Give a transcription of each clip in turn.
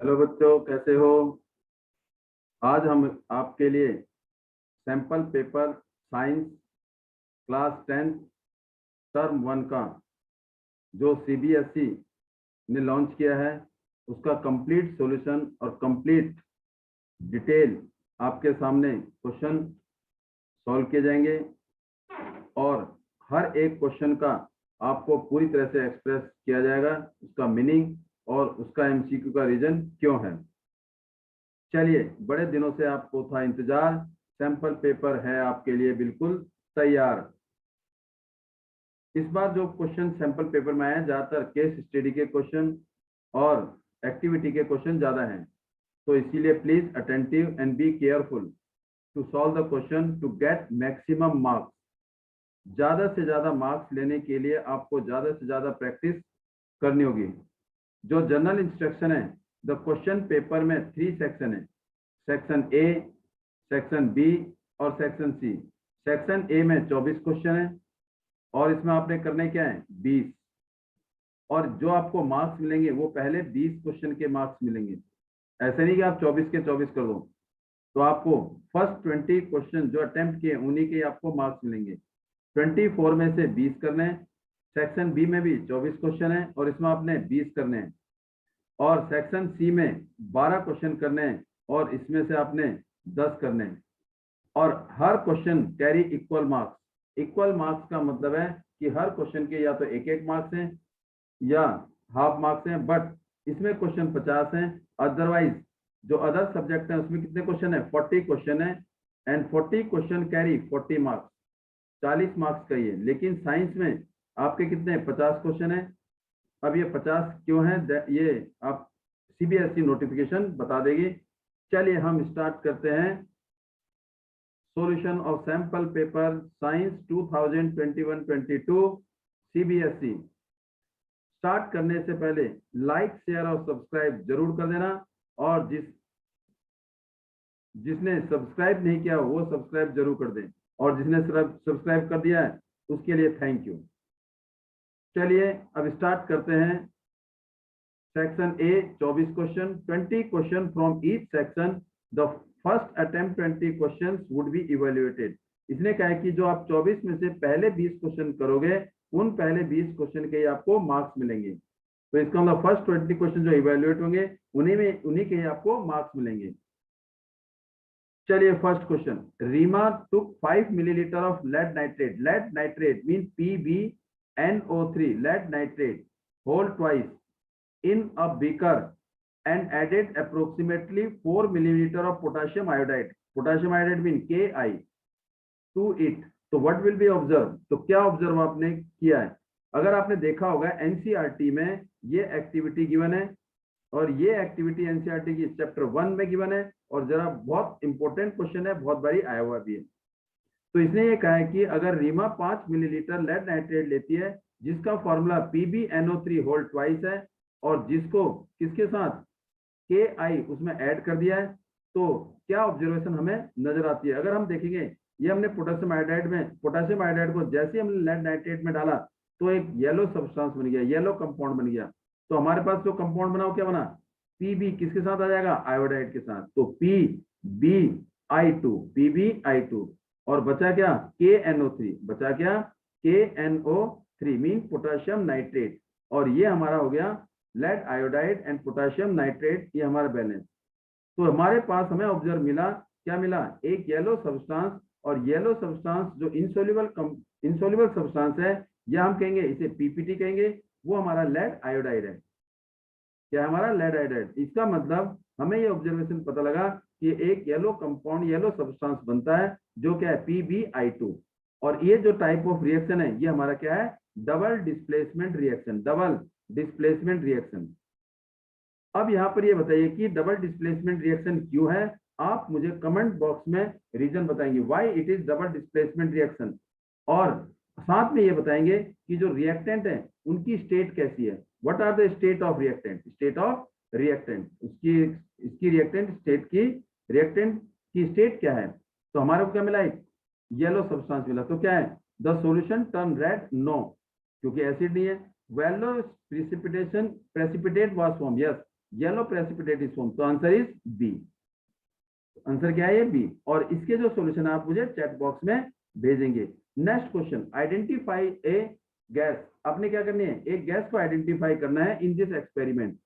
Hello बच्चों, कैसे हो। आज हम आपके लिए sample paper science class 10 term 1 का जो सीबीएसई ने लॉन्च किया है उसका कंप्लीट सॉल्यूशन और कंप्लीट डिटेल आपके सामने क्वेश्चन सॉल्व किए जाएंगे और हर एक क्वेश्चन का आपको पूरी तरह से एक्सप्रेस किया जाएगा, उसका मीनिंग और उसका एमसीक्यू का रीजन क्यों है। चलिए, बड़े दिनों से आपको था इंतजार, सैंपल पेपर है आपके लिए बिल्कुल तैयार। इस बार जो क्वेश्चन सैंपल पेपर में आए ज्यादातर केस स्टडी के क्वेश्चन और एक्टिविटी के क्वेश्चन ज्यादा हैं, तो इसीलिए please attentive and be careful to solve the question to get maximum marks. ज्यादा से ज्यादा मार्क्स लेने के लिए आपको ज्यादा से ज्यादा प्रैक्टिस करनी होगी। जो जनरल इंस्ट्रक्शन है, द क्वेश्चन पेपर में 3 सेक्शन है, सेक्शन ए, सेक्शन बी और सेक्शन सी। सेक्शन ए में 24 क्वेश्चन है और इसमें आपने करने क्या है 20, और जो आपको मार्क्स मिलेंगे वो पहले 20 क्वेश्चन के मार्क्स मिलेंगे। ऐसे नहीं कि आप 24 के 24 कर दो, तो आपको फर्स्ट 20 क्वेश्चन जो अटेम्प्ट किए उन्हीं के आपको मार्क्स मिलेंगे। 24 में से 20 करने हैं। सेक्शन बी में भी 24 क्वेश्चन है और इसमें आपने 20 करने हैं, और सेक्शन सी में 12 क्वेश्चन करने हैं और इसमें से आपने 10 करने हैं। और हर question carry equal marks. Equal marks का मतलब है कि हर क्वेश्चन के या तो एक एक मार्क्स हैं या हाफ मार्क्स हैं, बट इसमें क्वेश्चन 50 हैं। अदरवाइज जो अदर सब्जेक्ट है उसमें कितने क्वेश्चन है 40 क्वेश्चन है, and 40 question carry 40 marks, 40 marks का ये। लेकिन साइंस में आपके कितने 50 क्वेश्चन है। अब ये 50 क्यों है ये आप सीबीएसई नोटिफिकेशन बता देगी। चलिए हम स्टार्ट करते हैं solution of sample paper science 2021-22 CBSE. Start करने से पहले लाइक शेयर और सब्सक्राइब जरूर कर देना, और जिसने सब्सक्राइब नहीं किया वो सब्सक्राइब जरूर कर दें, और जिसने सब्सक्राइब कर दिया है उसके लिए थैंक यू। चलिए अब स्टार्ट करते हैं। Section A 24 question, 20 question from each section. The first attempt 20 questions would be evaluated. इसने कहा है कि जो आप 24 में से पहले 20 क्वेश्चन करोगे उन पहले 20 क्वेश्चन के आपको मार्क्स मिलेंगे। तो इसका मतलब फर्स्ट 20 क्वेश्चन जो इवैल्यूएट होंगे उन्हीं के आपको मार्क्स मिलेंगे। चलिए first question, Reema took 5 millilitre of lead nitrate. Lead nitrate mean PbNO3, lead nitrate whole twice in a beaker and added approximately 4 milliliter of potassium iodide. Potassium iodide mean Ki to it. तो what will be observed? तो क्या observe आपने किया है। अगर आपने देखा होगा एनसीईआरटी में ये एक्टिविटी गिवन है, और ये एक्टिविटी एनसीईआरटी की चैप्टर 1 में गिवन है, और जरा बहुत इंपॉर्टेंट क्वेश्चन है, बहुत बारी आया हुआ भी है। तो इसने ये कहा है कि अगर रीमा 5 मिलीलीटर लेड नाइट्रेट लेती है जिसका फॉर्मूला PbNO3 होल ट्वाइस है, और जिसको किसके साथ Ki उसमें ऐड कर दिया है, तो क्या ऑब्जर्वेशन हमें नजर आती है। अगर हम देखेंगे ये हमने पोटेशियम आयोडाइड को जैसे हमने लेड नाइट्रेट में डाला तो एक येलो सब्सटेंस बन गया, येलो कंपाउंड बन गया। तो हमारे पास जो कंपाउंड बना वो क्या बना, Pb किसके साथ आ जाएगा आयोडाइड के साथ, तो PbI2 और बचा क्या KNO3, बचा क्या KNO3 मीन पोटेशियम नाइट्रेट, और ये हमारा हो गया lead iodide and potassium nitrate, ये हमारा बैलेंस। तो हमारे पास हमें ऑब्जर्व मिला, क्या मिला, एक येलो सब्सटेंस, और येलो सब्सटेंस जो इंसोल्युबल सब्सटेंस है या हम कहेंगे इसे PPT कहेंगे, वो हमारा लेड आयोडाइड है। क्या हमारा लेड आयोडाइड। इसका मतलब हमें ये ऑब्जर्वेशन पता लगा कि एक येलो कंपाउंड येलो सब्सटेंस बनता है जो क्या है PbI2, और ये जो टाइप ऑफ रिएक्शन है ये हमारा क्या है double displacement reaction, double displacement reaction. अब यहाँ पर ये बताइए कि डबल डिस्प्लेसमेंट रिएक्शन क्यों है। आप मुझे कमेंट बॉक्स में रीजन बताएंगे why it is double displacement reaction, और साथ में ये बताएंगे कि जो रिएक्टेंट है उनकी स्टेट कैसी है। What are the state of reactant, state of reactant, इसकी रिएक्टेंट की स्टेट क्या है। तो हमारे को क्या मिला, एक येलो सब्सटेंस मिला, तो क्या है the solution turn red, no क्योंकि एसिड नहीं है। Yellow precipitate was form, yes yellow precipitate is form. तो आंसर इज बी। आंसर क्या है? ये बी। और इसके जो सॉल्यूशन आप मुझे चैट बॉक्स में भेजेंगे। Next question, identify A gas. आपने क्या करनी है? एक गैस को आइडेंटिफाई करना है इन दिस एक्सपेरिमेंट।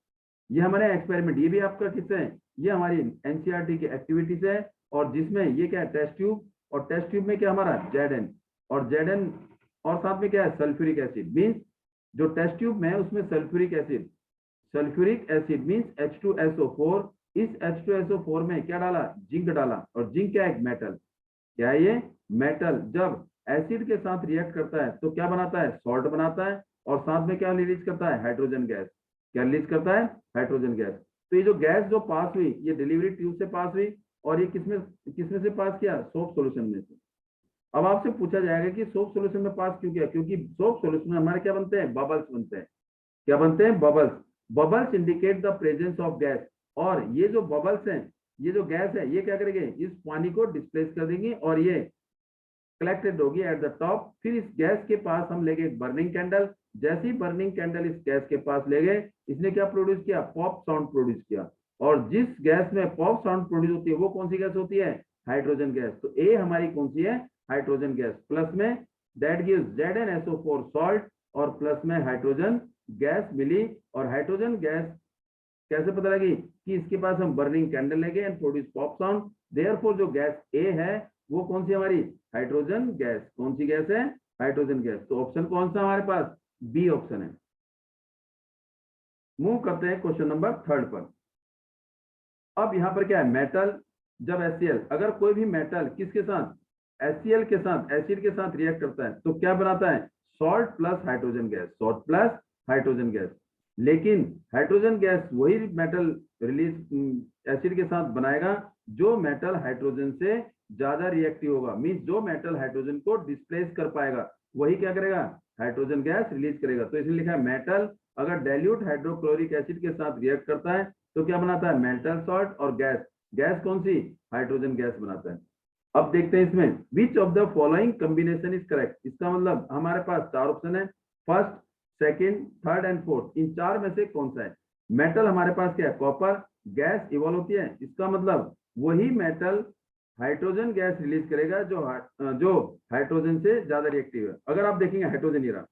ये हमारे एक्सपेरिमेंट, ये भी आपका किससे है? ये हमारी एनसीईआरटी की एक्टिविटीज है, और जिसमें ये क्या है? Test tube. और टेस्ट ट्यूब में क्या हमारा? जेड और जेड और साथ में क्या है? Sulphuric acid. मीन्स जो टेस्ट ट्यूब में है उसमें सल्फ्यूरिक एसिड मीन्स H2SO4। इस H2SO4 में क्या डाला? जिंक डाला। और जिंक क्या है? एक मेटल। क्या है ये? मेटल। जब एसिड के साथ रिएक्ट करता है तो क्या बनाता है? सॉल्ट बनाता है। और साथ में क्या रिलीज करता है? Hydrogen gas. क्या रिलीज करता है? Hydrogen gas. तो ये जो गैस जो पास हुई, ये डिलीवरी ट्यूब से पास हुई, और ये किसमें किसमें से पास किया? सोप सॉल्यूशन में से। अब आपसे पूछा जाएगा कि सोप सॉल्यूशन में पास क्यों किया? क्योंकि सोप सॉल्यूशन में हमारे क्या बनते हैं? बबल्स बनते हैं। क्या बनते हैं? Bubbles. Bubbles indicate the presence of gas. और ये जो बबल्स हैं, ये जो गैस है, ये क्या करेंगे? इस पानी को डिस्प्लेस कर देंगी, और ये कलेक्टेड होगी एट द टॉप। फिर इस गैस के पास हम ले गए बर्निंग कैंडल। जैसे ही बर्निंग कैंडल इस गैस के पास ले गए, इसने क्या प्रोड्यूस किया? पॉप साउंड प्रोड्यूस किया। और जिस गैस में पॉप साउंड प्रोड्यूस होती है वो कौन सी गैस होती है? Hydrogen gas. तो ए हमारी कौन सी है? Hydrogen gas. प्लस में दैट गिव्स ZnSO4 सॉल्ट, और प्लस में हाइड्रोजन गैस मिली। और हाइड्रोजन गैस कैसे पता लगी? कि इसके पास हम बर्निंग कैंडल लेंगे and produce pop sound. Therefore जो गैस ए है वो कौन सी हमारी? Hydrogen gas. कौन सी गैस है? Hydrogen gas. तो ऑप्शन कौन सा हमारे पास? बी ऑप्शन है। मूव करते हैं क्वेश्चन नंबर 3 पर। अब यहां पर क्या है? मेटल जब HCl, अगर कोई भी मेटल किसके साथ? HCl के साथ, एसिड के साथ रिएक्ट करता है तो क्या बनाता है? Salt plus hydrogen gas. Salt plus hydrogen gas. लेकिन हाइड्रोजन गैस वही मेटल रिलीज एसिड के साथ बनाएगा जो मेटल हाइड्रोजन से ज्यादा रिएक्टिव होगा। मींस जो मेटल हाइड्रोजन को डिस्प्लेस कर पाएगा वही क्या करेगा? हाइड्रोजन गैस रिलीज करेगा। तो इसलिए लिखा है मेटल अगर डाइल्यूट हाइड्रोक्लोरिक एसिड के साथ रिएक्ट करता है तो क्या बनाता है? Metal salt. और गैस, गैस कौन सी? हाइड्रोजन गैस बनाता है। अब देखते हैं इसमें which of the following combination is correct. इसका मतलब हमारे पास 4 ऑप्शन है। First, second, third and fourth. इन 4 में से कौन सा है? मेटल हमारे पास क्या है? कॉपर। गैस इवॉल्व होती है, इसका मतलब वही मेटल हाइड्रोजन गैस रिलीज करेगा जो हाइड्रोजन से ज्यादा रिएक्टिव है। अगर आप देखेंगे हाइड्रोजन हीरा,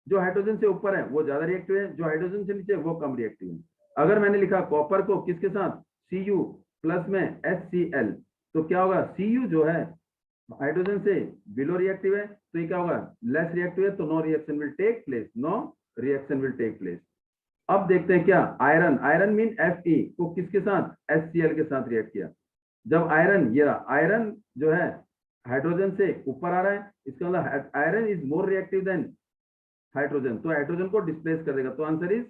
जो हाइड्रोजन से ऊपर है वो ज्यादा रिएक्टिव है, जो हाइड्रोजन से नीचे वो कम रिएक्टिव है। अगर मैंने लिखा कॉपर को किसके साथ? Cu प्लस में HCl, तो क्या होगा? Cu जो है हाइड्रोजन से बिलो रिएक्टिव है, तो ये क्या होगा? लेस रिएक्टिव है, तो no reaction will take place. No reaction will take place. अब देखते हैं क्या आयरन। आयरन मीन Fe को किसके साथ? HCl के साथ रिएक्ट किया। जब आयरन, ये आयरन जो है हाइड्रोजन से ऊपर आ रहा है, इसका मतलब iron is more reactive than hydrogen, तो हाइड्रोजन को डिस्प्लेस कर देगा। तो आंसर इज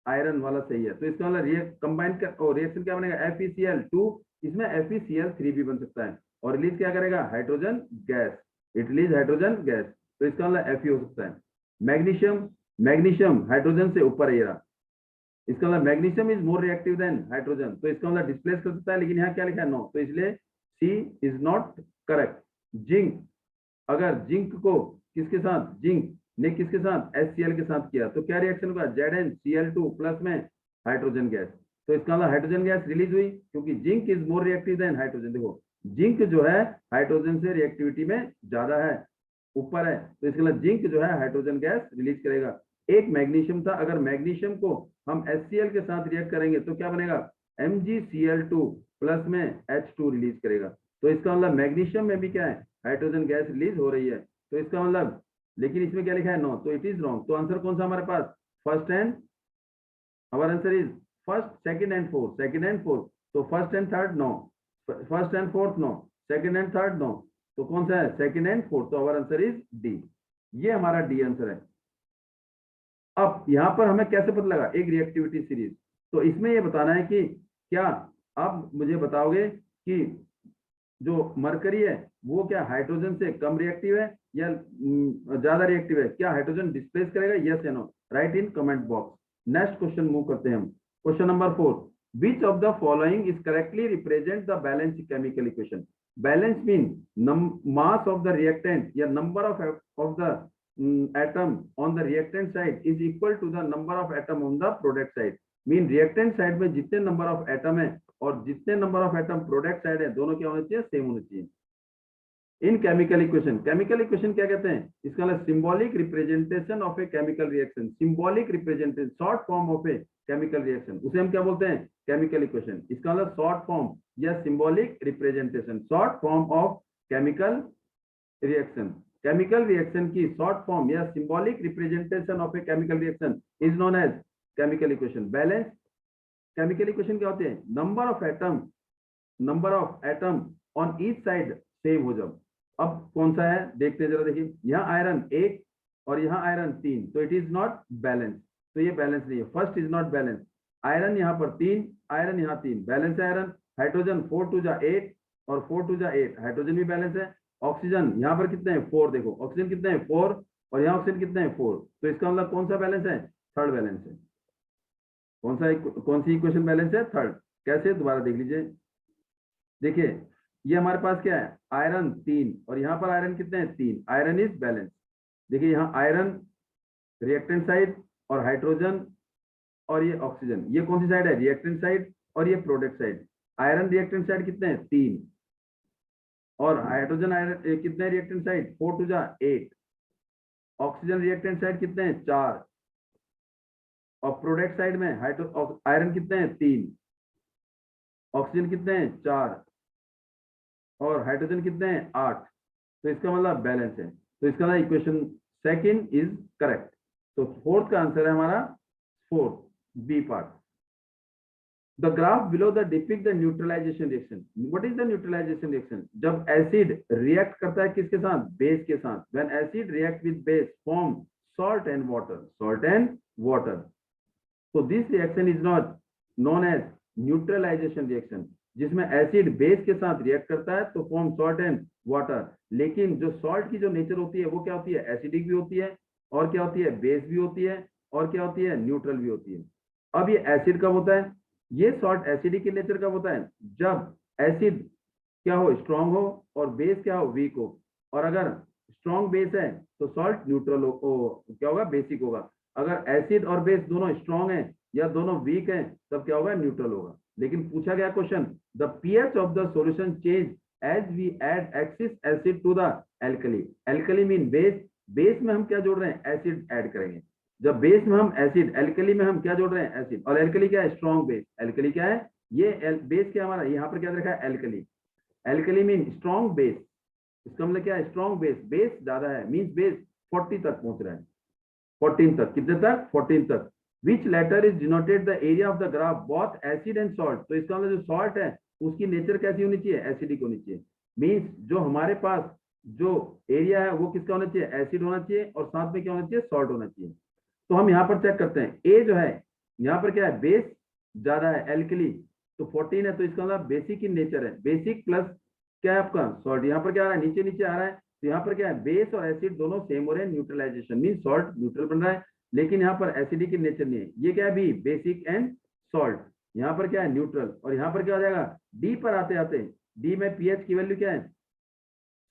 आयरन वाला सही है। तो इसका मतलब कंबाइन कर रिएक्शन क्या बनेगा? FeCl2। इसमें FeCl3 भी बन सकता है, और रिलीज क्या करेगा? Hydrogen gas. It release hydrogen gas, तो इसका मतलब Fe हो सकता है। मैग्नीशियम, मैग्नीशियम हाइड्रोजन से ऊपर है, इसका मतलब magnesium is more reactive than hydrogen, तो इसका मतलब डिस्प्लेस कर सकता है। लेकिन यहाँ क्या लिखा है? नो, तो इसलिए सी इज नॉट करेक्ट। जिंक, अगर जिंक को किसके साथ? जिंक ने किसके साथ? HCl के साथ किया, तो क्या रिएक्शन होगा? ZnCl2 प्लस में हाइड्रोजन गैस। तो इसका मतलब हाइड्रोजन गैस रिलीज हुई, क्योंकि zinc is more reactive than hydrogen. देखो जिंक जो है हाइड्रोजन से रिएक्टिविटी में ज्यादा है, ऊपर है, तो इसका मतलब जिंक जो है हाइड्रोजन गैस रिलीज करेगा। एक मैग्नीशियम था, अगर मैग्नीशियम को हम HCl के साथ रिएक्ट करेंगे तो क्या बनेगा? MgCl2 प्लस में H2 रिलीज करेगा। तो इसका मतलब मैग्नीशियम में भी क्या है? हाइड्रोजन गैस रिलीज हो रही है। तो इसका मतलब, लेकिन इसमें क्या लिखा है? नो, तो इट इज रॉन्ग। तो आंसर कौन सा हमारे पास? First and, our answer is first, second and fourth. Second and fourth, तो first and third no, first and fourth no, second and third no, तो कौन सा है? Second and fourth. तो आवर आंसर इज डी। ये हमारा D answer है। अब यहां पर हमें कैसे पता लगा? एक रिएक्टिविटी सीरीज। तो इसमें ये बताना है कि क्या आप मुझे बताओगे कि जो मरकरी है वो क्या हाइड्रोजन से कम रिएक्टिव है या ज्यादा रिएक्टिव है? क्या हाइड्रोजन डिस्प्लेस करेगा? यस या no? Write in comment box. Next question move करते हैं हम। Question number 4, which of the following is correctly represent the balance chemical equation. Balance mean mass of the reactant या number of the atom on the reactant side is equal to the number of atom on the product side. Mean reactant side में जितने number of atom है और जितने number of atom product side है दोनों क्या होने चाहिए, सेम होने चाहिए। इन केमिकल इक्वेशन क्या कहते हैं, इसका मतलब symbolic representation of a chemical reaction, symbolic representation short form of a chemical reaction, उसे हम क्या बोलते हैं, केमिकल इक्वेशन। इसका मतलब शॉर्ट फॉर्म या symbolic representation, short form of chemical reaction. Chemical reaction की शॉर्ट फॉर्म या symbolic representation of a chemical reaction is known as chemical equation. Balance chemical equation क्या होते हैं, number of atom on each side same हो जाओ। अब कौन सा है देखते हैं जरा, देखिए यहाँ आयरन 1 और यहाँ आयरन 3, तो इट इज नॉट बैलेंस, तो ये बैलेंस नहीं है, first is not balance. Iron यहाँ पर 3, आयरन यहाँ 3, बैलेंस है आयरन। हाइड्रोजन 4 2 जा 8 और 4 2 जा 8, हाइड्रोजन भी बैलेंस है। ऑक्सीजन यहाँ पर कितने हैं, 4, देखो ऑक्सीजन कितने हैं 4 और यहाँ ऑक्सीजन कितने हैं 4, तो इसका मतलब कौन सा बैलेंस है, थर्ड बैलेंस है। कौन सी इक्वेशन बैलेंस है, थर्ड। कैसे, दोबारा देख लीजिए, देखिए ये हमारे पास क्या है, आयरन 3 और यहाँ पर आयरन कितने हैं 3, आयरन इज बैलेंस। देखिए यहाँ आयरन रिएक्टेंट साइड और हाइड्रोजन और ये ऑक्सीजन, ये कौन सी साइड है, रिएक्टेंट साइड और ये product side. Iron reactant side कितने हैं 3 और हाइड्रोजन आयरन कितने रिएक्टेंट साइड 4 2 जा 8, ऑक्सीजन रिएक्टेंट साइड कितने हैं 4 और प्रोडक्ट साइड में आयरन कितने हैं 3, ऑक्सीजन कितने हैं 4 और हाइड्रोजन कितने हैं 8, तो इसका मतलब बैलेंस है। तो इसका मतलब इक्वेशन सेकंड इज करेक्ट। तो फोर्थ का आंसर है हमारा fourth, B part. The graph below the depict the neutralisation reaction. What is the neutralisation reaction, जब एसिड रिएक्ट करता है किसके साथ, बेस के साथ। When acid react with base form salt and water, so this reaction is not known as neutralization reaction, जिसमें acid base के साथ रिएक्ट करता है तो फॉर्म सॉल्ट एंड वाटर। लेकिन जो सॉल्ट की जो नेचर होती है वो क्या होती है, एसिडिक भी होती है और क्या होती है, बेस भी होती है और क्या होती है, न्यूट्रल भी होती है। अब ये एसिड कब होता है, ये सॉल्ट एसिडिक की नेचर कब होता है, जब एसिड क्या हो, स्ट्रॉन्ग हो और बेस क्या हो, वीक हो। और अगर स्ट्रॉन्ग बेस है तो सॉल्ट न्यूट्रल हो, क्या होगा, बेसिक होगा। अगर एसिड और बेस दोनों स्ट्रॉन्ग हैं या दोनों वीक हैं तब क्या होगा, न्यूट्रल होगा। लेकिन पूछा गया question, the pH of the solution change as we add excess acid to the alkali. Alkali mean base, base में हम क्या जोड़ रहे हैं, एसिड ऐड करेंगे। जब बेस में हम एसिड, एल्कली में हम क्या जोड़ रहे हैं, एसिड। और एल्कली क्या है, स्ट्रॉन्ग बेस। एल्कली क्या है, ये बेस क्या हमारा, यहाँ पर क्या लिखा है, alkali. Alkali mean strong base, इसका मतलब क्या है, स्ट्रॉन्ग बेस, बेस ज्यादा है, मीन्स बेस 40 तक पहुंच रहा है, 14 तक, कितने तक, 14 तक। Which letter is denoted the area of the graph both acid and salt. तो इसका मतलब जो सॉल्ट है उसकी नेचर कैसी होनी चाहिए, एसिडिक होनी चाहिए। मीन्स जो हमारे पास जो एरिया है वो किसका होना चाहिए, एसिड होना चाहिए और साथ में क्या होना चाहिए, सॉल्ट होना चाहिए। तो हम यहाँ पर चेक करते हैं, ए जो है यहाँ पर क्या है, बेस ज्यादा है, एल्कली तो 14 है, तो इसका मतलब बेसिक इन नेचर है, बेसिक प्लस क्या है आपका सॉल्ट। यहाँ पर क्या आ रहा है, नीचे नीचे आ रहा है, तो यहाँ पर क्या है, बेस और एसिड दोनों सेम हो रहे हैं, न्यूट्रलाइजेशन मीन सॉल्ट न्यूट्रल बन रहा है। लेकिन यहाँ पर एसिडिक इन नेचर नहीं है, ये क्या है बी, बेसिक एंड सॉल्ट। यहाँ पर क्या है, न्यूट्रल। और यहाँ पर क्या हो जाएगा, डी पर आते आते, डी में पीएच की वैल्यू क्या है,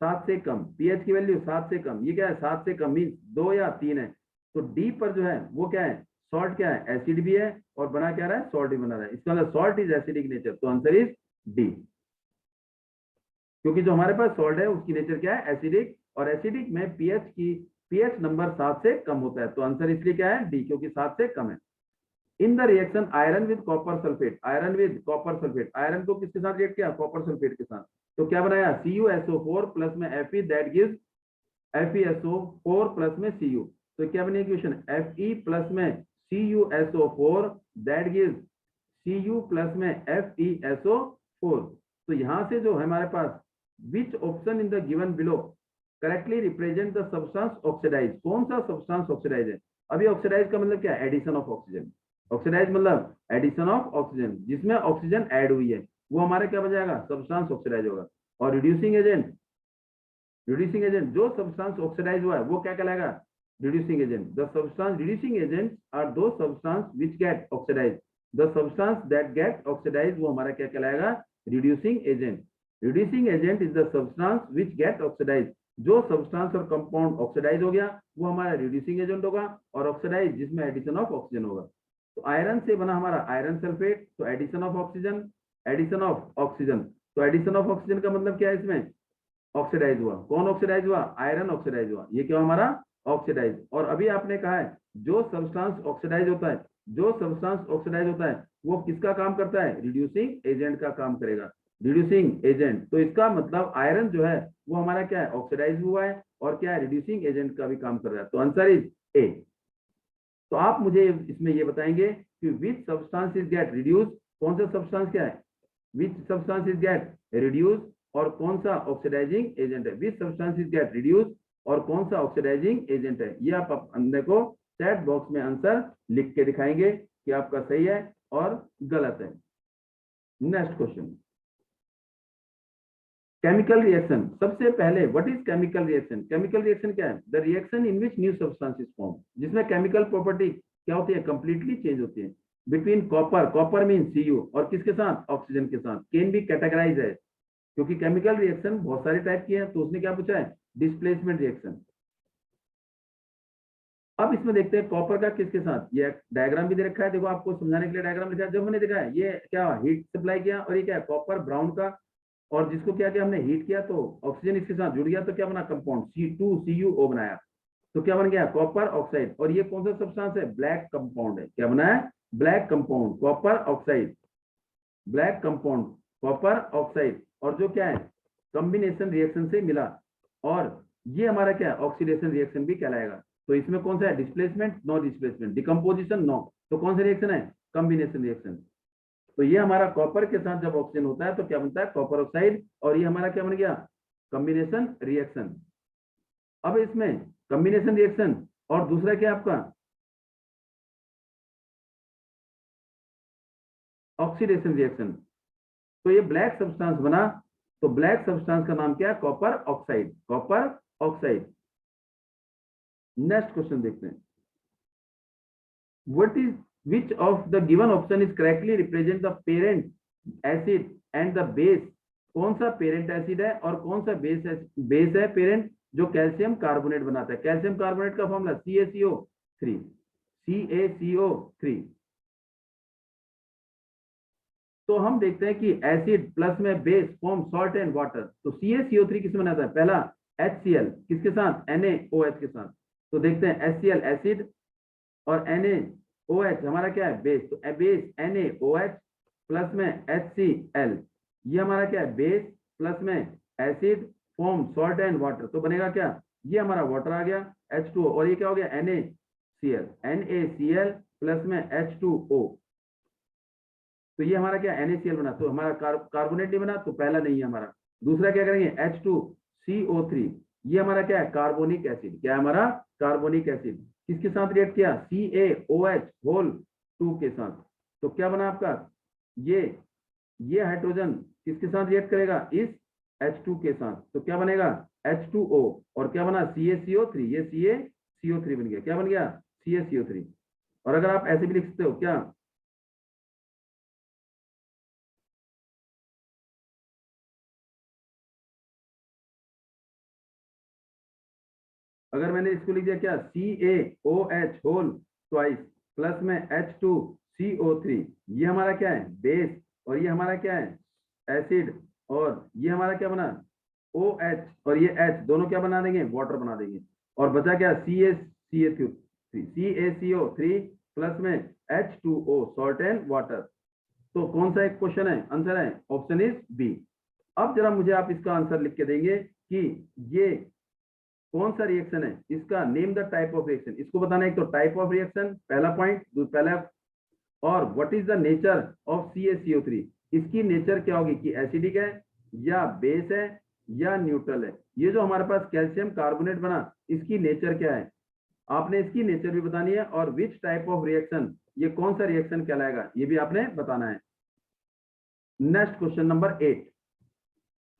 7 से कम, पीएच की वैल्यू 7 से कम, ये क्या है 7 से कम मीन 2 या 3 है। तो डी पर जो है वो क्या है, सॉल्ट क्या है, एसिड भी है और बना क्या रहा है, सॉल्ट भी बना रहा है। इसका मतलब सॉल्ट इज एसिडिक नेचर, तो आंसर इज डी। क्योंकि जो हमारे पास सॉल्ट है उसकी नेचर क्या है, एसिडिक, और एसिडिक में पीएच नंबर 7 से कम होता है, तो आंसर इसलिए क्या है, डी, क्योंकि 7 से कम है। In the reaction iron with copper sulphate, iron with copper sulphate, iron को किसके साथ रिएक्ट किया, कॉपर सल्फेट के साथ, तो क्या बनाया, CuSO4 प्लस में Fe, that gives FeSO4 plus में Cu। तो क्या बनी इक्वेशन, Fe प्लस में CuSO4 that gives Cu plus में FeSO4। तो यहां से जो है हमारे पास, which option in the given below correctly represent the substance oxidise, कौन सा सब्सटेंस ऑक्सीडाइज है। अभी ऑक्सीडाइज का मतलब क्या है, एडिशन ऑफ ऑक्सीजन। ऑक्सीडाइज मतलब एडिशन ऑफ ऑक्सीजन, जिसमें ऑक्सीजन ऐड हुई है वो हमारे क्या बन जाएगा, सब्सटेंस ऑक्सीडाइज होगा। और रिड्यूसिंग एजेंट जो सब्सटेंस ऑक्सीडाइज हुआ है वो क्या कहलाएगा, reducing agent. The substance reducing agent are दो substance which get oxidise, the substance that get oxidise वो हमारा क्या कहलाएगा, reducing agent. Reducing agent is the substance which get oxidise, जो सब्सटेंस और कंपाउंड ऑक्सीडाइज हो गया वो हमारा रिड्यूसिंग एजेंट होगा, और ऑक्सीडाइज जिसमें एडिशन ऑफ ऑक्सीजन होगा। तो आयरन से बना हमारा आयरन सल्फेट, तो addition of oxygen, addition of oxygen, तो एडिशन ऑफ ऑक्सीजन का मतलब क्या है, इसमें ऑक्सीडाइज हुआ। कौन ऑक्सीडाइज हुआ, आयरन ऑक्सीडाइज हुआ, ये क्या हमारा ऑक्सीडाइज। और अभी आपने कहा है जो सब्सटेंस ऑक्सीडाइज होता है, जो सब्सटेंस ऑक्सीडाइज होता है वो किसका काम करता है, रिड्यूसिंग एजेंट का काम करेगा, रिड्यूसिंग एजेंट। तो इसका मतलब आयरन जो है वो हमारा क्या है, ऑक्सीडाइज हुआ है और क्या है, रिड्यूसिंग एजेंट का भी काम कर रहा है। तो आंसर इज ए। तो आप मुझे इसमें ये बताएंगे कि which substance is get reduce, कौन सा सब्सटेंस क्या है, which substance is get reduce, और कौन सा ऑक्सीडाइजिंग एजेंट है, which substance is get reduce और कौन सा ऑक्सीडाइजिंग एजेंट है। ये आप अपने को चैट बॉक्स में आंसर लिख के दिखाएंगे कि आपका सही है और गलत है। Next question, chemical reaction. सबसे पहले what is chemical reaction, chemical reaction क्या है, the reaction in which new substance is form, जिसमें केमिकल प्रॉपर्टी क्या होती है, कंप्लीटली चेंज होती है। Between copper, copper mean Cu, और किसके साथ, ऑक्सीजन के साथ। कैन बी कैटेगराइज है, क्योंकि केमिकल रिएक्शन बहुत सारे टाइप की है, तो उसने क्या पूछा है, डिस्प्लेसमेंट रिएक्शन। अब इसमें देखते हैं कॉपर का किसके साथ, ये डायग्राम भी दे रखा है, देखो आपको समझाने के लिए डायग्राम लिखा है। जब हमने देखा है ये क्या हीट सप्लाई किया, और ये क्या है, कॉपर ब्राउन का, और जिसको क्या किया हमने, हीट किया, तो ऑक्सीजन इसके साथ जुड़ गया, तो क्या बना, कंपाउंड C2CuO बनाया, तो क्या बन गया, कॉपर ऑक्साइड। और ये कौन सा सब्सटेंस है, ब्लैक कंपाउंड है, क्या बनाया, black compound, copper oxide, black compound, copper oxide. और जो क्या है, कॉम्बिनेशन रिएक्शन से मिला, और ये हमारा क्या है, ऑक्सीडेशन रिएक्शन भी कहलाएगा। तो इसमें कौन सा है, displacement, no displacement, decomposition, no. तो कौन सा रिएक्शन है, कॉम्बिनेशन रिएक्शन। तो ये हमारा कॉपर के साथ जब ऑक्सीजन होता है तो क्या बनता है, कॉपर ऑक्साइड, और ये हमारा क्या बन गया, कॉम्बिनेशन रिएक्शन। अब इसमें कॉम्बिनेशन रिएक्शन और दूसरा क्या आपका, ऑक्सीडेशन रिएक्शन। तो ये ब्लैक सब्सटेंस बना, तो ब्लैक सब्सटेंस का नाम क्या है, copper oxide, copper oxide. Next question देखते हैं, what is which of the given option is correctly represent the parent acid and the base। कौन सा पेरेंट एसिड है और कौन सा बेस है पेरेंट, जो कैल्शियम कार्बोनेट बनाता है। कैल्शियम कार्बोनेट का फॉर्मूला CaCO3, CaCO3। तो हम देखते हैं कि एसिड प्लस में base form salt and water. तो CaCO3 किसमें बनाता है, पहला HCl किसके साथ, NaOH के साथ। तो देखते हैं HCl एसिड और NaOH हमारा क्या है, बेस। तो बेस NaOH प्लस में HCl, ये हमारा क्या है, बेस प्लस में acid form salt and water. तो बनेगा क्या, ये हमारा वाटर आ गया H2O, और ये क्या हो गया, NaCl प्लस में H2O। तो ये हमारा क्या, NaCl बना, तो हमारा कार्बोनेट नहीं बना, तो पहला नहीं है हमारा। दूसरा क्या करेंगे, H2CO3, ये हमारा क्या है, कार्बोनिक एसिड। क्या है हमारा, कार्बोनिक एसिड। किसके साथ रिएक्ट किया, CaOH होल 2 के साथ। तो क्या बना आपका, ये हाइड्रोजन किसके साथ रिएक्ट करेगा, इस H2 के साथ। तो क्या बनेगा, H2O, और क्या बना, CaCO3, ये CaCO3 बन गया। क्या बन गया, CaCO3। और अगर आप ऐसे भी लिख सकते हो क्या, अगर मैंने इसको लिख दिया क्या, CaOH होल ट्वाइस प्लस में H2CO3, ये हमारा क्या है, बेस, और ये हमारा क्या है, एसिड, और ये हमारा क्या बना, OH, और ये H दोनों क्या बना देंगे, वाटर बना देंगे। और बचा क्या, CaCO3 प्लस में H2O सॉल्ट एंड वाटर। तो कौन सा एक क्वेश्चन है, आंसर है ऑप्शन इज बी। अब जरा मुझे आप इसका आंसर लिख के देंगे कि ये कौन सा रिएक्शन है, इसका name the type of reaction, इसको बताना है। एक तो टाइप ऑफ रिएक्शन पहला पॉइंट, पहला, और what is the nature of CaCO3, इसकी नेचर क्या होगी, कि एसिडिक है या बेस है या न्यूट्रल है। ये जो हमारे पास कैल्शियम कार्बोनेट बना, इसकी नेचर क्या है, आपने इसकी नेचर भी बतानी है, और विच टाइप ऑफ रिएक्शन, ये कौन सा रिएक्शन कहलाएगा, ये भी आपने बताना है। Next question number 8,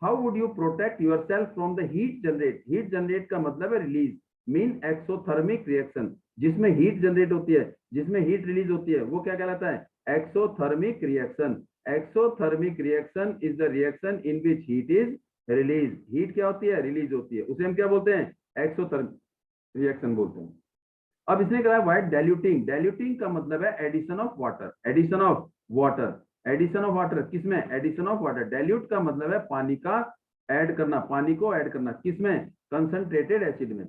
how would you protect yourself from the heat generate. Heat generate का मतलब है रिलीज, मीन एक्सोथर्मिक रिएक्शन, जिसमें हीट जनरेट होती है, जिसमें हीट रिलीज होती है, वो क्या कहलाता है, exothermic reaction. Exothermic reaction is the reaction in which heat is release. Heat क्या होती है, रिलीज होती है, उसे हम क्या बोलते हैं, एक्सोथर्मिक रिएक्शन बोलते हैं। अब इसने कहा व्हाइट डाइल्यूटिंग, डाइल्यूटिंग का मतलब है addition of water, addition of water, addition of water किसमें, एडिशन ऑफ वाटर, डाइल्यूट का मतलब है पानी का ऐड करना, पानी को ऐड करना किसमें, कंसंट्रेटेड एसिड में।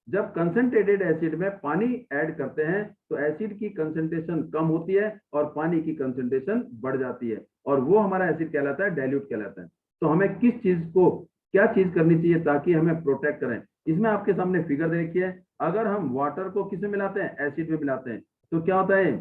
जब कंसंट्रेटेड एसिड में पानी ऐड करते हैं तो एसिड की कंसंट्रेशन कम होती है और पानी की कंसंट्रेशन बढ़ जाती है, और वो हमारा एसिड कहलाता है डाइल्यूट कहलाता है। तो हमें किस चीज को, क्या चीज करनी चाहिए ताकि हमें प्रोटेक्ट करें। इसमें आपके सामने फिगर देखिए, अगर हम वाटर को किसमें मिलाते हैं, एसिड में मिलाते हैं, तो क्या होता है,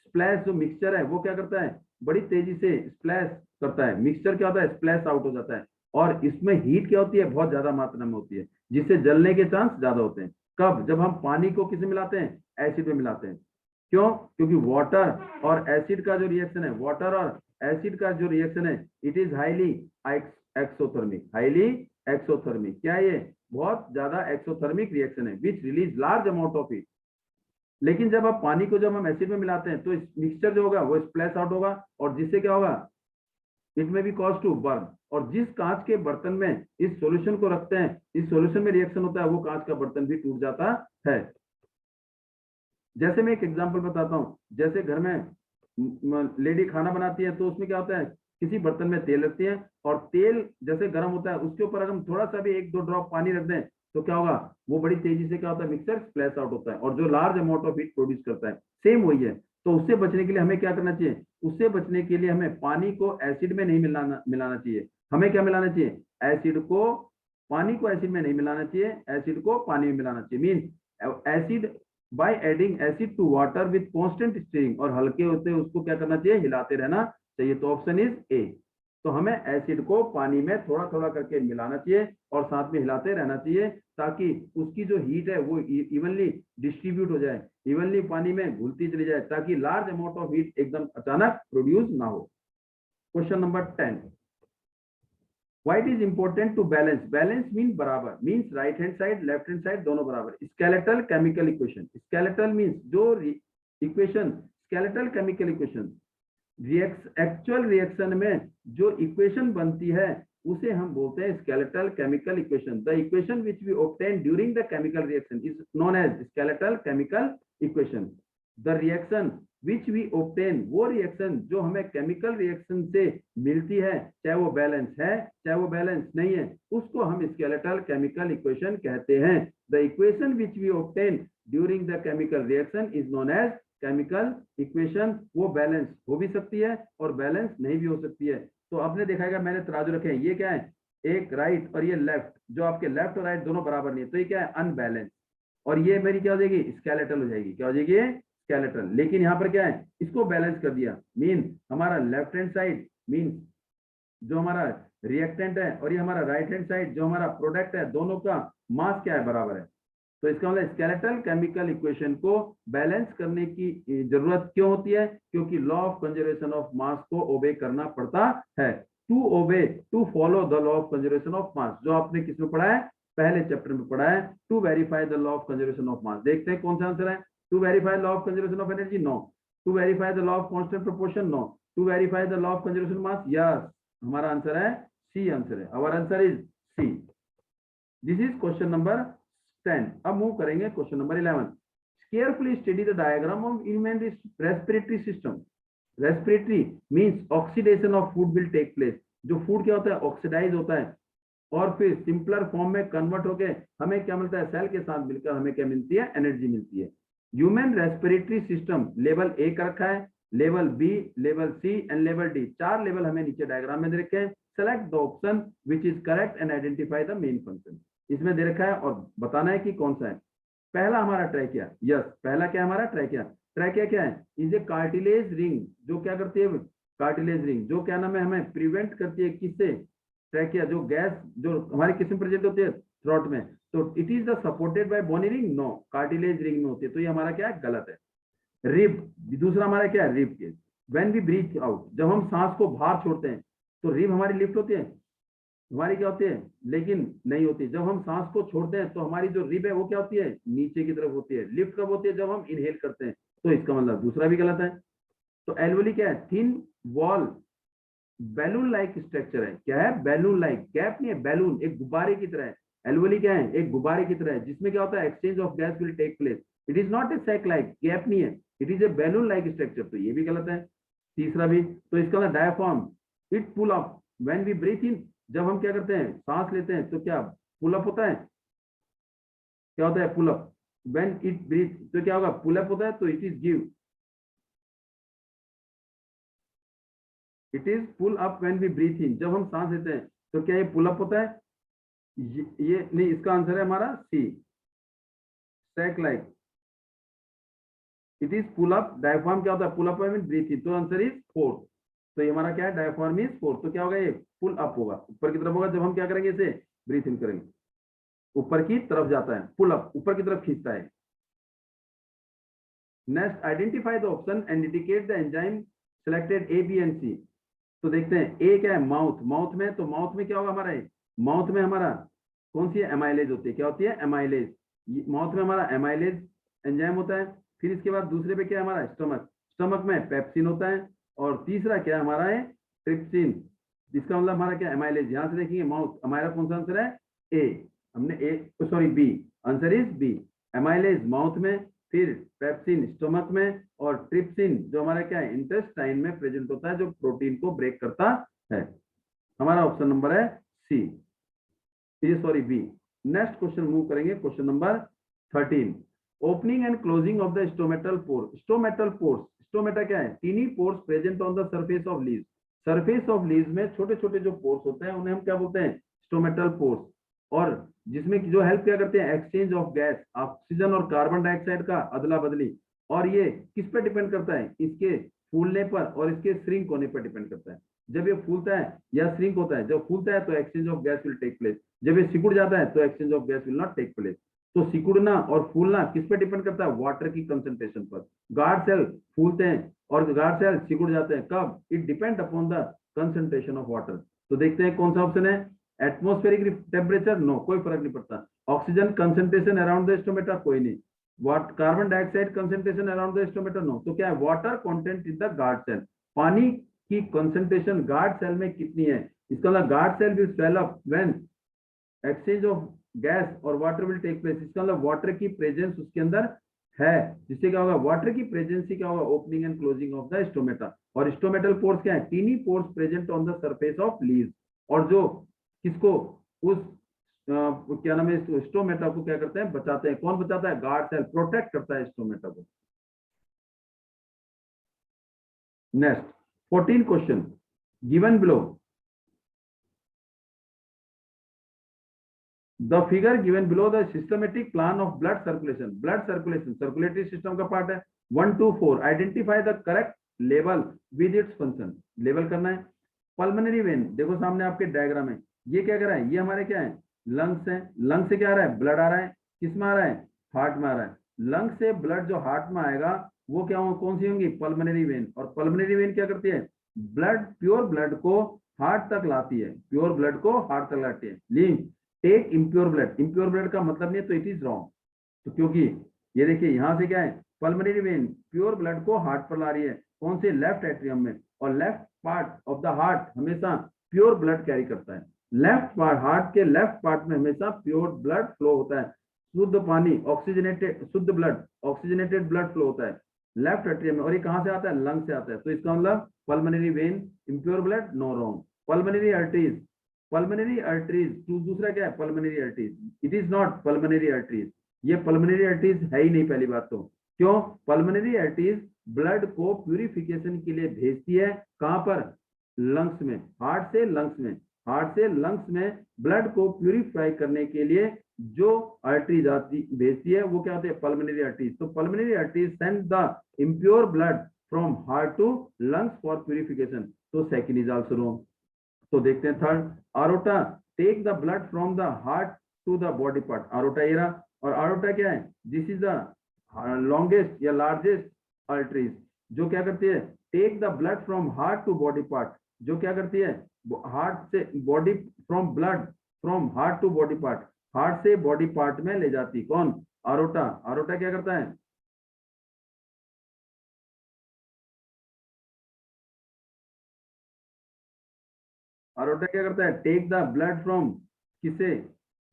स्प्लैश जो मिक्सचर है वो क्या करता है, बड़ी तेजी से स्प्लैश करता है, मिक्सचर क्या होता है, स्प्लैश आउट हो जाता है, और इसमें हीट क्या होती है, बहुत ज्यादा मात्रा में होती है, जिससे जलने के चांस ज्यादा होते हैं। कब, जब हम पानी को किसे मिलाते हैं, एसिड में मिलाते हैं। क्यों, क्योंकि वाटर और एसिड का जो रिएक्शन है, वाटर और एसिड का जो रिएक्शन है, it is highly exothermic, highly exothermic, क्या ये बहुत ज्यादा एक्सोथर्मिक रिएक्शन है विच release large amount of heat. लेकिन जब आप पानी को जब हम एसिड में मिलाते हैं तो इस मिक्सचर जो होगा वो स्प्लैश आउट होगा, और जिससे क्या होगा, इट में बी कॉज टू बर्न। और जिस कांच के बर्तन में इस सॉल्यूशन को रखते हैं, इस सॉल्यूशन में रिएक्शन होता है, वो कांच का बर्तन भी टूट जाता है। जैसे मैं एक एग्जांपल बताता हूँ, जैसे घर में लेडी खाना बनाती है तो उसमें क्या होता है, किसी बर्तन में तेल रखती है, और तेल जैसे गर्म होता है उसके ऊपर अगर हम थोड़ा सा भी 1-2 ड्रॉप पानी रख दें तो क्या होगा, वो बड़ी तेजी से क्या होता है, मिक्सर स्प्लैश आउट होता है, और जो large amount of heat produce करता है, सेम वही है। तो उससे बचने के लिए हमें क्या करना चाहिए, उससे बचने के लिए हमें पानी को एसिड में नहीं मिलाना चाहिए। हमें क्या मिलाना चाहिए, एसिड को, पानी को एसिड में नहीं मिलाना चाहिए, एसिड को पानी में मिलाना चाहिए। Mean acid by adding acid to water with constant stirring, और हल्के होते उसको क्या करना चाहिए, हिलाते रहना चाहिए। तो ऑप्शन इज ए। तो हमें एसिड को पानी में थोड़ा थोड़ा करके मिलाना चाहिए और साथ में हिलाते रहना चाहिए, ताकि उसकी जो हीट है वो इवनली डिस्ट्रीब्यूट हो जाए, इवनली पानी में घुलती चली जाए, ताकि लार्ज अमाउंट ऑफ हीट एकदम अचानक प्रोड्यूस ना हो। Question number 10, Why it is important to balance? Balance means बराबर, means right hand side, left hand side दोनों बराबर। Skeletal chemical equation, skeletal means जो equation, skeletal chemical equation, actual reaction में जो इक्वेशन बनती है उसे हम बोलते हैं skeletal chemical equation. The equation which we obtain during the chemical reaction is known as skeletal chemical equation. The reaction which we obtain, वो रिएक्शन जो हमें केमिकल रिएक्शन से मिलती है, चाहे वो बैलेंस है चाहे वो बैलेंस नहीं है, उसको हम स्केलेटल केमिकल इक्वेशन कहते हैं। The equation which we obtain during the chemical reaction is known as chemical equation. वो बैलेंस हो भी सकती है और बैलेंस नहीं भी हो सकती है। तो आपने देखा है मैंने तराजू रखे हैं, ये क्या है, एक राइट और ये लेफ्ट, जो आपके लेफ्ट और राइट दोनों बराबर नहीं है, तो ये क्या है, अनबैलेंस, और ये मेरी क्या हो जाएगी, स्केलेटल हो जाएगी। क्या हो जाएगी, स्केलेटल। लेकिन यहाँ पर क्या है, इसको बैलेंस कर दिया, मीन हमारा लेफ्ट हैंड साइड मीन जो हमारा रिएक्टेंट है, और ये हमारा राइट हैंड साइड जो हमारा प्रोडक्ट है, दोनों का मास क्या है, बराबर है। तो इसका मतलब स्केलेटल केमिकल इक्वेशन को बैलेंस करने की जरूरत क्यों होती है, क्योंकि law of conservation of mass को ओबे करना पड़ता है। To obey, to follow the law of conservation of mass, जो आपने किसमें पढ़ा है, पहले चैप्टर में पढ़ा है। To verify the law of conservation of mass, देखते हैं कौन सा आंसर है। To verify law of conservation of energy, no. To verify the law of constant proportion, no. To verify the law of conservation mass, yes. हमारा answer है C, answer है, our answer is C. This is question number 10। अब move करेंगे question number 11। Carefully study the diagram of human respiratory system. Respiratory means oxidation of food will take place. जो food क्या होता है, oxidise होता है, और फिर सिंपलर फॉर्म में कन्वर्ट होके हमें क्या मिलता है, सेल के साथ मिलकर हमें क्या मिलती है, एनर्जी मिलती है। Human respiratory system level A का रखा है, level B, level C and level D, 4 level हमें नीचे डायग्राम में दे रखे हैं। Select the option which is correct and identify the main function. इसमें दे रखा है और बताना है कि कौन सा है। पहला हमारा ट्रैकिया, यस, पहला क्या हमारा ट्रैकिया। ट्रैकिया क्या है, इज ए कार्टिलेज रिंग, जो क्या करती है, कार्टिलेज रिंग, जो क्या नाम है, हमें प्रिवेंट करती है किससे, ट्रैकिया, जो गैस जो हमारे किस में प्रेजेंट होती है, थ्रोट में। तो it is the supported by bony ring, no, cartilage ring में होती है, तो ये हमारा क्या है, गलत है। रिब, दूसरा हमारा क्या है, rib cage. When we breathe out, जब हम सांस को बाहर छोड़ते हैं तो रिब हमारी लिफ्ट होती है, हमारी क्या होती है, लेकिन नहीं होती। जब हम सांस को छोड़ते हैं तो हमारी जो रिब है वो क्या होती है, नीचे की तरफ होती है। लिफ्ट कब होती है, जब हम इनहेल करते हैं। तो इसका मतलब दूसरा भी गलत है। तो एल्वेली क्या है, thin wall balloon like structure है। क्या है, बैलून लाइक, गैप नहीं है, बैलून, एक गुब्बारे की तरह है। एल्वेली क्या है, एक गुब्बारे की तरह है, जिसमें क्या होता है, exchange of gas will take place. It is not a sac like, gap नहीं है, it is a balloon like structure, तो ये भी गलत है। तीसरा भी, तो इसका मतलब diaphragm, it pull up when we breathe in, जब हम क्या करते हैं सांस लेते हैं तो क्या पुल अप होता है, क्या होता है pull up, when it breathe तो क्या होगा पुल अप होता है, तो it is give, it is pull up when we breathe in, जब हम सांस लेते हैं तो क्या ये पुल अप होता है, ये नहीं, इसका आंसर है हमारा C, sac like, it is pull up, diaphragm क्या होता है pull up mean breathe in, तो आंसर इज 4, तो ये हमारा क्या है डायफ्राम इज 4, तो क्या होगा ये पुल अप होगा, ऊपर की तरफ होगा जब हम क्या करेंगे इसे ब्रीथ इन करेंगे, ऊपर की तरफ जाता है, पुल अप ऊपर की तरफ खींचता है। Next, identify the option and indicate the enzyme selected A B and C, तो देखते हैं ए क्या है माउथ, माउथ में, तो माउथ में क्या होगा हमारा, माउथ में हमारा कौन सी एमाइलेज होती है, क्या होती है एमाइलेज, माउथ में हमारा एमाइलेज एंजाइम होता है। फिर इसके बाद दूसरे पे क्या है हमारा स्टमक, स्टमक में पेप्सिन होता है, और तीसरा क्या हमारा है ट्रिप्सिन, जिसका मतलब हमारा क्या एमाइलेज, यहाँ से देखेंगे माउथ, हमारा कौन सा आंसर है ए, हमने A sorry B, answer is B, amylase mouth में, फिर पेप्सिन स्टमक में, और ट्रिप्सिन जो हमारा क्या है इंटेस्टाइन में प्रेजेंट होता है, जो प्रोटीन को ब्रेक करता है। हमारा ऑप्शन नंबर है सी, ये sorry B. Next question move करेंगे, question number 13, opening and closing of the stomatal pore, stomatal pores, stomata क्या है tiny pores present on the surface of leaves, surface of leaves में छोटे छोटे जो pores होते हैं उन्हें हम क्या बोलते हैं स्टोमेटल पोर्स, और जिसमें जो हेल्प क्या करते हैं एक्सचेंज ऑफ गैस, ऑक्सीजन और कार्बन डाइऑक्साइड का अदला बदली, और ये किस पे डिपेंड करता है, इसके फूलने पर और इसके श्रिंक होने पर डिपेंड करता है। जब ये फूलता है या श्रिंक होता है, जब फूलता है तो exchange of gas will take place, जब ये सिकुड़ जाता है तो exchange of gas will not take place. तो सिकुड़ना और फूलना किस पे डिपेंड करता है, वाटर की कंसंट्रेशन पर। गार्ड सेल फूलते हैं और गार्ड सेल सिकुड़ जाते हैं, कब, it depend upon the concentration of water. तो देखते हैं कौन सा ऑप्शन है, एटमॉस्फेरिक टेम्परेचर, नो कोई फर्क नहीं पड़ता, oxygen concentration around the stomata, कोई नहीं, carbon dioxide concentration around the stomata, no, तो क्या है water content in the guard cell, पानी की कंसंट्रेशन गार्ड सेल में कितनी है, इसका मतलब guard cell will swell up when exchange of gas और वाटर विल टेक प्लेस, इसका मतलब वाटर की प्रेजेंस उसके अंदर है, जिससे क्या होगा वाटर की प्रेजेंस से क्या होगा opening and closing of the stomata. और स्टोमेटल पोर्स क्या है tiny pores present on the surface of leaves, और जो किसको उस क्या नाम है स्टोमेटा को क्या करते हैं बचाते हैं, कौन बचाता है गार्ड सेल, प्रोटेक्ट करता है स्टोमेटा को। Next 14 question given below, the figure given below the systematic plan of blood circulation, blood circulation circulatory system का पार्ट है 1 to 4, identify the correct level with its function, level करना है। Pulmonary vein देखो सामने आपके diagram है, ये क्या कर रहा है, ये हमारे क्या है लंग्स है, लंग से क्या आ रहा है ब्लड आ रहा है, किस में आ रहा है हार्ट में आ रहा है, लंग से ब्लड जो हार्ट में आएगा वो क्या हो, कौन सी होंगी पल्मोनरी वेन, और पल्मोनरी वेन क्या करती है ब्लड, प्योर ब्लड को हार्ट तक लाती है, प्योर ब्लड को हार्ट तक लाती है। Link take impure blood, impure blood का मतलब नहीं है तो इट इज रॉन्ग, तो क्योंकि ये देखिए यहां से क्या है पल्मोनरी वेन प्योर ब्लड को हार्ट पर ला रही है, कौन से लेफ्ट एट्रियम में, और left part of the heart हमेशा प्योर ब्लड कैरी करता है, लेफ्ट पार्ट हार्ट के लेफ्ट पार्ट में हमेशा प्योर ब्लड फ्लो होता है, शुद्ध पानी ऑक्सीजनेटेड, शुद्ध ब्लड ऑक्सीजनेटेड ब्लड फ्लो होता है लेफ्ट एट्रियम में, और ये कहां से आता है लंग से आता है, तो इसका मतलब pulmonary vein impure blood no wrong. Pulmonary arteries, pulmonary arteries दूसरा क्या है pulmonary arteries, it is not pulmonary arteries, ये पल्मोनरी आर्टरीज है ही नहीं पहली बात तो, क्यों पल्मोनरी आर्टरीज ब्लड को प्यूरिफिकेशन के लिए भेजती है, कहां पर लंग्स में, हार्ट से लंग्स में, हार्ट से लंग्स में ब्लड को प्यूरिफाई करने के लिए जो आर्टरीज आती भेजती है वो क्या होती है पल्मोनरी आर्टरीज। तो pulmonary arteries send the impure blood from heart to lungs for purification, तो सेकंड इज आल्सो रॉन्ग। तो देखते हैं third, aorta take the blood from the heart to the body part, aorta ये रहा, और aorta क्या है दिस इज द लॉन्गेस्ट या लार्जेस्ट आर्टरीज, जो क्या करती है take the blood from heart to body part, जो क्या करती है हार्ट से body, from blood from heart to body part, heart से बॉडी पार्ट में ले जाती, कौन आरोटा, आरोटा क्या करता है आरोटा क्या करता है टेक द ब्लड फ्रॉम, किसे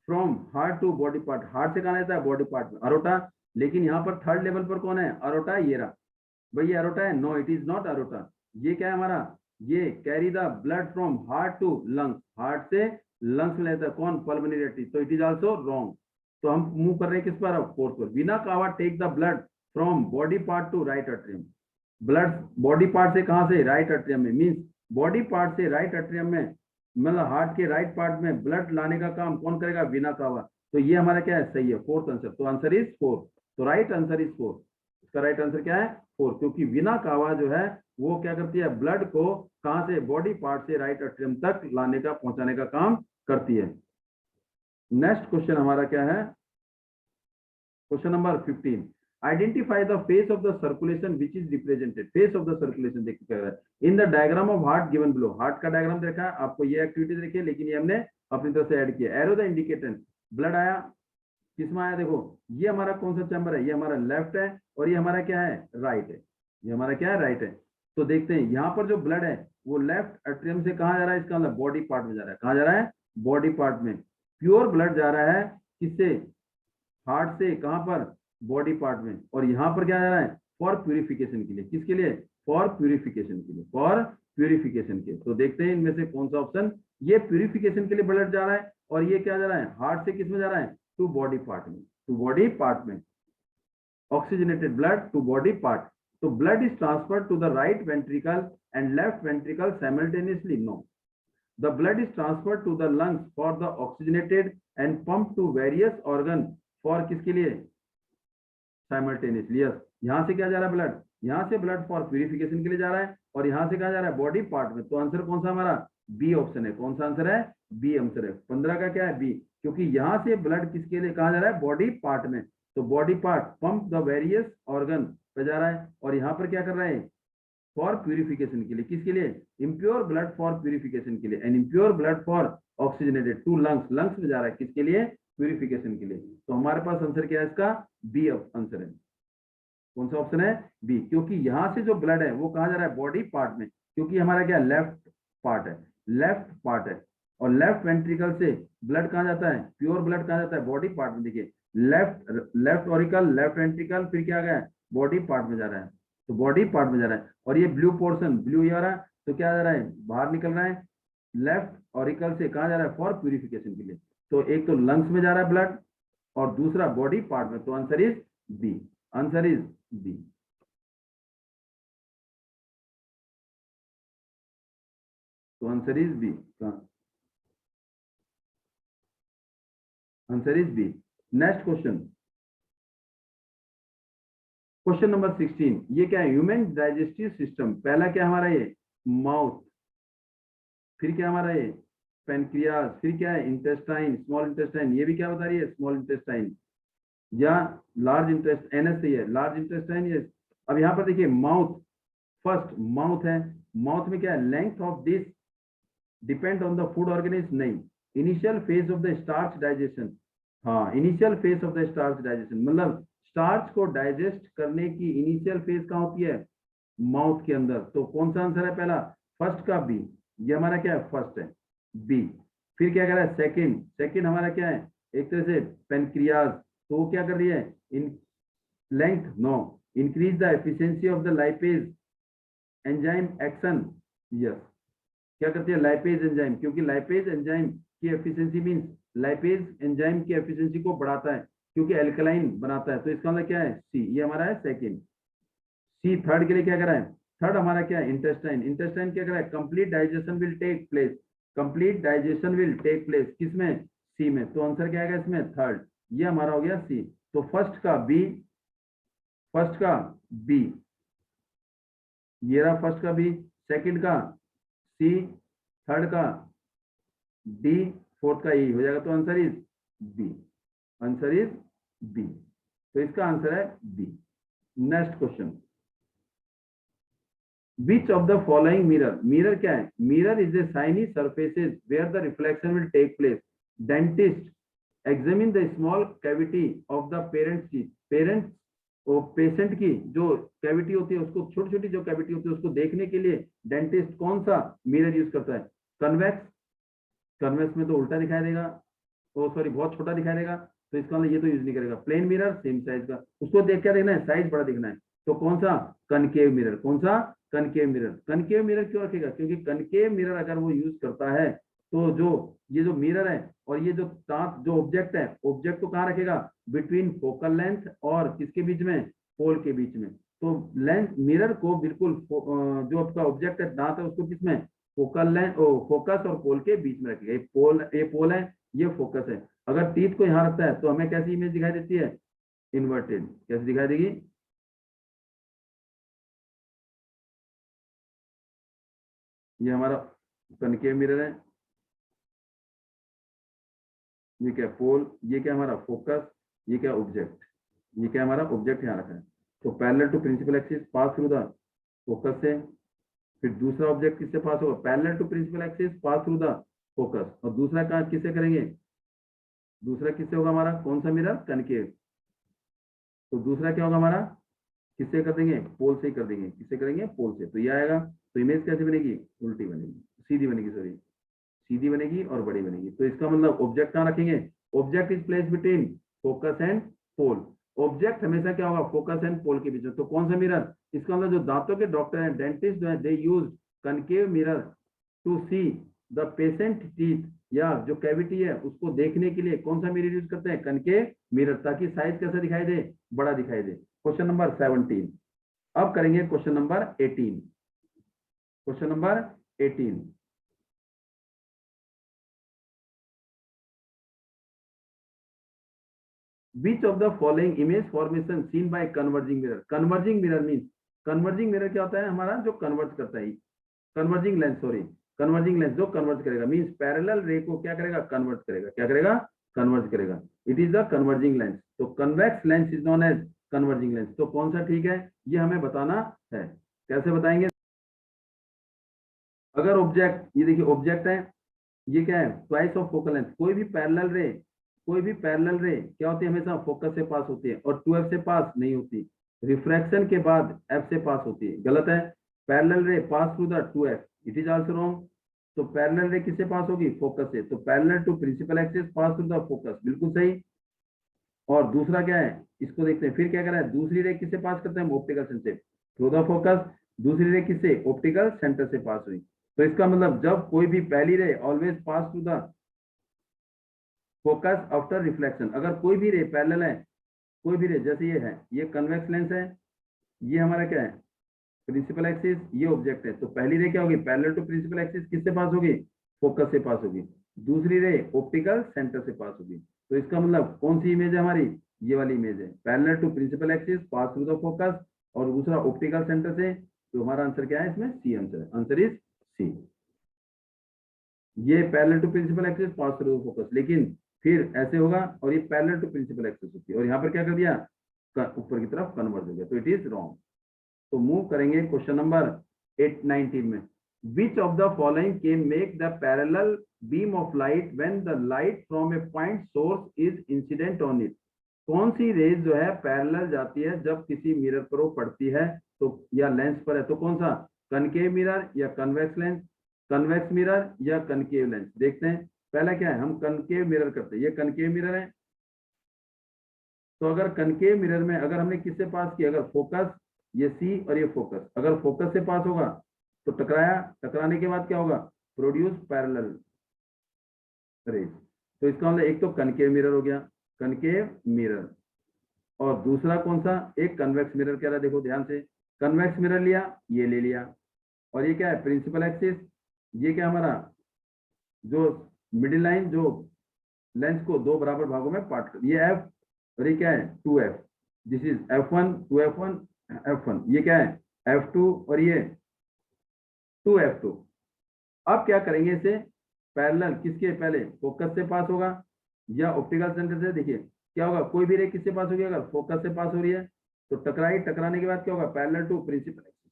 from heart to body part, heart से कहा जाता है बॉडी पार्ट में, आरोटा लेकिन यहाँ पर थर्ड लेवल पर कौन है, अरोटा, ये रहा भाई, अरोटा है, no it is not aorta. ये क्या है हमारा, ये carry the blood from heart to lungs, heart से लंग्स में लेता है कौन, पल्मोनरी आर्टरी, तो इट इज आल्सो रॉन्ग। तो हम मूव कर रहे हैं किस पर, अब फोर्थ पर। Vena cava take the blood from body part to right atrium, blood body part से कहां से, राइट अट्रियम में, मींस बॉडी पार्ट से राइट अट्रियम में, मतलब हार्ट के राइट पार्ट में ब्लड लाने का काम कौन करेगा, वीना कावा। तो ये हमारा क्या है, सही है, फोर्थ आंसर। तो आंसर इज फोर्थ, तो राइट आंसर इज फोर्थ। इसका राइट आंसर क्या है, फोर्थ, क्योंकि वीना कावा जो है वो क्या करती है, ब्लड को कहां से, बॉडी पार्ट से राइट अट्रियम तक लाने का, पहुंचाने का काम करती है। नेक्स्ट क्वेश्चन हमारा क्या है, question number 15, identify the face of the circulation which is represented, face of the circulation देखिए क्या है, in the diagram of heart given below. Heart का डायग्राम देखा है आपको, ये एक्टिविटीज देखिए, लेकिन ये हमने अपनी तरफ से ऐड किया। एरो द इंडिकेटर, ब्लड आया, किसमें आया, देखो ये हमारा कौन सा चैम्बर है, ये हमारा लेफ्ट है, और ये हमारा क्या है, राइट है, ये हमारा क्या है, राइट है। तो देखते हैं यहाँ पर जो ब्लड है वो लेफ्ट अट्रियम से कहाँ जा रहा है, इसका मतलब बॉडी पार्ट में जा रहा है, कहाँ जा रहा है, बॉडी पार्ट में। प्योर ब्लड जा रहा है किससे, हार्ट से कहां पर, बॉडी पार्ट में, और यहां पर क्या जा रहा है, फॉर प्यूरिफिकेशन के लिए, किसके लिए, फॉर प्यूरिफिकेशन के लिए, फॉर प्यूरिफिकेशन के। तो देखते हैं इनमें से कौन सा ऑप्शन, ये प्यूरिफिकेशन के लिए ब्लड जा रहा है, और ये क्या जा रहा है, हार्ट से किस में जा रहा है, टू बॉडी पार्ट में, टू बॉडी पार्ट में, oxygenated blood to body part. तो blood is transferred to the right ventricle and left ventricle simultaneously, no, the blood is transferred to the lungs for the oxygenated and pumped to various organ for किसके लिए, simultaneously, yes. यहाँ से क्या जा रहा है blood, यहाँ से ब्लड फॉर प्यूरिफिकेशन के लिए जा रहा है, और यहाँ से क्या जा रहा है, बॉडी पार्ट में। तो आंसर कौन सा हमारा, बी ऑप्शन है। कौन सा आंसर है, बी आंसर है। 15 का क्या है, बी, क्योंकि यहाँ से ब्लड किसके लिए कहा जा रहा है, बॉडी पार्ट में। तो body part pump the various organ पे जा रहा है, और यहाँ पर क्या कर रहा है, फॉर प्यूरिफिकेशन के लिए, किसके लिए, इम्प्योर ब्लड फॉर प्यूरिफिकेशन के लिए, and impure blood for oxygenated to lungs, lungs में जा रहा है किसके लिए, प्यूरिफिकेशन के लिए। तो हमारे पास आंसर क्या है इसका, बी आंसर है। कौन सा ऑप्शन है, बी, क्योंकि यहां से जो ब्लड है वो कहा जा रहा है बॉडी पार्ट में, क्योंकि हमारा क्या लेफ्ट पार्ट है, लेफ्ट पार्ट है, और लेफ्ट वेंट्रिकल से ब्लड कहाँ जाता है, प्योर ब्लड कहाँ जाता है, बॉडी पार्ट में। देखिए लेफ्ट ऑरिकल, लेफ्ट वेंट्रिकल, फिर क्या गया, बॉडी पार्ट में जा रहा है, तो बॉडी पार्ट में जा रहा है। और ये ब्लू पोर्शन, ब्लू ये आ रहा है, तो क्या जा रहा है, बाहर निकल रहा है, लेफ्ट ऑरिकल से कहाँ जा रहा है, फॉर प्यूरिफिकेशन के लिए। तो एक तो लंग्स में जा रहा है ब्लड, और दूसरा बॉडी पार्ट में। तो answer is B, answer is B. तो answer is B, answer is B. Next question, question number 16, ये क्या है, ह्यूमन डाइजेस्टिव सिस्टम। पहला क्या हमारा, ये माउथ, फिर क्या हमारा ये पेनक्रियाज, फिर क्या है इंटेस्टाइन, स्मॉल इंटेस्टाइन, ये भी क्या बता रही है, स्मॉल इंटेस्टाइन, या लार्ज इंटेस्ट, एनएस से है लार्ज इंटेस्टाइन, ये। अब यहाँ पर देखिए माउथ, फर्स्ट माउथ है, माउथ में क्या है, length of this depend on the food organism, नहीं, initial phase of the starch digestion, हाँ initial phase of the starch digestion, मतलब स्टार्च को डाइजेस्ट करने की इनिशियल फेज कहाँ होती है, माउथ के अंदर। तो कौन सा आंसर है पहला, फर्स्ट का बी, ये हमारा क्या है, फर्स्ट है, बी। फिर क्या कर रहा है, सेकंड, सेकंड हमारा क्या है, एक तरह से पेनक्रियाज, तो वो क्या कर रही है, in length, no, increase the efficiency of the lipase enzyme action, yes, क्या करती है, लाइपेज एंजाइम, क्योंकि लाइपेज एंजाइम की एफिशिएंसी मींस लाइपेज एंजाइम की एफिशिएंसी को बढ़ाता है, क्योंकि एल्कलाइन बनाता है। तो इसका मतलब क्या है, सी, ये हमारा है सेकंड। सी, थर्ड के लिए क्या कर रहा है, थर्ड हमारा क्या है, इंटेस्टाइन, इंटेस्टाइन क्या कर रहा है, complete digestion will take place, complete digestion will take place, किसमें, सी में। तो आंसर क्या आएगा इसमें, थर्ड, ये हमारा हो गया सी। तो फर्स्ट का बी, फर्स्ट का बी, ये रहा फर्स्ट का बी, सेकंड का सी, थर्ड का डी, फोर्थ का ई हो जाएगा। तो answer is B, answer is B. तो इसका आंसर है B. Next question, Which of the following mirror, mirror क्या है, mirror is a shiny surfaces where the reflection will take place. Dentist examine the small cavity of the parents की, parents और patient की जो cavity होती है, उसको छोटी छोटी जो कैविटी होती है उसको देखने के लिए डेंटिस्ट कौन सा मिरर यूज करता है, कन्वेक्स, कन्वेक्स में तो उल्टा दिखाई देगा, ओ सॉरी बहुत छोटा दिखाई देगा, तो इसका मतलब ये तो यूज नहीं करेगा। प्लेन मिरर सेम साइज का, उसको देख क्या देखना है, साइज बड़ा दिखना है। तो कौन सा, कनकेव मिरर। कौन सा, कनकेव मिरर। कनकेव मिरर क्यों रखेगा, क्योंकि कनकेव मिरर अगर वो यूज करता है तो जो ये जो मिरर है और ये जो दांत जो ऑब्जेक्ट है, ऑब्जेक्ट को कहाँ रखेगा, बिटवीन फोकल लेंथ और किसके बीच में, पोल के बीच में। तो लेंथ मिरर को बिल्कुल जो आपका ऑब्जेक्ट है दांत है उसको किसमें, फोकल लेंथ फोकस और पोल के बीच में रखेगा। ये पोल है, ये फोकस है। अगर टीथ को यहाँ रखता है तो हमें कैसी इमेज दिखाई देती है, इन्वर्टेड। कैसे दिखाई देगी, ये हमारा कनकेव मिरर है, ये क्या पोल, ये क्या हमारा फोकस, ये क्या ऑब्जेक्ट, ये क्या हमारा ऑब्जेक्ट यहाँ रखा है। तो parallel to principal axis pass through the focus से, फिर दूसरा ऑब्जेक्ट किससे पास होगा, parallel to principal axis pass through the focus. और दूसरा काम किससे करेंगे, दूसरा किससे होगा हमारा, कौन सा मिरर, कनकेव। तो दूसरा क्या होगा हमारा, किससे कर देंगे, पोल से ही कर देंगे। किससे करेंगे, पोल से। तो ये आएगा। तो इमेज कैसे बनेगी, उल्टी बनेगी, सीधी बनेगी, सॉरी सीधी बनेगी और बड़ी बनेगी। तो इसका मतलब ऑब्जेक्ट कहाँ रखेंगे, object is place between focus and pole. Object हमेशा क्या होगा, फोकस एंड पोल के बीच में। तो कौन सा मिरर, इसका मतलब जो दांतों के डॉक्टर हैं, डेंटिस्ट जो है, they use concave mirror to see the patient teeth, या जो कैविटी है उसको देखने के लिए कौन सा मिरर यूज करते हैं, कनकेव मिरर, ताकि साइज कैसा दिखाई दे, बड़ा दिखाई दे। Question number 17। अब करेंगे question number 18। Question number 18, which of the following image formation seen by converging mirror। converging mirror means, converging mirror क्या होता है, हमारा जो कन्वर्ज करता है, converging lens, sorry converging lens जो कन्वर्ज करेगा, मींस पैरेलल रे को क्या करेगा, कन्वर्ज करेगा। क्या करेगा, कन्वर्ज करेगा। It is the converging lens. तो convex lens is known as converging lens. तो कौन सा ठीक है, ये हमें बताना है। कैसे बताएंगे, अगर ऑब्जेक्ट, ये देखिए ऑब्जेक्ट है, ये क्या है, ट्वाइस ऑफ फोकल लेंथ। कोई भी पैरेलल रे, कोई भी पैरेलल रे क्या होती है, हमेशा फोकस से पास होती है और 2f से पास नहीं होती। रिफ्रैक्शन के बाद f से पास होती है, गलत है। Parallel ray pass through the 2f, it is also wrong. तो पैरेलल रे किससे पास होगी, फोकस से। तो parallel to principal axis pass through the focus, बिल्कुल सही। और दूसरा क्या है, इसको देखते हैं, फिर क्या कर रहा है, दूसरी रे किससे पास करते हैं, optical centre through the focus. दूसरी रे किससे, ऑप्टिकल सेंटर से पास हुई। तो इसका मतलब जब कोई भी पहली रे always pass through the focus after reflection. अगर कोई भी रे पैरेलल है, कोई भी रे, जैसे ये है, ये कन्वेक्स लेंस है, ये हमारा क्या है, प्रिंसिपल एक्सिस, ये ऑब्जेक्ट है। तो पहली रे क्या होगी, पैरेलल टू प्रिंसिपल एक्सिस किससे पास होगी, फोकस से पास होगी। दूसरी रे ऑप्टिकल सेंटर से पास होगी। तो इसका मतलब कौन सी इमेज है हमारी, ये वाली इमेज है, parallel to principal axis pass through the focus, और दूसरा ऑप्टिकल सेंटर से। तो हमारा आंसर क्या है इसमें, सी आंसर है। Answer is C. ये parallel to principal axis pass through the focus, लेकिन फिर ऐसे होगा, और ये पैरेलल टू प्रिंसिपल एक्सिस होती है, और यहाँ पर क्या कर दिया, ऊपर की तरफ कन्वर्ज हो गया। तो इट इज रॉन्ग। तो मूव करेंगे क्वेश्चन नंबर 819 में। विच of the following can make the parallel beam of light when the light from A point source is incident on it. कौन सी रेज जो है पैरेलल जाती है जब किसी मिरर पर वो पड़ती है, तो या लेंस पर है, तो कौन सा, कनकेव मिरर या कन्वेक्स लेंस, कन्वेक्स मिरर या कनकेव लेंस। देखते हैं पहला क्या है, हम कनकेव मिरर करते हैं, ये कनकेव मिरर है। तो अगर कनकेव मिरर में अगर हमने किससे पास किया, अगर फोकस, ये सी और ये फोकस, अगर फोकस से पास होगा तो टकराया, टकराने के बाद क्या होगा, प्रोड्यूस पैरेलल रेज। तो इसका मतलब एक तो कनकेव मिरर हो गया, कनकेव मिरर, और दूसरा कौन सा, एक कन्वेक्स मिरर कह रहा है, देखो ध्यान से, कन्वेक्स मिरर लिया, ये ले लिया, और ये क्या है, प्रिंसिपल एक्सिस, ये क्या हमारा जो मिडिल लाइन जो लेंस को दो बराबर भागों में पार्ट कर, ये एफ और ये क्या है 2f, this is f1 2f1 f1, ये क्या है f2 और ये 2f2। अब क्या करेंगे इसे, पैरेलल किसके, पहले फोकस से पास होगा या ऑप्टिकल सेंटर से। देखिए क्या होगा, कोई भी रे किससे पास होगी, अगर फोकस से पास हो रही है तो टकराई, टकराने के बाद क्या होगा, पैरेलल टू प्रिंसिपल एक्सिस।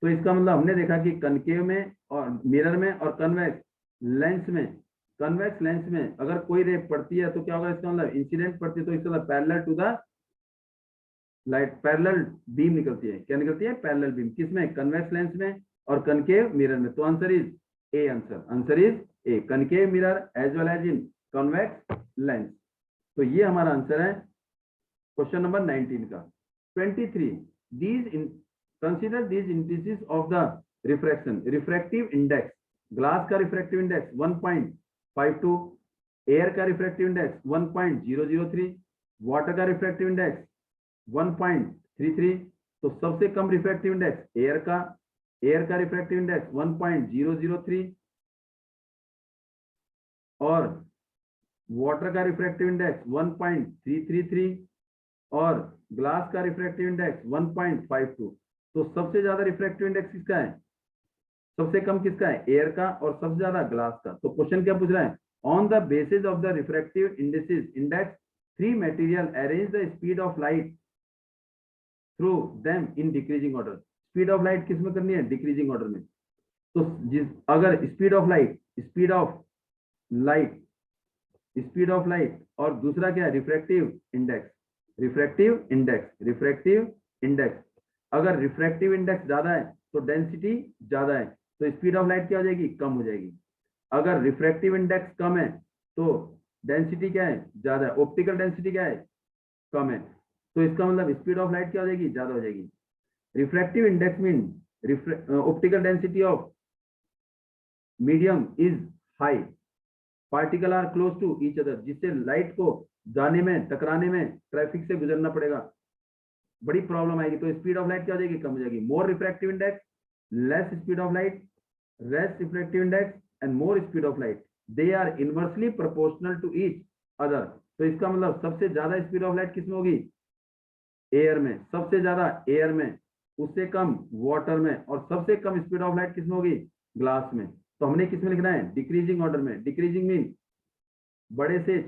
तो इसका मतलब हमने देखा कि कनकेव में और मिरर में और कन्वेक्स लेंस में, कन्वेक्स लेंस में अगर कोई रे पड़ती है तो क्या होगा, इसका मतलब इंसिडेंट पड़ती है, तो इसका मतलब parallel to the light, parallel beam निकलती है। क्या निकलती है, पैरेलल बीम, किसमें, कन्वेक्स लेंस में और कनकेव मिरर में। तो answer is A, answer is A, concave mirror as well as in convex lens. तो ये हमारा आंसर है क्वेश्चन नंबर 19 का। 23, consider these indices of the refraction. Refractive index, glass का रिफ्रैक्टिव इंडेक्स 1.52, एयर का refractive index 1.003, water का refractive index 1.33। तो सबसे कम रिफ्रैक्टिव इंडेक्स एयर का रिफ्रैक्टिव इंडेक्स 1.003 और वाटर का रिफ्रैक्टिव इंडेक्स 1.333 और ग्लास का रिफ्रैक्टिव इंडेक्स 1.52। तो सबसे ज्यादा रिफ्रैक्टिव इंडेक्स किसका है, सबसे कम किसका है, एयर का, और सबसे ज्यादा ग्लास का। तो क्वेश्चन क्या पूछ रहा है, on the basis of the refractive index 3 material arrange the speed of light through them in decreasing order. Speed of light किस में करनी है, डिक्रीजिंग ऑर्डर में। तो अगर स्पीड ऑफ लाइट और दूसरा क्या है, रिफ्रैक्टिव इंडेक्स। अगर रिफ्रैक्टिव इंडेक्स ज्यादा है तो डेंसिटी ज्यादा है, तो स्पीड ऑफ लाइट क्या हो जाएगी, कम हो जाएगी। अगर रिफ्रैक्टिव इंडेक्स कम है तो डेंसिटी क्या है, ज्यादा है। ऑप्टिकल डेंसिटी क्या है, कम है। तो इसका मतलब स्पीड ऑफ लाइट क्या हो जाएगी, ज्यादा हो जाएगी। Refractive index mean optical density of medium is high, particle are close to each other, जिससे लाइट को जाने में, टकराने में, ट्रैफिक से गुजरना पड़ेगा, बड़ी प्रॉब्लम आएगी। तो स्पीड ऑफ लाइट क्या हो जाएगी, कम हो जाएगी। More refractive index, less speed of light, less refractive index and more speed of light, they are inversely proportional to each other. तो इसका मतलब सबसे ज्यादा स्पीड ऑफ लाइट किसमें होगी, एयर में, सबसे ज्यादा एयर में, उससे कम वाटर में, और सबसे कम स्पीड ऑफ लाइट किसमें होगी, ग्लास में। तो हमने किसमें लिखना है, डिक्रीजिंग ऑर्डर में। डिक्रीजिंग मीन बड़े से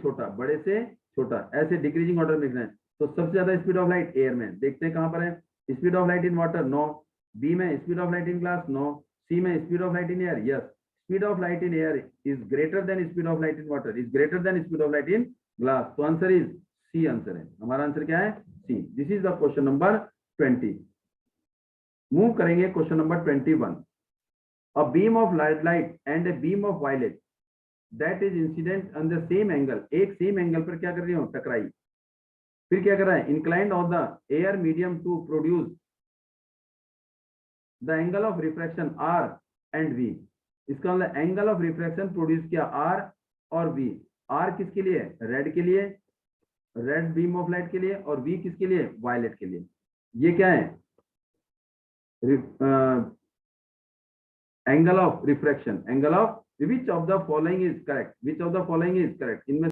छोटा, ऐसे डिक्रीजिंग ऑर्डर में लिखना है। तो सबसे ज्यादा स्पीड ऑफ लाइट एयर में, देखते हैं कहां पर है। Speed of light in water, no. B में speed of light in glass, no. C में speed of light in air, yes. Speed of light in air is greater than speed of light in water, is greater than speed of light in glass. तो answer is C, answer है हमारा। Answer क्या है, C. This is the question number 20। Move करेंगे question number 21। A beam of light and a beam of violet that is incident on the same angle, एक same angle पर क्या कर रही हो, टकराई। फिर क्या कर रहा है, inclined of the air medium to produce the angle of refraction R and V. इसका मतलब एंगल ऑफ रिफ्रैक्शन प्रोड्यूस किया आर और वी। आर किसके लिए, रेड के लिए, रेड बीम ऑफ लाइट के लिए, और वी किसके लिए, वायलेट के लिए। ये क्या है, angle of refraction, angle of which of the following is correct, which of the following is correct, इनमें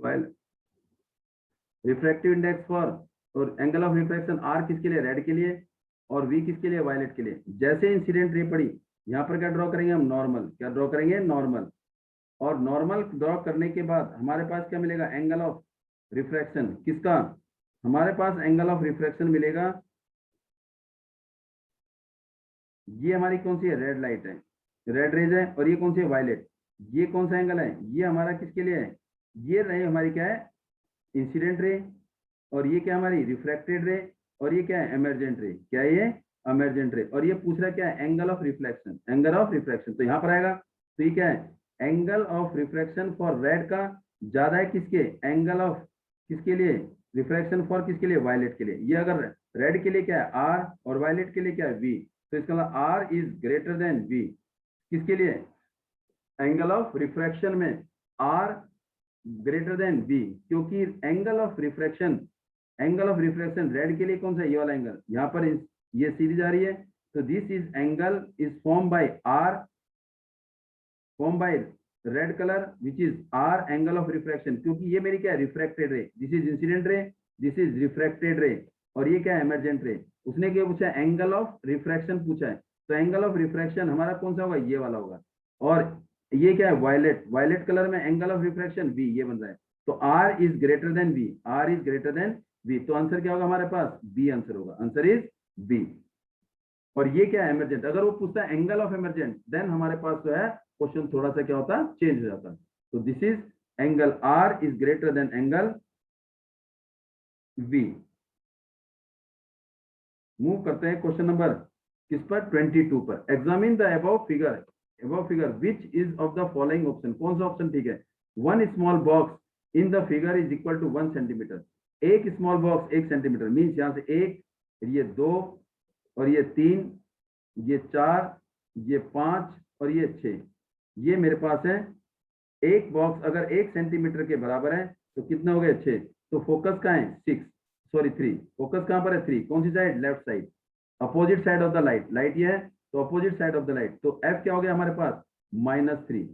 while रिफ्रैक्टिव इंडेक्स फॉर, और एंगल ऑफ रिफ्रैक्शन आर किसके लिए, रेड के लिए, और वी किसके लिए, वायलेट के लिए। जैसे इंसिडेंट रे पड़ी, यहाँ पर क्या ड्रॉ करेंगे हम, नॉर्मल। क्या ड्रॉ करेंगे, नॉर्मल। और नॉर्मल ड्रॉ करने के बाद हमारे पास क्या मिलेगा, एंगल ऑफ रिफ्रैक्शन किसका, हमारे पास एंगल ऑफ रिफ्रैक्शन मिलेगा। ये हमारी कौन सी है, रेड लाइट है, रेड रेज है, और ये कौन सी है, वायलेट। ये कौन सा एंगल है, ये हमारा किसके लिए है, ये रे हमारी क्या है, इंसिडेंट रे, और ये क्या हमारी रिफ्रैक्टेड रे, और ये क्या है, एमर्जेंट रे। क्या है ये, एमर्जेंट रे। और ये पूछ रहा है क्या है, angle of reflection, angle of refraction. तो यहाँ पर आएगा, तो ये क्या है, angle of refraction for red का ज्यादा है किसके, एंगल ऑफ किसके लिए, रिफ्रैक्शन फॉर किसके लिए, वायलेट के लिए। ये अगर रेड के लिए क्या है, आर, और वायलेट के लिए क्या है, वी। तो इसका मतलब R is greater than V, किसके लिए, एंगल ऑफ रिफ्रैक्शन में आर ग्रेटर देन वी, क्योंकि एंगल ऑफ रिफ्रैक्शन रेड के लिए कौन सा, ये वाला एंगल, यहाँ पर ये सीरीज आ रही है। तो this is angle is form by R, form by red colour which is R angle of refraction, क्योंकि ये मेरी क्या है, refracted ray. This is incident ray, this is refracted ray, और ये क्या है, एमर्जेंट रे। उसने क्या पूछा है, एंगल ऑफ रिफ्रैक्शन पूछा है। तो एंगल ऑफ रिफ्रैक्शन हमारा कौन सा होगा, ये वाला होगा। और ये क्या है, वायलेट, वायलेट कलर में एंगल ऑफ रिफ्रैक्शन वी, ये बन रहा है। तो R is greater than V, R is greater than V. तो आंसर क्या होगा हमारे पास, बी आंसर होगा, आंसर इज बी। और ये क्या है, एमर्जेंट। अगर वो पूछता है एंगल ऑफ एमर्जेंट, देन हमारे पास जो है क्वेश्चन थोड़ा सा क्या होता है, चेंज हो जाता है। तो this is angle R is greater than angle V. Move करते हैं क्वेश्चन नंबर किस पर, 22 पर। Examine the above figure which is of the following option, कौन सा ऑप्शन ठीक है। One small box in the figure is equal to 1 centimetre, एक स्मॉल बॉक्स 1 सेंटीमीटर, मीन्स यहाँ से 1, ये 2 और ये 3, ये 4, ये 5 और ये 6, ये मेरे पास है। एक बॉक्स अगर 1 सेंटीमीटर के बराबर है तो कितने हो गए, 6। तो फोकस कहाँ है, 3। फोकस कहाँ पर है, 3। कौन सी side, left side, opposite side of the light ये है, तो opposite side of the light. तो एफ क्या हो गया हमारे पास, -3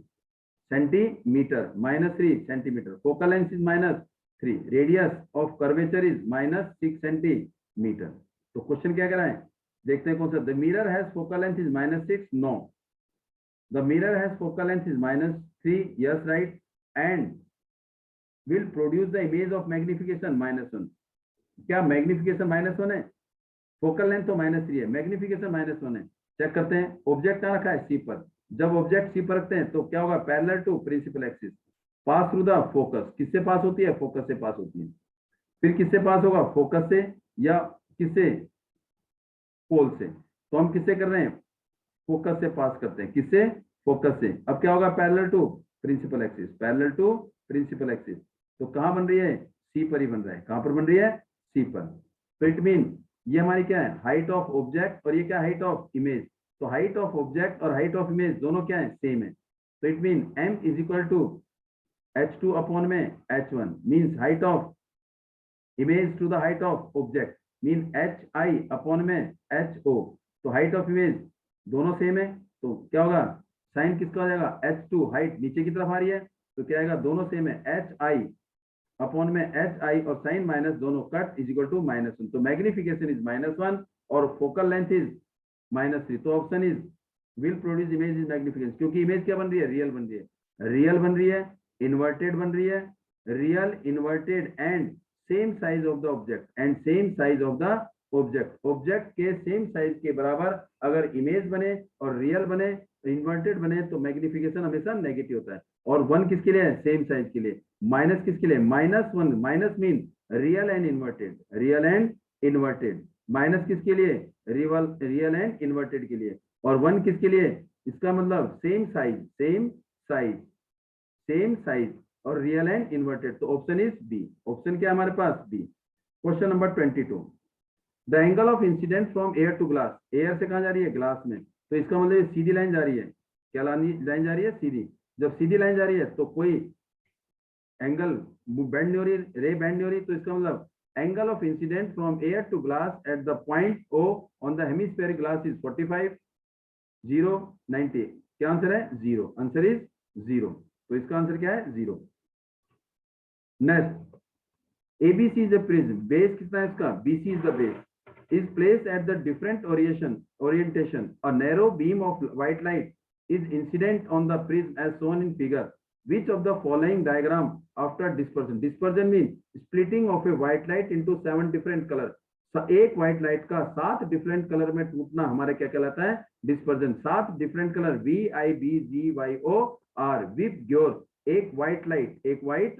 centimetre, -3 centimetre. Focal length is -3, radius of curvature is -6 centimetre. तो क्वेश्चन क्या कह रहा है, देखते हैं कौन सा। The mirror has focal length is -6, no. The mirror has focal length is -3, yes right, and will produce the image of magnification -1। क्या मैग्निफिकेशन -1 है, फोकल लेंथ तो -3 है, मैग्निफिकेशन -1 है। चेक करते हैं, ऑब्जेक्ट कहाँ रखा है, सी पर। जब ऑब्जेक्ट सी पर रखते हैं तो क्या होगा, parallel to principal axis, pass through the focus. किससे पास होती है, फोकस से पास होती है। फिर किससे पास होगा, फोकस से या किससे, पोल से। तो हम किससे कर रहे हैं, फोकस से पास करते हैं, किससे, फोकस से। अब क्या होगा, parallel to principal axis, parallel to principal axis. तो कहां बन रही है, सी पर ही बन रहा है। कहां पर बन रही है, सी पर। तो इट मीन ये हमारी क्या है, हाइट ऑफ ऑब्जेक्ट, और ये क्या, हाइट ऑफ इमेज। तो हाइट ऑफ ऑब्जेक्ट और हाइट ऑफ इमेज दोनों क्या है, सेम है। तो it mean m is equal to h2 upon में h1, means height of image to the height of object, mean hi upon में ho। तो हाइट ऑफ इमेज दोनों सेम है, तो क्या होगा, साइन किसका हो जाएगा, h2, हाइट नीचे की तरफ आ रही है, तो क्या आएगा, दोनों सेम है, hi अपॉन में hi और साइन माइनस दोनों कट इज इक्वल टू -1। तो मैग्निफिकेशन इज -1 और फोकल लेंथ इज -3। तो option is will produce image is magnification, क्योंकि इमेज क्या बन रही है, रियल बन रही है, रियल बन रही है, इन्वर्टेड बन रही है, real, inverted and same size of the object, and same size of the object. Object के सेम साइज के बराबर अगर इमेज बने और रियल बने, इन्वर्टेड बने, तो मैग्निफिकेशन हमेशा नेगेटिव होता है। और 1 किसके लिए है, सेम साइज के लिए। माइनस किसके लिए, -1, minus mean real and inverted, real and inverted. Minus किसके लिए, रियल एंड इन्वर्टेड के लिए। और 1 किसके लिए, इसका मतलब same size, same size, same size और रियल एंड इन्वर्टेड। तो ऑप्शन इज बी। ऑप्शन क्या है हमारे पास, B. Question number 22, the angle of incident from air to glass, air से कहां जा रही है, ग्लास में। तो इसका मतलब सीधी लाइन जा रही है, क्या लाइन जा रही है, सीधी। जब सीधी लाइन जा रही है तो कोई एंगल बेंड नहीं हो रही, रे बेंड नहीं हो रही, तो इसका मतलब angle of incident from air to glass at the point O on the hemispheric glass is 45, 0, 90। क्या आंसर है, 0। Answer is 0। तो इसका आंसर क्या है, 0। Next, ABC is the prism, base कितना है इसका, BC is the base, is placed at the different orientation. A narrow beam of white light is incident on the prism as shown in figure. Which of the following diagram after dispersion? Dispersion means splitting of a white light into 7 different colors. एक white light का 7 different colour में टूटना हमारे क्या कहलाता है, dispersion. 7 different colour VIBGYOR, VIBGYOR, एक white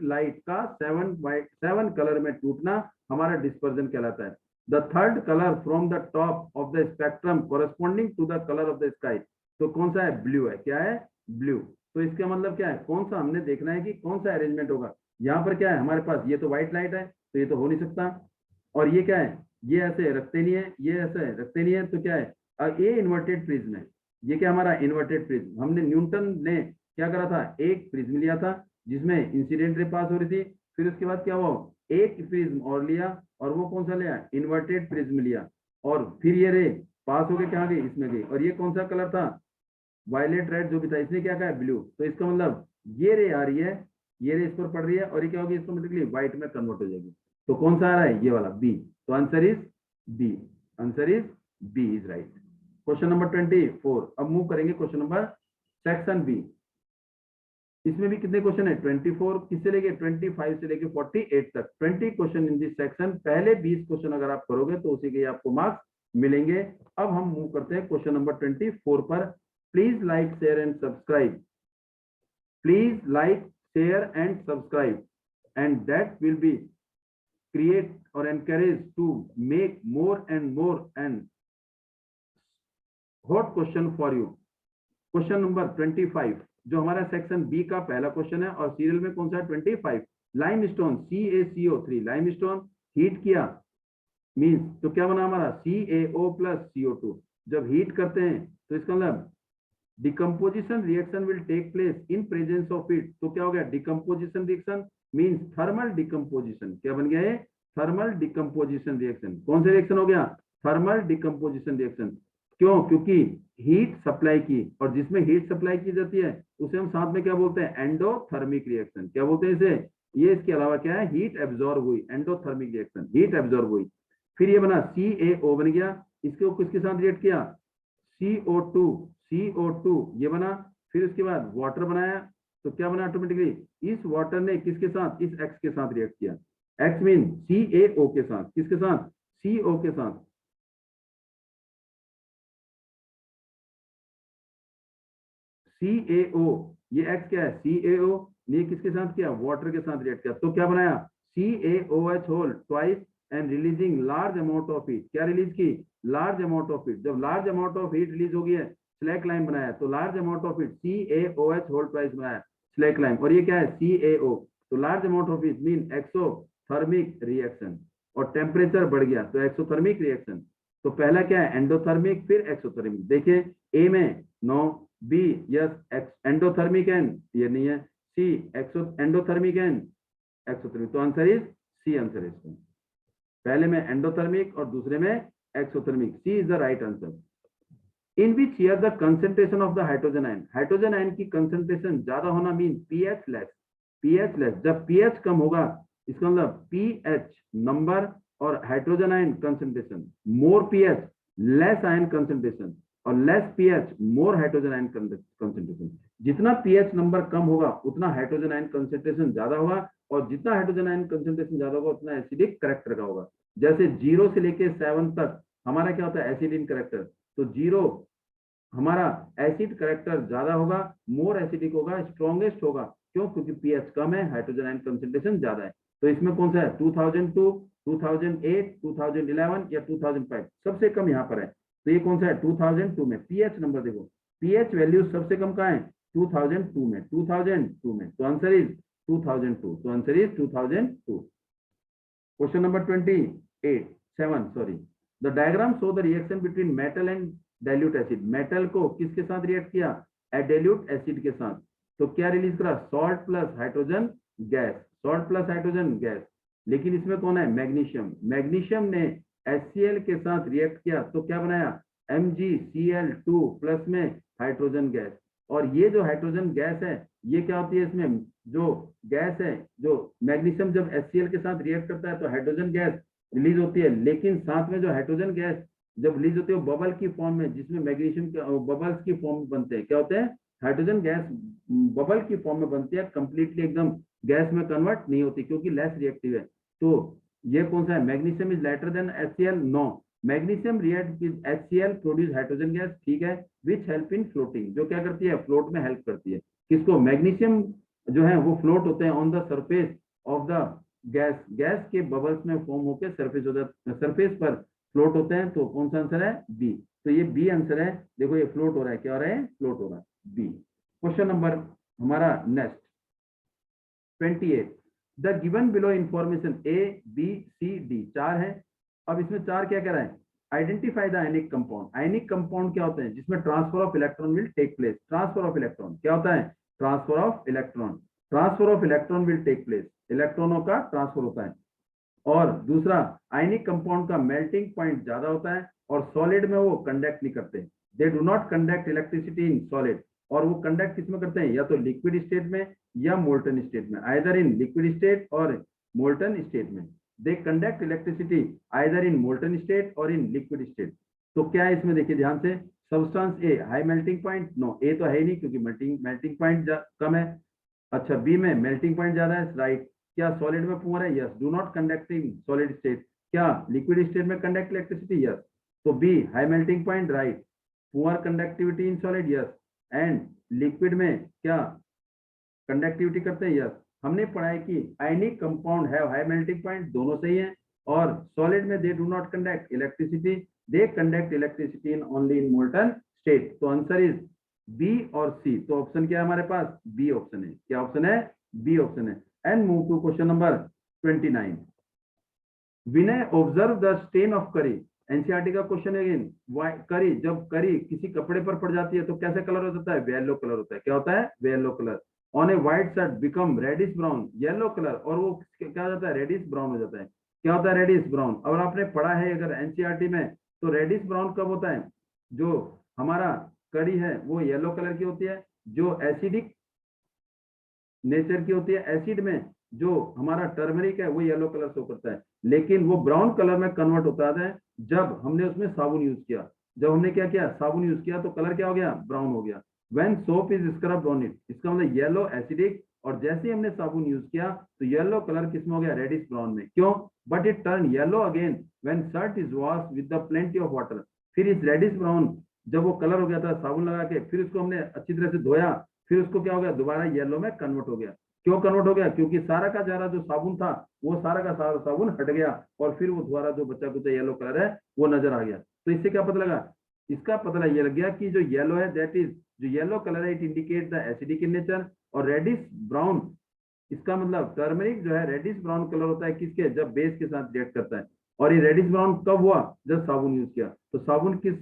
light का 7 कलर में टूटना हमारा डिस्पर्जन कहलाता है। The third color from the top of the spectrum corresponding to the color of the sky. तो कौन सा है, ब्लू है। क्या है, ब्लू। तो इसका मतलब क्या है, कौन सा हमने देखना है कि कौन सा अरेंजमेंट होगा। यहाँ पर क्या है हमारे पास, ये तो व्हाइट लाइट है, तो ये तो हो नहीं सकता। और ये क्या है, ये ऐसे रखते नहीं है, ये ऐसे रखते नहीं है, तो क्या है, ये इन्वर्टेड प्रिज्म है। ये क्या हमारा इन्वर्टेड प्रिज्म। हमने न्यूटन ने क्या करा था, एक प्रिज्म लिया था जिसमें इंसिडेंट रे पास हो रही थी। फिर उसके बाद क्या हुआ, एक प्रिज्म और लिया, और वो कौन सा लिया, इन्वर्टेड प्रिज्म लिया। और फिर ये रे पास हो गए, क्या गई, इसमें गई। और ये कौन सा कलर था, वायलेट, रेड, जो भी था, इसने क्या कहा, ब्लू। तो इसका मतलब ये रे आ रही है, ये रे इस पर पड़ रही है, और ये क्या होगी, इसको ऑटोमेटिकली व्हाइट में कन्वर्ट हो जाएगी। तो कौन सा आ रहा है, ये वाला, बी। तो answer is B. Answer is B is right. Question number 24। अब मूव करेंगे क्वेश्चन नंबर सेक्शन बी। इसमें भी कितने क्वेश्चन है, 24 किससे लेके 25 से लेके 48 तक, 20 क्वेश्चन इन दिस सेक्शन। पहले 20 क्वेश्चन अगर आप करोगे तो उसी के आपको मार्क्स मिलेंगे। अब हम मूव करते हैं क्वेश्चन नंबर 24 पर। Please like, share and subscribe, please like, share and subscribe, and that will be create or encourage to make more and hot question for you. Question number 25 जो हमारा section B का पहला question है और serial में कौन सा है 25। लाइमस्टोन CaCO3 लाइमस्टोन हीट किया मींस तो क्या बना हमारा CaO प्लस CO2। जब हीट करते हैं तो इसका मतलब decomposition reaction will take place in presence of heat. तो क्या हो गया decomposition reaction means thermal decomposition. क्या बन गया है थर्मल डिकम्पोजिशन रिएक्शन। कौन सा रिएक्शन हो गया थर्मल डिकम्पोजिशन रिएक्शन। क्यों क्योंकि हीट सप्लाई की और जिसमें हीट सप्लाई की जाती है उसे हम साथ में क्या बोलते हैं एंडोथर्मिक रिएक्शन। क्या बोलते हैं इसे ये इसके अलावा क्या है हीट एब्जॉर्ब हुई एंडोथर्मिक रिएक्शन हीट एब्जॉर्ब हुई। फिर ये बना CaO बन गया इसको किसके साथ रिएक्ट किया CO2 ये बना। फिर उसके बाद वाटर बनाया तो क्या बना ऑटोमेटिकली इस वाटर ने किसके साथ इस X के साथ रिएक्ट किया। X मीन CaO के साथ किसके साथ CO के साथ CaO ये X क्या है CaO ने किसके साथ किया वाटर के साथ रिएक्ट किया तो क्या बनाया CaOH whole twice and releasing large amount of heat. क्या रिलीज की लार्ज अमाउंट ऑफ हीट। जब large amount of heat release हो गई है स्लैक लाइन बनाया तो large amount of heat CaOH whole twice बनाया स्लैक लाइन और ये क्या है CaO। तो large amount of heat mean exothermic reaction और टेम्परेचर बढ़ गया तो एक्सोथर्मिक रिएक्शन। तो पहला क्या है एंडोथर्मिक फिर एक्सोथर्मिक। देखिए ए में no B yes endothermic and ये नहीं है C exo endothermic and exothermic. तो answer is C answer is पहले में एंडोथर्मिक और दूसरे में exothermic. C is the right answer. In which here the concentration of the hydrogen ion की कंसंट्रेशन ज्यादा होना मीन पीएच लेस। जब पीएच कम होगा इसका मतलब पीएच नंबर और hydrogen ion concentration more pH less ion concentration और less pH more hydrogen ion concentration. जितना पीएच नंबर कम होगा उतना हाइड्रोजन आयन कंसंट्रेशन ज्यादा होगा और जितना हाइड्रोजन आयन कंसंट्रेशन ज्यादा होगा उतना एसिडिक कैरेक्टर का होगा। जैसे 0 से लेके 7 तक हमारा क्या होता है एसिड इन कैरेक्टर। तो 0 हमारा एसिड कैरेक्टर ज्यादा होगा मोर एसिडिक होगा स्ट्रॉन्गेस्ट होगा। क्यों क्योंकि पीएच कम है हाइड्रोजन आयन कंसंट्रेशन ज्यादा है। तो इसमें कौन सा है 2002 2008 2011 या 2005 सबसे कम यहाँ पर है। तो ये कौन सा है 2002 में पीएच नंबर देखो पीएच वैल्यू सबसे कम कहाँ है 2002 में। तो आंसर इज 2002। तो answer is 2002। Question number 7 sorry the diagram show the reaction between metal and dilute acid. Metal को किसके साथ रिएक्ट किया डाइल्यूट एसिड के साथ। तो क्या रिलीज करा सॉल्ट प्लस हाइड्रोजन गैस। लेकिन इसमें कौन है मैग्नीशियम ने HCl के साथ रिएक्ट किया तो क्या बनाया MgCl2 प्लस में हाइड्रोजन गैस। और ये जो हाइड्रोजन गैस है ये क्या होती है इसमें जो गैस है जो मैग्नीशियम जब HCl के साथ रिएक्ट करता है तो हाइड्रोजन गैस रिलीज होती है। लेकिन साथ में जो हाइड्रोजन गैस जब रिलीज होती है बबल की फॉर्म में जिसमें मैग्नीशियम के बबल्स की फॉर्म में बनते हैं। क्या होते हैं हाइड्रोजन गैस बबल की फॉर्म में बनती है कंप्लीटली एकदम गैस में कन्वर्ट नहीं होती क्योंकि लेस रिएक्टिव है। तो ये कौन सा है magnesium is lighter than HCl। No magnesium react with HCl produce hydrogen gas ठीक है विच हेल्प इन फ्लोटिंग जो क्या करती है फ्लोट में हेल्प करती है। किसको मैग्नीशियम जो है वो फ्लोट होते हैं on the surface of the gas के बबल्स में फॉर्म होकर सरफेस पर फ्लोट होते हैं। तो कौन सा आंसर है बी। तो ये बी आंसर है। देखो ये फ्लोट हो रहा है क्या हो रहा है फ्लोट हो रहा है बी। क्वेश्चन नंबर हमारा next 28 the given below information A B C D 4 है। अब इसमें 4 क्या कह रहा है identify the ionic compound. Ionic compound क्या होते हैं जिसमें transfer of electron will take place. Transfer of electron क्या होता है transfer of electron will take place इलेक्ट्रॉनों का ट्रांसफर होता है। और दूसरा आयनिक कंपाउंड का मेल्टिंग पॉइंट ज्यादा होता है और सॉलिड में वो कंडक्ट नहीं करते they do not conduct electricity in solid. और वो कंडक्ट किसमें करते हैं या तो लिक्विड स्टेट में या मोल्टन स्टेट में आइदर इन लिक्विड स्टेट और मोल्टन स्टेट में they conduct electricity either in molten state और इन लिक्विड स्टेट। तो क्या है इसमें देखिए ध्यान से सब्सटेंस ए हाई मेल्टिंग पॉइंट नो ए तो है ही नहीं क्योंकि मेल्टिंग पॉइंट कम है। अच्छा बी में मेल्टिंग पॉइंट ज्यादा है राइट। क्या सॉलिड में पुअर है yes do not conduct in solid state. क्या लिक्विड स्टेट में कंडक्ट इलेक्ट्रिसिटी यस। तो B high melting point right poor conductivity in solid yes and liquid में क्या कंडक्टिविटी करते हैं यस। हमने पढ़ा है कि ionic compound have high melting point, दोनों सही है। और सॉलिड में they do not conduct electricity, they conduct electricity in only in molten state. तो आंसर इज बी और सी। तो ऑप्शन क्या है हमारे पास? बी ऑप्शन है। क्या ऑप्शन है? बी ऑप्शन है। And move to question number 29। Vinay observe the stain of curry. NCERT का क्वेश्चन है अगेन। करी, जब करी किसी कपड़े पर पड़ जाती है तो कैसे कलर हो जाता है? येलो कलर होता है। क्या होता है? Yellow colour. On a white shirt become reddish brown, yellow colour, और वो क्या हो जाता है? रेडिश ब्राउन हो जाता है। क्या होता है? Reddish brown. अगर आपने पढ़ा है अगर एनसीईआरटी में, तो रेडिश ब्राउन कब होता है? जो हमारा करी है वो येलो कलर की होती है, जो एसिडिक नेचर की होती है। एसिड में जो हमारा टर्मरिक है वो येलो कलर शो करता है, लेकिन वो ब्राउन कलर में कन्वर्ट होता है जब हमने उसमें साबुन यूज किया। जब हमने क्या किया? साबुन यूज किया, तो कलर क्या हो गया? ब्राउन हो गया। When soap is scrubbed on it, इसका मतलब येलो एसिडिक, और जैसे ही हमने साबुन यूज किया तो येलो कलर किसमें हो गया? रेडिश ब्राउन में। क्यों? But it turn yellow again when shirt is wash with the plenty of water. फिर इस रेडिश ब्राउन जब वो कलर हो गया था साबुन लगा के, फिर उसको हमने अच्छी तरह से धोया, फिर उसको क्या हो गया? दोबारा येलो में कन्वर्ट हो गया। क्यों कन्वर्ट हो गया? क्योंकि सारा का सारा जो साबुन था वो सारा का सारा साबुन हट गया, और फिर वो दोबारा जो बच्चा कुछ येलो कलर है वो नजर आ गया। तो इससे क्या पता लगा? इसका पता ये लग गया कि जो येलो है दैट इज, जो येलो कलर है it indicate the acidic in nature, और रेडिश ब्राउन, इसका मतलब टर्मरिक जो है रेडिश ब्राउन कलर होता है किसके? जब बेस के साथ रिएक्ट करता है। और ये रेडिश ब्राउन कब हुआ? जब साबुन यूज किया। तो साबुन किस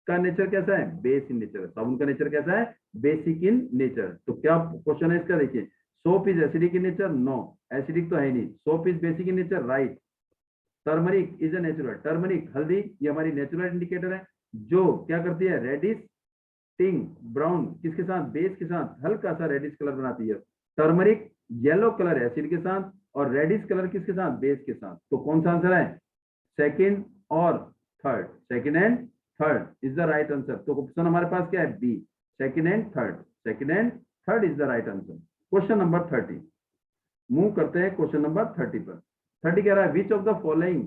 का नेचर कैसा है? Base in nature. साबुन का नेचर कैसा है? Basic in nature. तो क्या क्वेश्चन है इसका? देखिए, soap is acidic in nature? No, acidic तो है नहीं। Soap is basic in nature? Right. Turmeric is a natural, turmeric हल्दी ये हमारी नेचुरल इंडिकेटर है, जो क्या करती है? रेडिश टिंग ब्राउन किसके साथ? बेस के साथ हल्का सा रेडिश कलर बनाती है। टर्मरिक येलो कलर एसिड के साथ, और रेडिश कलर किसके साथ? बेस के साथ। तो कौन सा आंसर है? सेकंड और third. Second and third is the right answer. तो ऑप्शन हमारे पास क्या है? B, second and third. Second and third is the right answer. Question number 30। Move करते हैं क्वेश्चन नंबर 30 पर। 30 कह रहा है which of the following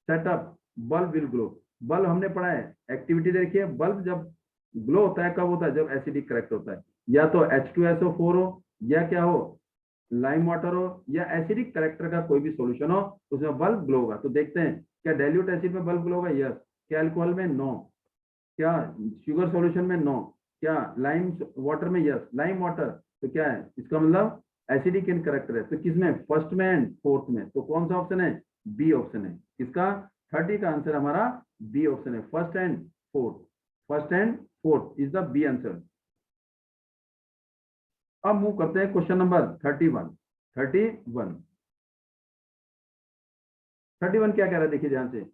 setup bulb will glow. Bulb हमने पढ़ा है, एक्टिविटी देखिए, बल्ब जब ग्लो होता है कब होता है? जब एसिडिक करेक्ट होता है, या तो H2SO4 हो, या क्या हो? लाइम वाटर हो, या एसिडिक करेक्टर का कोई भी सॉल्यूशन हो, उसमें बल्ब ग्लो होगा। तो देखते हैं, क्या डाइल्यूट एसिड में बल्ब ग्लो होगा? यस। क्या अल्कोहल में? नो। क्या शुगर सॉल्यूशन में? नो। क्या लाइम वाटर में? यस। लाइम वाटर, तो क्या है इसका मतलब? एसिडिक इन करेक्टर है। तो किसमें? फर्स्ट में एंड फोर्थ में। तो कौन सा ऑप्शन है? बी ऑप्शन है। किसका? 30 का आंसर हमारा बी ऑप्शन है। First and fourth, first and fourth is the B answer. अब मूव करते हैं क्वेश्चन नंबर 31। 31 क्या कह रहा है? देखिए ध्यान से,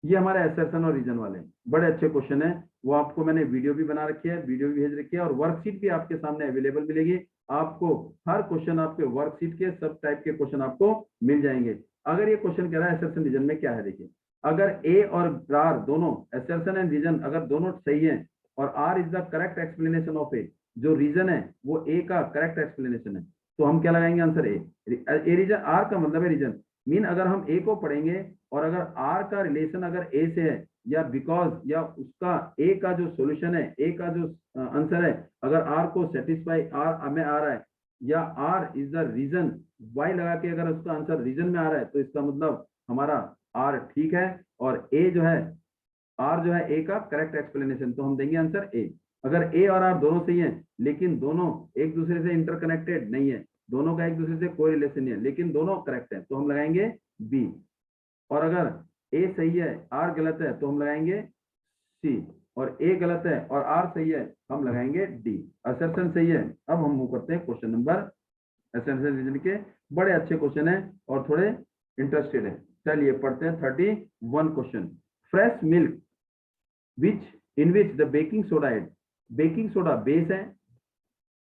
ये हमारे असर्शन और रीजन वाले बड़े अच्छे क्वेश्चन है। वो आपको मैंने वीडियो भी बना रखी है, वीडियो भी भेज रखी है, और वर्कशीट भी आपके सामने अवेलेबल मिलेगी। आपको हर क्वेश्चन आपके वर्कशीट के सब टाइप के क्वेश्चन आपको मिल जाएंगे। अगर ये क्वेश्चन कह रहा है असर्शन रीजन में क्या है, देखिए, अगर ए और आर दोनों, असर्शन एंड रीजन अगर दोनों सही है, और R is the correct explanation of A, जो रीजन है वो ए का करेक्ट एक्सप्लेनेशन है, तो हम क्या लगाएंगे? Answer A. A reason, R का मतलब है रीजन, मीन अगर हम ए को पढ़ेंगे और अगर आर का रिलेशन अगर ए से है, या बिकॉज, या उसका ए का जो सॉल्यूशन है, ए का जो आंसर है, अगर आर को सेटिस्फाई आर में आ रहा है, या R is the reason, why लगा के अगर उसका आंसर रीजन में आ रहा है, तो इसका मतलब हमारा आर ठीक है, और ए जो है, आर जो है ए का करेक्ट एक्सप्लेनेशन। तो हम देंगे आंसर ए। अगर ए और आर दोनों सही है, लेकिन दोनों एक दूसरे से इंटरकनेक्टेड नहीं है, दोनों का एक दूसरे से कोई रिलेशन नहीं है, लेकिन दोनों करेक्ट है, तो हम लगाएंगे बी। और अगर ए सही है आर गलत है, तो हम लगाएंगे सी, और ए गलत है और आर सही है, हम लगाएंगे डी। असर्शन सही है। अब हम मूव करते हैं क्वेश्चन नंबर, असर्शन रीजन के बड़े अच्छे क्वेश्चन है और थोड़े इंटरेस्टेड है। चलिए पढ़ते हैं 31 question. Fresh milk which in which the baking soda add. Baking soda base है,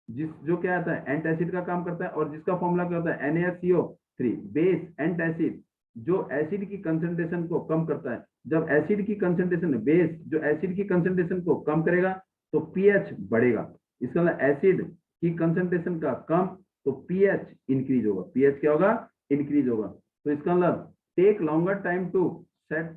जिस जो क्या आता है? एंटासिड का काम करता है, और जिसका फॉर्मूला क्या होता है? NaCO3। बेस एंटासिड जो एसिड की कंसंट्रेशन को कम करता है। जब एसिड की कंसंट्रेशन, बेस जो एसिड की कंसंट्रेशन को कम करेगा तो पीएच बढ़ेगा। इसका मतलब एसिड की कंसंट्रेशन का कम, तो पीएच इंक्रीज होगा। पीएच क्या होगा? इंक्रीज होगा। तो इसका मतलब take longer time to set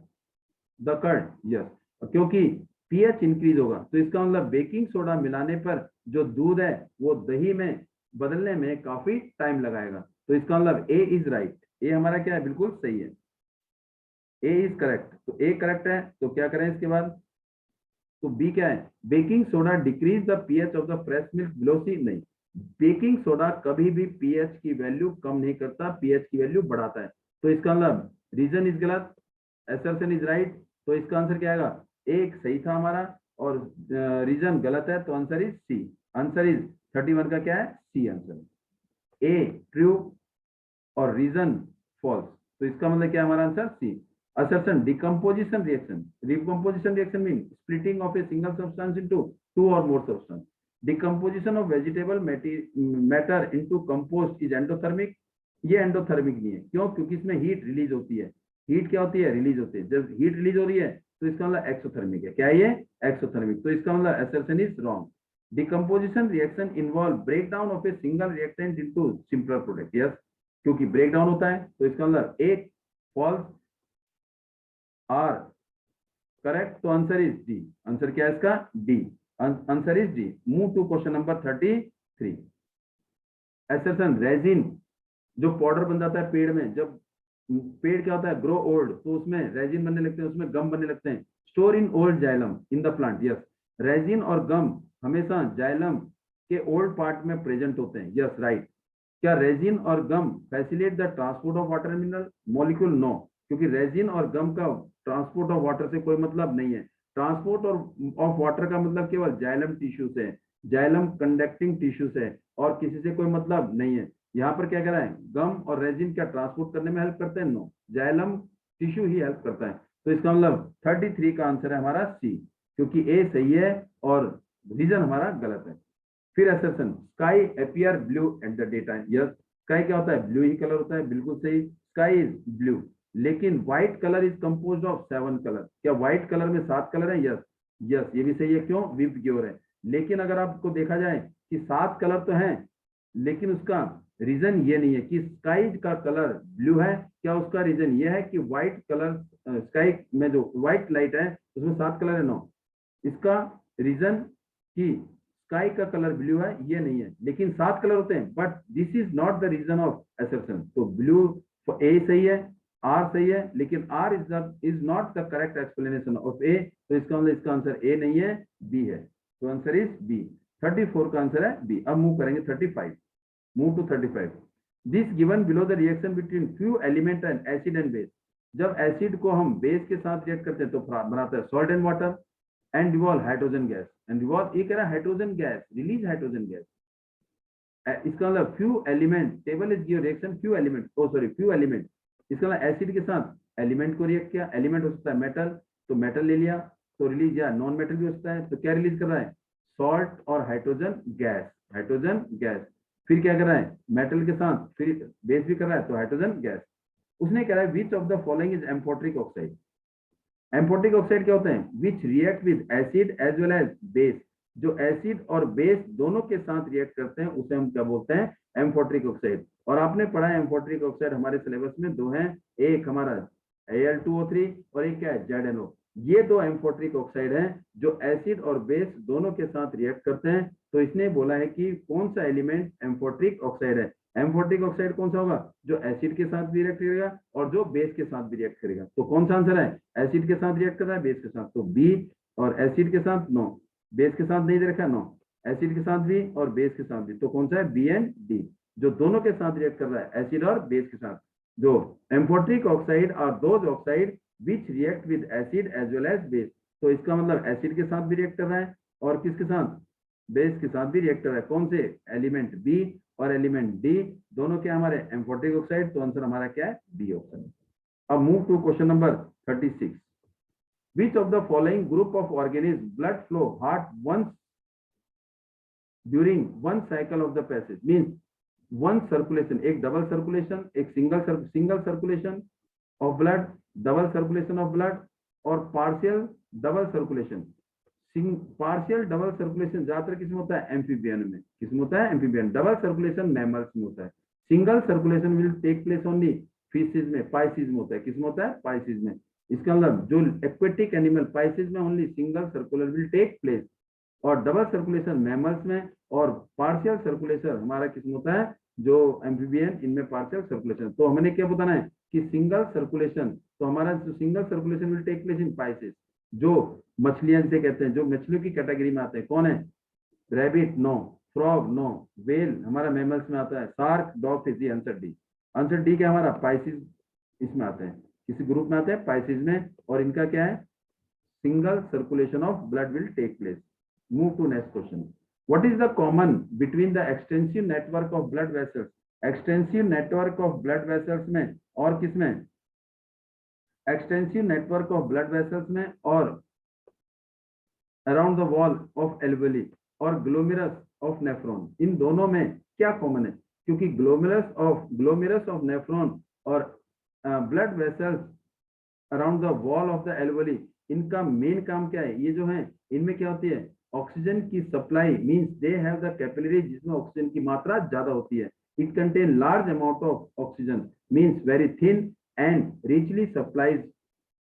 the curd. Yes, क्योंकि पीएच इंक्रीज होगा, तो इसका मतलब बेकिंग सोडा मिलाने पर जो दूध है वो दही में बदलने में काफी टाइम लगाएगा। तो इसका मतलब ए इज राइट, ए हमारा क्या है, बिल्कुल सही है, ए इज करेक्ट। तो ए करेक्ट है, तो क्या करें इसके बाद, तो बी क्या है, baking soda decrease the pH of the fresh milk below C, नहीं, बेकिंग सोडा कभी भी पीएच की वैल्यू कम नहीं करता, पीएच की वैल्यू बढ़ाता है। तो इसका मतलब रीजन इज गलत, असर्शन इज राइट। तो इसका आंसर क्या आएगा, एक सही था हमारा और रीजन गलत है, तो answer is C. Answer is 31 का क्या है, सी आंसर। ए ट्रू और रीजन फॉल्स, तो इसका मतलब क्या है हमारा answer C. assertion decomposition reaction means splitting of a single substance into two or more substance. Decomposition of vegetable matter into compost is endothermic, ये एंडोथर्मिक नहीं है, क्यों, क्योंकि इसमें हीट रिलीज होती है। हीट क्या होती है, रिलीज होती है। जब हीट रिलीज हो रही है तो इसका मतलब एक्सोथर्मिक है, क्या है ये, एक्सोथर्मिक। तो इसका मतलब assertion is wrong. Decomposition reaction involve breakdown of a single reactant into simpler product. Yes, क्योंकि ब्रेकडाउन होता है, तो इसका मतलब एक फॉल्स आर करेक्ट। तो आंसर इज डी। आंसर क्या है इसका, D. Answer is D. Move to question number 33। Assertion, resin जो पाउडर बन जाता है पेड़ में, जब पेड़ क्या होता है, ग्रो ओल्ड, तो उसमें रेजिन बनने लगते हैं, उसमें गम बनने लगते हैं। Store in old xylem in the plant. Yes, resin और गम हमेशा जाइलम के ओल्ड पार्ट में प्रेजेंट होते हैं। Yes right. क्या रेजिन और gum facilitate the transport of water mineral molecule, no, क्योंकि रेजिन और गम का ट्रांसपोर्ट ऑफ वाटर से कोई मतलब नहीं है। ट्रांसपोर्ट और ऑफ वाटर का मतलब केवल जाइलम टिश्यू से, जाइलम कंडक्टिंग टिश्यू से, और किसी से कोई मतलब नहीं है। यहाँ पर क्या कह रहा है, गम और रेजिन क्या ट्रांसपोर्ट करने में हेल्प करते हैं, नो, जाइलम टिश्यू ही हेल्प करता है। तो इसका मतलब 33 का आंसर है हमारा सी, क्योंकि ए सही है और रीजन हमारा गलत है। फिर assertion, sky appear blue at the day time. Yes, sky क्या होता है, ब्लू ही कलर होता है, बिल्कुल सही, स्काई इज ब्लू। लेकिन white colour is composed of 7 colour. क्या व्हाइट कलर में 7 कलर है, यस, यस ये भी सही है, क्यों, विप ग्योर है। लेकिन अगर आपको देखा जाए कि 7 कलर तो हैं, लेकिन उसका रीजन ये नहीं है कि स्काई का कलर ब्लू है, क्या उसका रीजन ये है कि व्हाइट कलर, स्काई में जो व्हाइट लाइट है उसमें 7 कलर है, नो। इसका रीजन कि स्काई का कलर ब्लू है ये नहीं है, लेकिन 7 कलर होते हैं, but this is not the reason of assertion. तो ब्लू ए सही है, आर सही है, लेकिन R is not the correct explanation of A. तो इसका मतलब इसका आंसर ए नहीं है, बी है। तो आंसर इज बी। 34 का आंसर है बी। अब मूव करेंगे 35। Move to 35। This given below the reaction between few element and acid and base. जब एसिड को हम बेस के साथ रिएक्ट करते हैं तो बनाता है salt and water and devolve hydrogen gas. And devolve, ये कह रहा है hydrogen gas, release hydrogen gas. इसका मतलब few element, table is give reaction few element, oh sorry few element. इसका मतलब एसिड के साथ एलिमेंट को रिएक्ट किया, एलिमेंट हो सकता है मेटल, तो मेटल ले लिया, तो रिलीज, या नॉन मेटल भी हो सकता है, तो क्या रिलीज कर रहा है, सॉल्ट और हाइड्रोजन गैस, हाइड्रोजन गैस। फिर क्या कर रहा है, मेटल के साथ फिर बेस भी कर रहा है, तो हाइड्रोजन गैस। उसने कह रहा है which of the following is amphoteric oxide. Amphoteric oxide क्या होते हैं, which react with acid as well as base. जो एसिड और बेस दोनों के साथ रिएक्ट करते हैं उसे हम क्या बोलते हैं, एम्फोट्रिक ऑक्साइड। और आपने पढ़ा है एम्फोट्रिक ऑक्साइड हमारे सिलेबस में 2 हैं, एक हमारा Al2O3 और एक क्या है, ZNO। ये 2 एम्फोट्रिक ऑक्साइड हैं जो एसिड और बेस दोनों के साथ रिएक्ट करते हैं। तो इसने बोला है कि कौन सा एलिमेंट एम्फोट्रिक ऑक्साइड है। एम्फोट्रिक ऑक्साइड कौन सा होगा, जो एसिड के साथ भी रिएक्ट करेगा और जो बेस के साथ भी रिएक्ट करेगा। तो कौन सा आंसर है, एसिड के साथ रिएक्ट कर रहा है, बेस के साथ, तो बी। और एसिड के साथ नो, बेस के साथ नहीं दे रखा, नो, एसिड के साथ भी और बेस के साथ भी, तो कौन सा है, बी एंड डी, जो दोनों के साथ रिएक्ट कर रहा है, एसिड और बेस के साथ। जो amphoteric oxide are those oxide which react with acid as well as base. तो इसका मतलब एसिड के साथ भी रिएक्ट कर रहा है और किसके साथ, बेस के साथ भी रिएक्ट कर रहा है। कौन से, एलिमेंट बी और एलिमेंट डी दोनों क्या हमारे एम्फोट्रिक ऑक्साइड। तो आंसर हमारा क्या है, बी ऑप्शन। अब move to question number 36। Which of the following group of organisms blood flow heart once during one cycle of the passage, means one circulation, एक double circulation, एक single circulation of blood, double circulation of blood, और partial double circulation. Partial double circulation ज्यादातर किसमें होता है, amphibian में। किसमें होता है, एम्फीबियन। डबल सर्कुलेशन मैमल्स में होता है। Single circulation will take place only fishes में, पाइसिस में होता है। किसमें होता है, पाइसिस में। इसका मतलब जो एक्वेटिक एनिमल, पाइसिस में only single circular will take place, और डबल सर्कुलेशन मैमल्स में, और पार्शियल सर्कुलेशन हमारा किसमें होता है, जो एम्फीबियन, इनमें पार्शियल सर्कुलेशन। तो हमने क्या बताना है कि सिंगल सर्कुलेशन, तो हमारा जो single circulation will take place in Pisces, जो मछलियां जिसे कहते हैं, जो मछलियों की कैटेगरी में आते हैं, कौन है, rabbit no, frog no, whale हमारा मैमल्स में आता है, शार्क, डॉग, फिश, ये आंसर डी। आंसर डी क्या हमारा, पाइसिस इसमें आते हैं, किसी ग्रुप में आते हैं पाइसिस में, और इनका क्या है, single circulation of blood will take place. Move to next question. What is the common between the extensive network of blood vessels? Extensive network of blood vessels में और किसमें, extensive network of blood vessels में और around the wall of alveoli और glomerulus of nephron, इन दोनों में क्या common है, क्योंकि glomerulus of nephron और blood vessels around the wall of the alveoli, इनका मेन काम क्या है, ये जो है इनमें क्या होती है, ऑक्सीजन की supply, means they have the capillary जिसमें ऑक्सीजन की मात्रा ज्यादा होती है। It contain large amount of oxygen, means very thin and richly supplies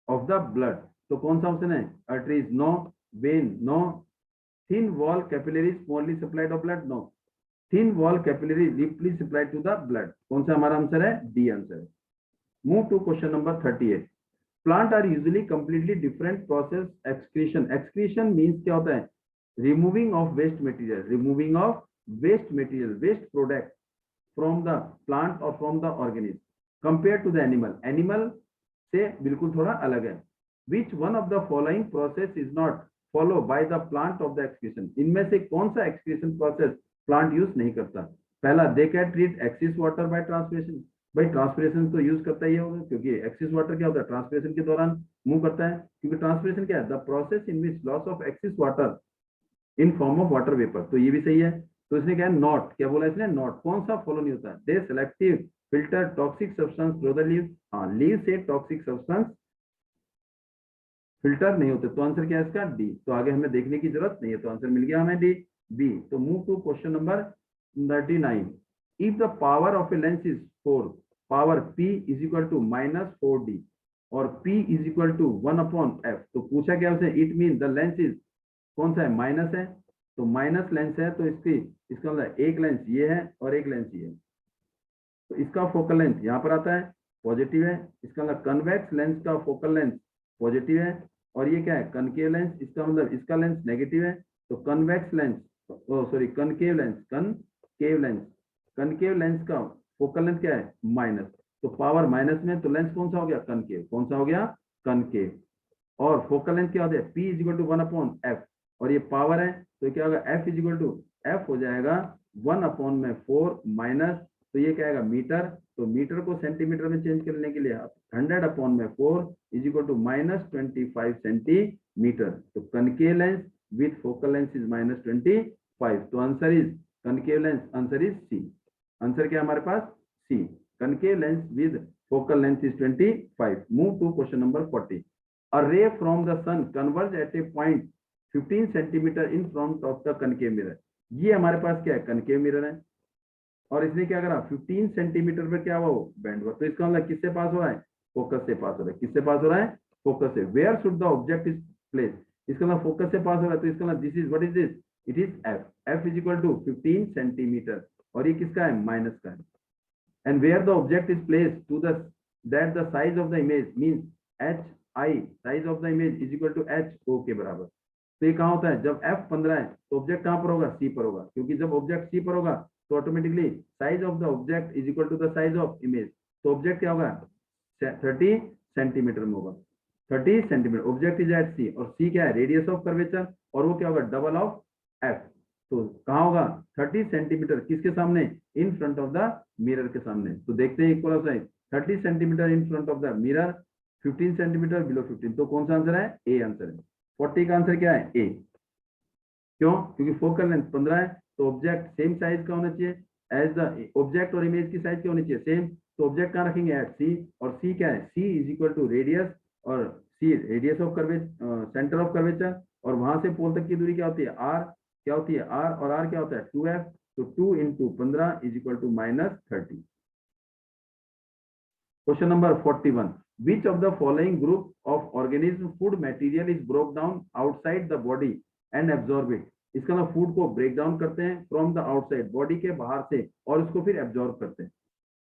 of the blood. तो कौन सा ऑप्शन है, arteries no, vein no, thin wall capillaries smally supplied of blood no, thin wall capillary deeply supplied to the blood, कौन सा हमारा answer है, D answer है। Move to question number 38। Plant are usually completely different process excretion. Excretion means क्या होता है, removing of waste material, removing of waste material, waste product from the plant or from the organism compared to the animal. Animal से बिल्कुल थोड़ा अलग है। Which one of the following process is not followed by the plant of the excretion? इनमें से कौन सा excretion process plant use नहीं करता? पहला, they can treat excess water by transpiration. भाई ट्रांसपिरेशन तो यूज करता ही होगा, क्योंकि एक्सेस वाटर क्या होता है, ट्रांसपिरेशन के दौरान मूव करता है, क्योंकि ट्रांसपिरेशन क्या है, the process in which loss of excess water in form of water vapour. तो ये भी सही है। तो इसने क्या है, नॉट, क्या बोला इसने, नॉट, कौन सा फॉलो नहीं होता है, they selective filter toxic substance through the leave, हाँ लीव से टॉक्सिक सब्सटेंस फिल्टर नहीं होते। तो आंसर क्या है इसका, डी। तो आगे हमें देखने की जरूरत नहीं है, तो आंसर मिल गया हमें डी, बी। तो move to question number 39। If the power of a lens is 4, power P is equal to -4D और P is equal to 1/f, तो पूछा क्या उसे, it mean the lens is, कौन सा है, माइनस है, तो माइनस लेंस है, तो इसका मतलब एक लेंस ये है और एक लेंस ये है, तो इसका फोकल लेंथ यहाँ पर आता है, पॉजिटिव है, इसका मतलब कन्वेक्स लेंस का फोकल लेंथ पॉजिटिव है, और ये क्या है, कनकेव लेंस, इसका मतलब इसका लेंस नेगेटिव है, तो convex lens, sorry concave lens, concave lens का फोकल लेंथ क्या है, माइनस, तो पावर माइनस में, तो लेंस कौन सा हो गया, कनकेव, कौन सा हो गया, कनकेव, और फोकल लेंथ क्या होता है, P is equal to 1/f, और ये पावर है, तो क्या होगा, F is equal to, F हो जाएगा 1/4 माइनस, तो ये क्या आएगा, मीटर, तो मीटर को सेंटीमीटर में चेंज करने के लिए 100/4 इज इक्वल टू -25 सेंटीमीटर, तो concave lens with focal length is -25, तो answer is concave lens, answer is C. Answer क्या हमारे पास, C, concave lens with focal length is 25। Move to question number 40। A ray from the sun converges at a point 15 centimeter in front of the concave mirror. ये हमारे पास क्या है, concave mirror है, और इसने क्या करा, 15 सेंटीमीटर पे क्या हुआ, वो बेंड हुआ, तो इसका मतलब किससे पास हो रहा है, फोकस से पास हो रहा है, किससे पास हो रहा है, फोकस से। Where should the object is place, इसका मतलब फोकस से पास हो रहा है, तो इसका मतलब this is, what is this, it is F, F is equal to 15 centimetre, और ये किसका है, माइनस का है। And where the object is place to the that the size of the image means H I, size of the image is equal to H O के बराबर। तो ये कहाँ होता है, जब एफ 15 है तो ऑब्जेक्ट कहाँ पर होगा, सी पर होगा, क्योंकि जब ऑब्जेक्ट सी पर होगा तो automatically size of the object is equal to the size of image, तो ऑब्जेक्ट क्या होगा, 30 सेंटीमीटर में होगा, 30 centimetre, object is at C, और सी क्या है, रेडियस ऑफ कर्वेचर, और वो क्या होगा, डबल ऑफ एफ, तो कहाँ होगा, 30 सेंटीमीटर, किसके सामने, in front of the mirror के सामने। तो देखते हैं equal size, 30 centimetre in front of the mirror, 15 centimetre below 15, तो कौन सा आंसर है, ए आंसर है। 40 का आंसर क्या है, ए, क्यों, क्योंकि फोकल लेंथ 15 है, तो ऑब्जेक्ट सेम साइज का होना चाहिए, एज द ऑब्जेक्ट और इमेज की साइज क्या होनी चाहिए, सेम, तो ऑब्जेक्ट कहाँ रखेंगे, एट सी, और सी क्या है, C is equal to radius, और C radius of curvature, centre of curvature, और वहां से पोल तक की दूरी क्या होती है, आर, क्या होती है, आर, और आर क्या होता है, 2f, तो 2 into 15 is equal to -30। Question number 41। Which of the following group of organism food material is broke down outside the body and absorb it. इसका मतलब फूड को ब्रेक डाउन करते हैं फ्रॉम द आउटसाइड, बॉडी के बाहर से, और उसको फिर एब्जॉर्ब करते हैं।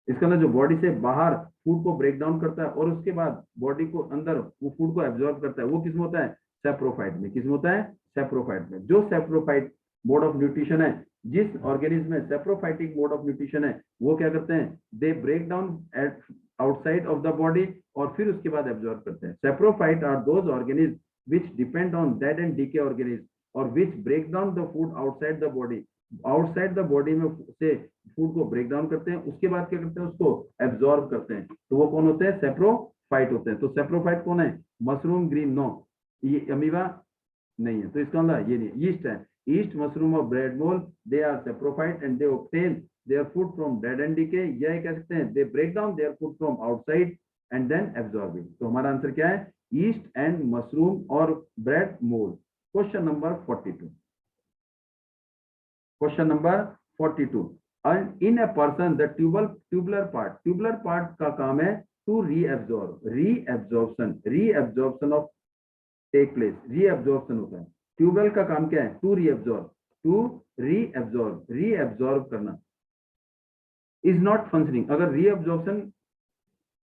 इसका मतलब जो बॉडी से बाहर फूड को ब्रेक डाउन करता है और उसके बाद बॉडी को अंदर वो फूड को एब्जॉर्ब करता है, वो किसमें होता है? सेप्रोफाइट में। किसमें होता है? सेप्रोफाइट में। जो सेप्रोफाइट मोड ऑफ न्यूट्रिशन है, जिस ऑर्गेनिज्म में सेप्रोफाइटिक मोड ऑफ न्यूट्रिशन है, वो क्या करते हैं? They break down at outside of the body और फिर उसके बाद एब्जॉर्ब करते हैं। Saprophyte are those organism which depend on dead and decay organism or which break down the food outside the body। Outside the body में से food को break down करते हैं, उसके बाद क्या करते हैं? उसको एब्जॉर्ब करते हैं। तो वो कौन होते हैं? सेप्रोफाइट होते हैं। तो सेप्रोफाइट कौन है? मशरूम, ग्रीन, नो, ये अमीबा नहीं है। तो इसका मतलब ये नहीं, यीस्ट है। यीस्ट, मशरूम और bread mould, they are saprophyte and they obtain their food from dead and decay. यह कह सकते हैं they break down their food from outside and then absorb it. तो हमारा आंसर क्या है? ईस्ट एंड मशरूम और bread mould. Question number 42। Question number 42। In a person the tubular part का काम है to reabsorption of take place. Reabsorption होता है। ट्यूबुल का काम क्या है? टू रीएब्जॉर्ब करना। इज नॉट फंक्शनिंग, अगर रीएब्जॉर्प्शन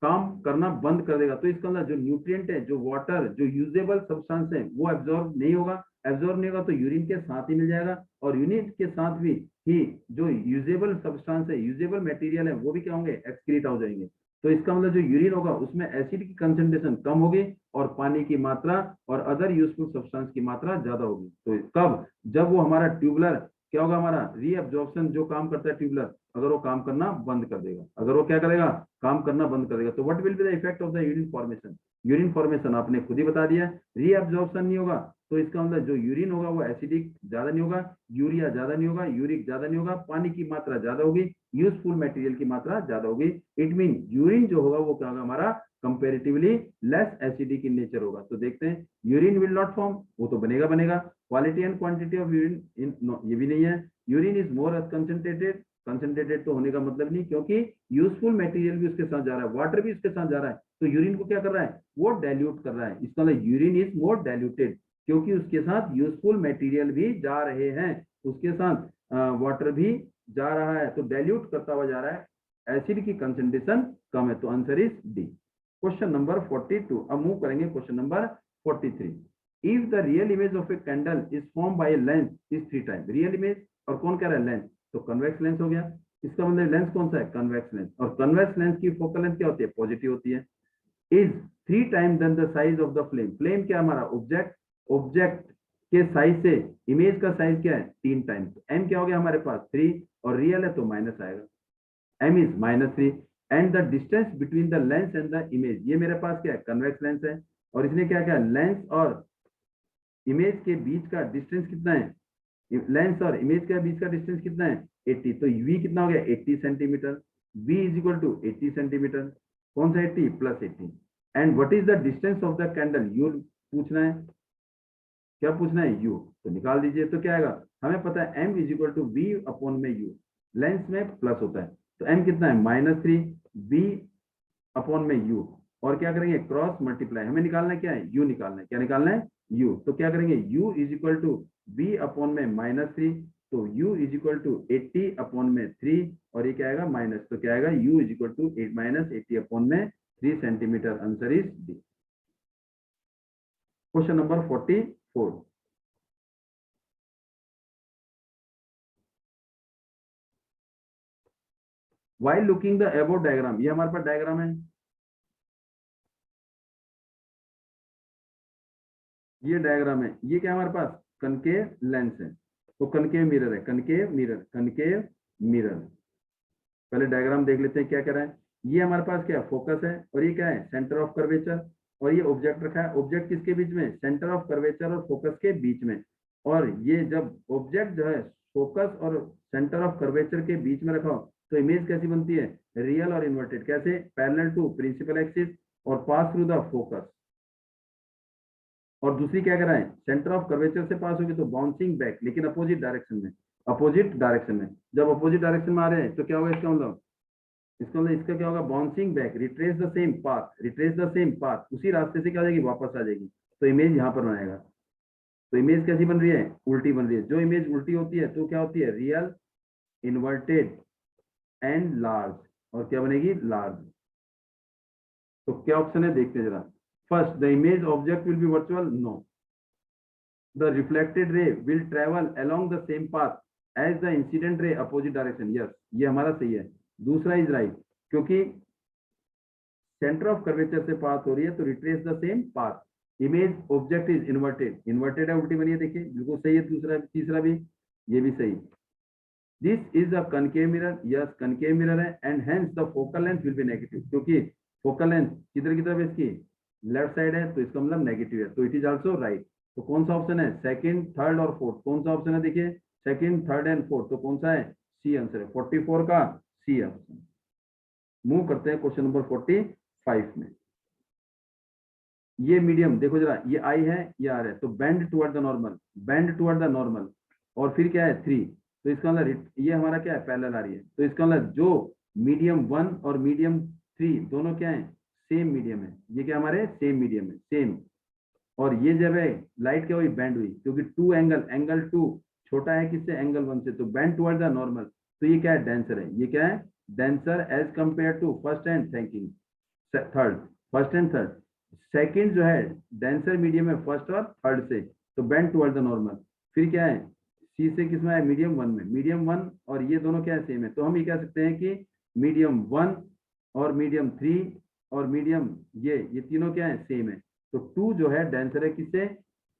काम करना बंद कर देगा तो इसका मतलब जो न्यूट्रिएंट है, जो वाटर, जो यूजेबल सब्सटेंस है, वो एब्जॉर्ब नहीं होगा। एब्जॉर्ब नहीं होगा तो यूरिन के साथ ही मिल जाएगा, और यूरिन के साथ भी ही जो यूजेबल सब्सटेंस है, यूजेबल मटेरियल है, वो भी क्या होंगे? एक्सक्रीट हो जाएंगे। तो इसका मतलब जो यूरिन होगा उसमें एसिड की कंसेंट्रेशन कम होगी और पानी की मात्रा और अदर यूजफुल सब्सटेंस की मात्रा ज्यादा होगी। तो कब? जब वो हमारा ट्यूबुलर क्या होगा? हमारा रीअब्जॉर्प्शन जो काम करता है ट्यूबुलर, अगर वो काम करना बंद कर देगा, अगर वो क्या करेगा? काम करना बंद कर देगा। तो what will be the effect of the urine formation? Urine formation आपने खुद ही बता दिया, रीअब्जॉर्प्शन नहीं होगा तो इसका मतलब जो यूरिन होगा वो एसिडिक ज्यादा नहीं होगा, यूरिया ज्यादा नहीं होगा, यूरिक ज्यादा नहीं होगा, पानी की मात्रा ज्यादा होगी, यूजफुल मटेरियल की मात्रा ज्यादा होगी। इट मीन यूरिन जो होगा वो क्या होगा? हमारा comparatively less acidic in nature होगा। तो देखते हैं, यूरिन विल नॉट फॉर्म, वो तो बनेगा। Quality and quantity of urine in, ये भी नहीं है। Urine is more concentrated, concentrated तो होने का मतलब नहीं, क्योंकि यूजफुल मटेरियल भी उसके साथ जा रहा है, वाटर भी उसके साथ जा रहा है, तो यूरिन को क्या कर रहा है? वो डाइल्यूट कर रहा है। इसका मतलब यूरिन इज मोर डाइल्यूटेड, क्योंकि उसके साथ यूजफुल मटेरियल भी जा रहे हैं, उसके साथ वाटर भी जा रहा है, तो डाइल्यूट करता हुआ जा रहा है। एसिड की कंसेंट्रेशन कम है, तो answer is D. Question number 42। अब मूव करेंगे question number 43। If the real image of a candle is form by lens is 3 time. Real image, और कौन कह रहा है? लेंस, तो कन्वेक्स लेंस हो गया। इसका मतलब लेंस कौन सा है? Convex lens. और कन्वेक्स लेंस की फोकल लेंथ क्या होती है? पॉजिटिव होती है। Is 3 time then the size of the flame. Flame क्या हमारा? ऑब्जेक्ट। ऑब्जेक्ट के साइज से इमेज का साइज क्या है? 3 टाइम। एम क्या हो गया हमारे पास? 3, और रियल है तो माइनस आएगा। M is -3 and the distance between the lens and the image, ये मेरे पास क्या है? कन्वेक्स लेंस है। और इसने क्या क्या? लेंस और इमेज के बीच का डिस्टेंस कितना है? लेंस और इमेज के बीच का डिस्टेंस कितना है? 80। तो v कितना हो गया? 80 centimetre. v is equal to 80 centimetre. कौन सा 80? Plus 80। And what is the distance of the candle? U पूछना है। क्या पूछना है? यू। तो निकाल दीजिए, तो क्या आएगा? हमें पता है m is equal to V upon में यू। लेंस में प्लस होता है, तो m कितना है? -3 v अपॉन में u। और क्या करेंगे? Cross multiply. हमें निकालना है क्या है? u निकालना है। क्या निकालना है? u। तो क्या करेंगे? u is equal to v upon में -3, तो u is equal to 80 upon में 3, और ये क्या आएगा? माइनस, तो क्या आएगा? u is equal to -80 upon में 3 centimetre. Answer is D. Question number 44। while looking the above diagram, ये हमारे पास डायग्राम है, ये डायग्राम है, ये क्या हमारे पास? कनकेव लेंस है, तो कनकेव मिरर है, कनकेव मिरर, कनकेव मिरर। पहले डायग्राम देख लेते हैं क्या कह रहा है। ये हमारे पास क्या? फोकस है, और ये क्या है? Centre of curvature. और ये ऑब्जेक्ट रखा है, ऑब्जेक्ट किसके बीच में? सेंटर ऑफ कर्वेचर और फोकस के बीच में। और ये जब ऑब्जेक्ट जो है फोकस और सेंटर ऑफ कर्वेचर के बीच में रखा हो, तो इमेज कैसी बनती है? रियल और इन्वर्टेड। कैसे? पैरेलल टू प्रिंसिपल एक्सिस और पास थ्रू द फोकस। और दूसरी क्या कर रहा है? सेंटर ऑफ कर्वेचर से पास होगी तो बाउंसिंग बैक, लेकिन अपोजिट डायरेक्शन में। अपोजिट डायरेक्शन में, जब अपोजिट डायरेक्शन में आ रहे हैं तो क्या होगा? इसका मतलब इसका क्या होगा? Bouncing back, retrace the same path, retrace the same path, उसी रास्ते से क्या हो जाएगी? वापस आ जाएगी। तो इमेज यहाँ पर बनाएगा। तो इमेज कैसी बन रही है, उल्टी बन रही है। जो इमेज उल्टी होती है तो क्या होती है, रियल, इन्वर्टेड एंड लार्ज, और क्या बनेगी, लार्ज। तो क्या ऑप्शन है, देखते जरा। First, the image object will be virtual, no. The reflected ray will travel along the same path as the incident ray opposite direction, yes, ये हमारा सही है। दूसरा इज राइट, क्योंकि सेंटर ऑफ कर्वेचर से पास हो रही है तो retrace the same path. Image object is inverted, inverted है, उल्टी बनी है, देखिए बिल्कुल सही है। दूसरा, तीसरा भी, ये भी सही। This is a concave mirror, yes concave mirror है, and hence the focal length will be negative, क्योंकि फोकल लेंथ किधर की तरफ इसकी, लेफ्ट साइड है, तो इसका मतलब नेगेटिव है, तो इट इज आल्सो राइट। तो कौन सा ऑप्शन है, सेकंड, थर्ड और फोर्थ, कौन सा ऑप्शन है, देखिए सेकंड, थर्ड एंड फोर्थ, तो कौन सा है, सी आंसर है, 44 का सी ऑप्शन। मूव करते हैं क्वेश्चन नंबर 45 में। ये मीडियम देखो जरा, ये आई है, ये आर है, तो bend toward the normal, bend toward the normal, और फिर क्या है 3, तो इसका मतलब ये हमारा क्या है, पैरेलल आ रही है, तो इसका मतलब जो मीडियम 1 और मीडियम 3 दोनों क्या है, सेम मीडियम है। ये क्या हमारे सेम मीडियम है, सेम। और ये जब है लाइट क्या हुई, बैंड हुई, क्योंकि टू एंगल, एंगल 2 छोटा है किससे, एंगल 1 से, तो बैंड टुवर्ड द नॉर्मल, तो ये क्या है, डेंसर है। ये क्या है, denser as compare to first and thanking third, first and third. Second जो है डेंसर मीडियम है फर्स्ट और थर्ड से, तो बेंड टुवर्ड द नॉर्मल। फिर क्या है, सी से किसमें है, मीडियम 1 में, मीडियम 1 और ये दोनों क्या है, सेम है, तो हम ये कह सकते हैं कि मीडियम 1 और मीडियम 3 और मीडियम ये तीनों क्या है, सेम है। तो 2 जो है डेंसर है किससे,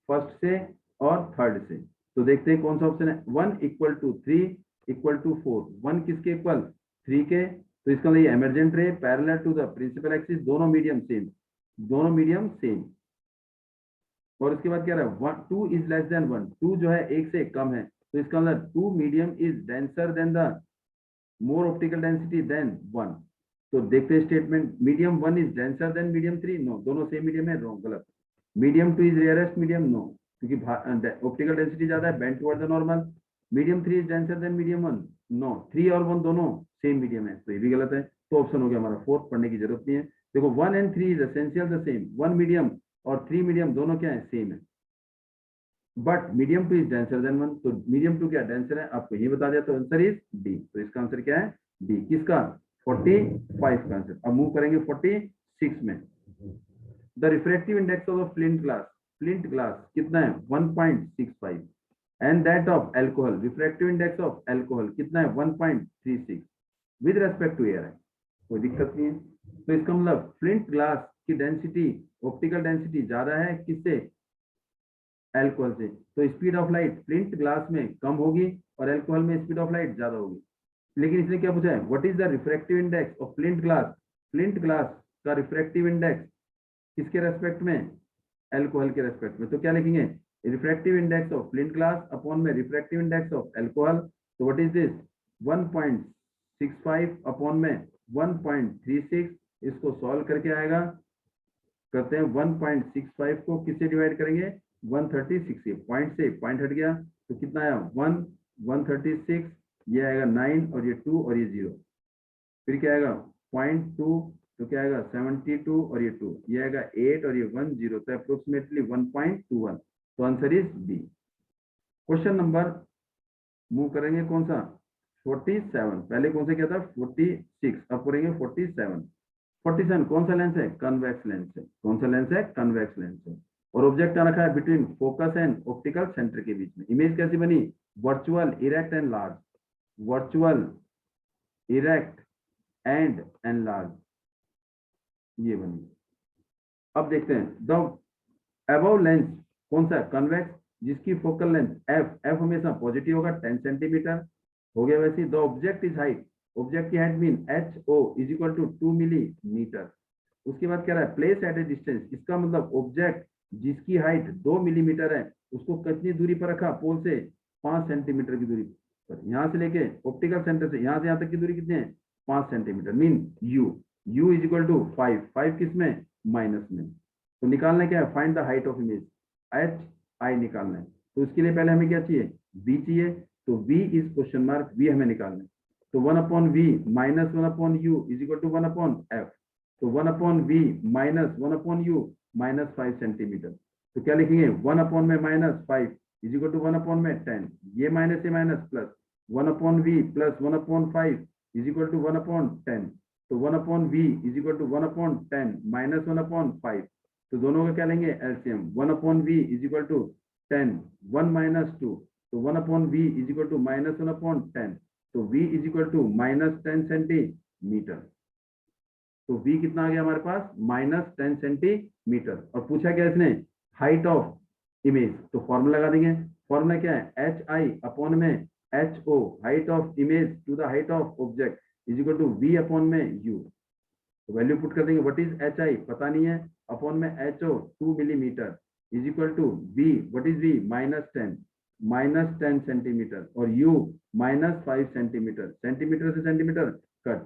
फर्स्ट से और थर्ड से। तो देखते हैं कौन सा ऑप्शन है, 1 इक्वल टू 3 इक्वल टू 4, 1 किसके इक्वल, 3 के, तो इसका मतलब emergent ray parallel to the principal axis, दोनों मीडियम सेम, दोनों मीडियम सेम। और उसके बाद क्या रहा है, 2 इज लेस देन 1, 2 जो है एक से कम है, तो इसका मतलब 2 medium is denser than the more optical density than 1। तो देखते हैं statement, medium 1 is denser than medium 3, no, दोनों सेम मीडियम है, रॉन्ग, गलत। Medium 2 is rarest medium, no, क्योंकि ऑप्टिकल डेंसिटी ज्यादा है, bend toward the normal. Medium 3 is denser than medium 1, no, 3 और 1 दोनों सेम मीडियम है, तो ये भी गलत है। तो ऑप्शन हो गया हमारा फोर्थ, पढ़ने की जरूरत नहीं है। देखो 1 and 3 is essential the same, 1 medium और 3 मीडियम दोनों क्या है, सेम है, but medium 2 is denser then 1, तो मीडियम 2 क्या डेंसर है, आपको ये बता दिया, तो आंसर इज डी। तो इसका आंसर क्या है, डी, किसका, 45 का आंसर। अब मूव करेंगे 46 में। The refractive index of flint glass, flint glass कितना है, 1.65, and that of alcohol, refractive index of alcohol कितना है, 1.36 विद रेस्पेक्ट टू एयर है, कोई दिक्कत नहीं है। तो इसका मतलब फ्लिंट ग्लास की डेंसिटी, ऑप्टिकल डेंसिटी ज्यादा है किससे, एल्कोहल से, तो speed of light flint glass में कम होगी और एल्कोहल में स्पीड ऑफ लाइट ज्यादा होगी। लेकिन इसने क्या पूछा है, what is the refractive index of flint glass, flint glass का रिफ्रैक्टिव इंडेक्स किसके रेस्पेक्ट में, एल्कोहल के रेस्पेक्ट में, तो क्या लिखेंगे, refractive index of flint glass upon में रिफ्रैक्टिव इंडेक्स ऑफ एल्कोहल, तो व्हाट इज दिस, 1.65 अपॉन में 1.36, इसको सॉल्व करके आएगा, करते हैं 1.65 को किससे डिवाइड करेंगे, 136 से, पॉइंट से पॉइंट हट गया, तो कितना आया 1, 136, ये आएगा 9 और ये 2 और ये 0, फिर क्या आएगा 0.2, तो क्या आएगा 72 और ये 2, ये आएगा 8 और ये 1 0, तो अप्रोक्सीमेटली 1.21, तो answer is B. Question number, move करेंगे कौन सा, 47, पहले कौन सा क्या था 46, अब करेंगे 47। 47 कौन सा लेंस है, कन्वेक्स लेंस है, कौन सा लेंस है, कन्वेक्स लेंस है, और ऑब्जेक्ट आ रखा है between focus and optical centre के बीच में। इमेज कैसी बनी, virtual, erect and large, virtual, erect and large, ये बनी। अब देखते हैं द अबव लेंस कौन सा, कन्वेक्स, जिसकी फोकल लेंथ एफ, एफ हमेशा पॉजिटिव होगा, 10 सेंटीमीटर हो गया। वैसे the object is height, object की height mean H O is equal to 2 millimetre. उसके बाद क्या रहा है, प्लेस एट ए डिस्टेंस, इसका मतलब ऑब्जेक्ट जिसकी हाइट 2 मिलीमीटर है उसको कितनी दूरी पर रखा, पोल से 5 सेंटीमीटर की दूरी पर, यहाँ से लेके ऑप्टिकल सेंटर से यहाँ से यहाँ तक की दूरी कितनी है, 5 centimetre, mean U, U is equal to 5, 5 किस में, माइनस में। तो निकालना क्या है, find the height of image, H I निकालना है, तो उसके लिए पहले हमें क्या चाहिए, बी चाहिए, तो V is question mark, V हमें निकालना है, तो 1 upon V minus 1 upon U is equal to 1 upon F, तो 1 upon V minus 1 upon U minus 5 centimetre, तो क्या लिखेंगे 1 अपॉन में -5 इज इक्वल टू 1 अपॉन में 10, ये minus plus 1 upon v plus 1 upon 5 is equal to 1 upon 10, तो 1 upon v is equal to 1 upon 10 minus 1 upon 5, तो दोनों का क्या लेंगे LCM, 1 upon v is equal to 10, 1 minus 2, तो 1 upon v is equal to minus 1 upon 10, तो v is equal to -10 centimetre. तो v कितना आ गया हमारे पास -10 सेंटीमीटर। और पूछा क्या इसने हाइट ऑफ इमेज, तो फॉर्मूला लगा देंगे। फॉर्मूला क्या है एच आई अपॉन में H O, height of image to the height of object is equal to v upon में u। तो वैल्यू पुट कर देंगे, व्हाट इज एच आई पता नहीं है, अपॉन में H O 2 millimetre is equal to v, what is v -10 centimetre, और u -5 centimetre. Centimetre से सेंटीमीटर कट,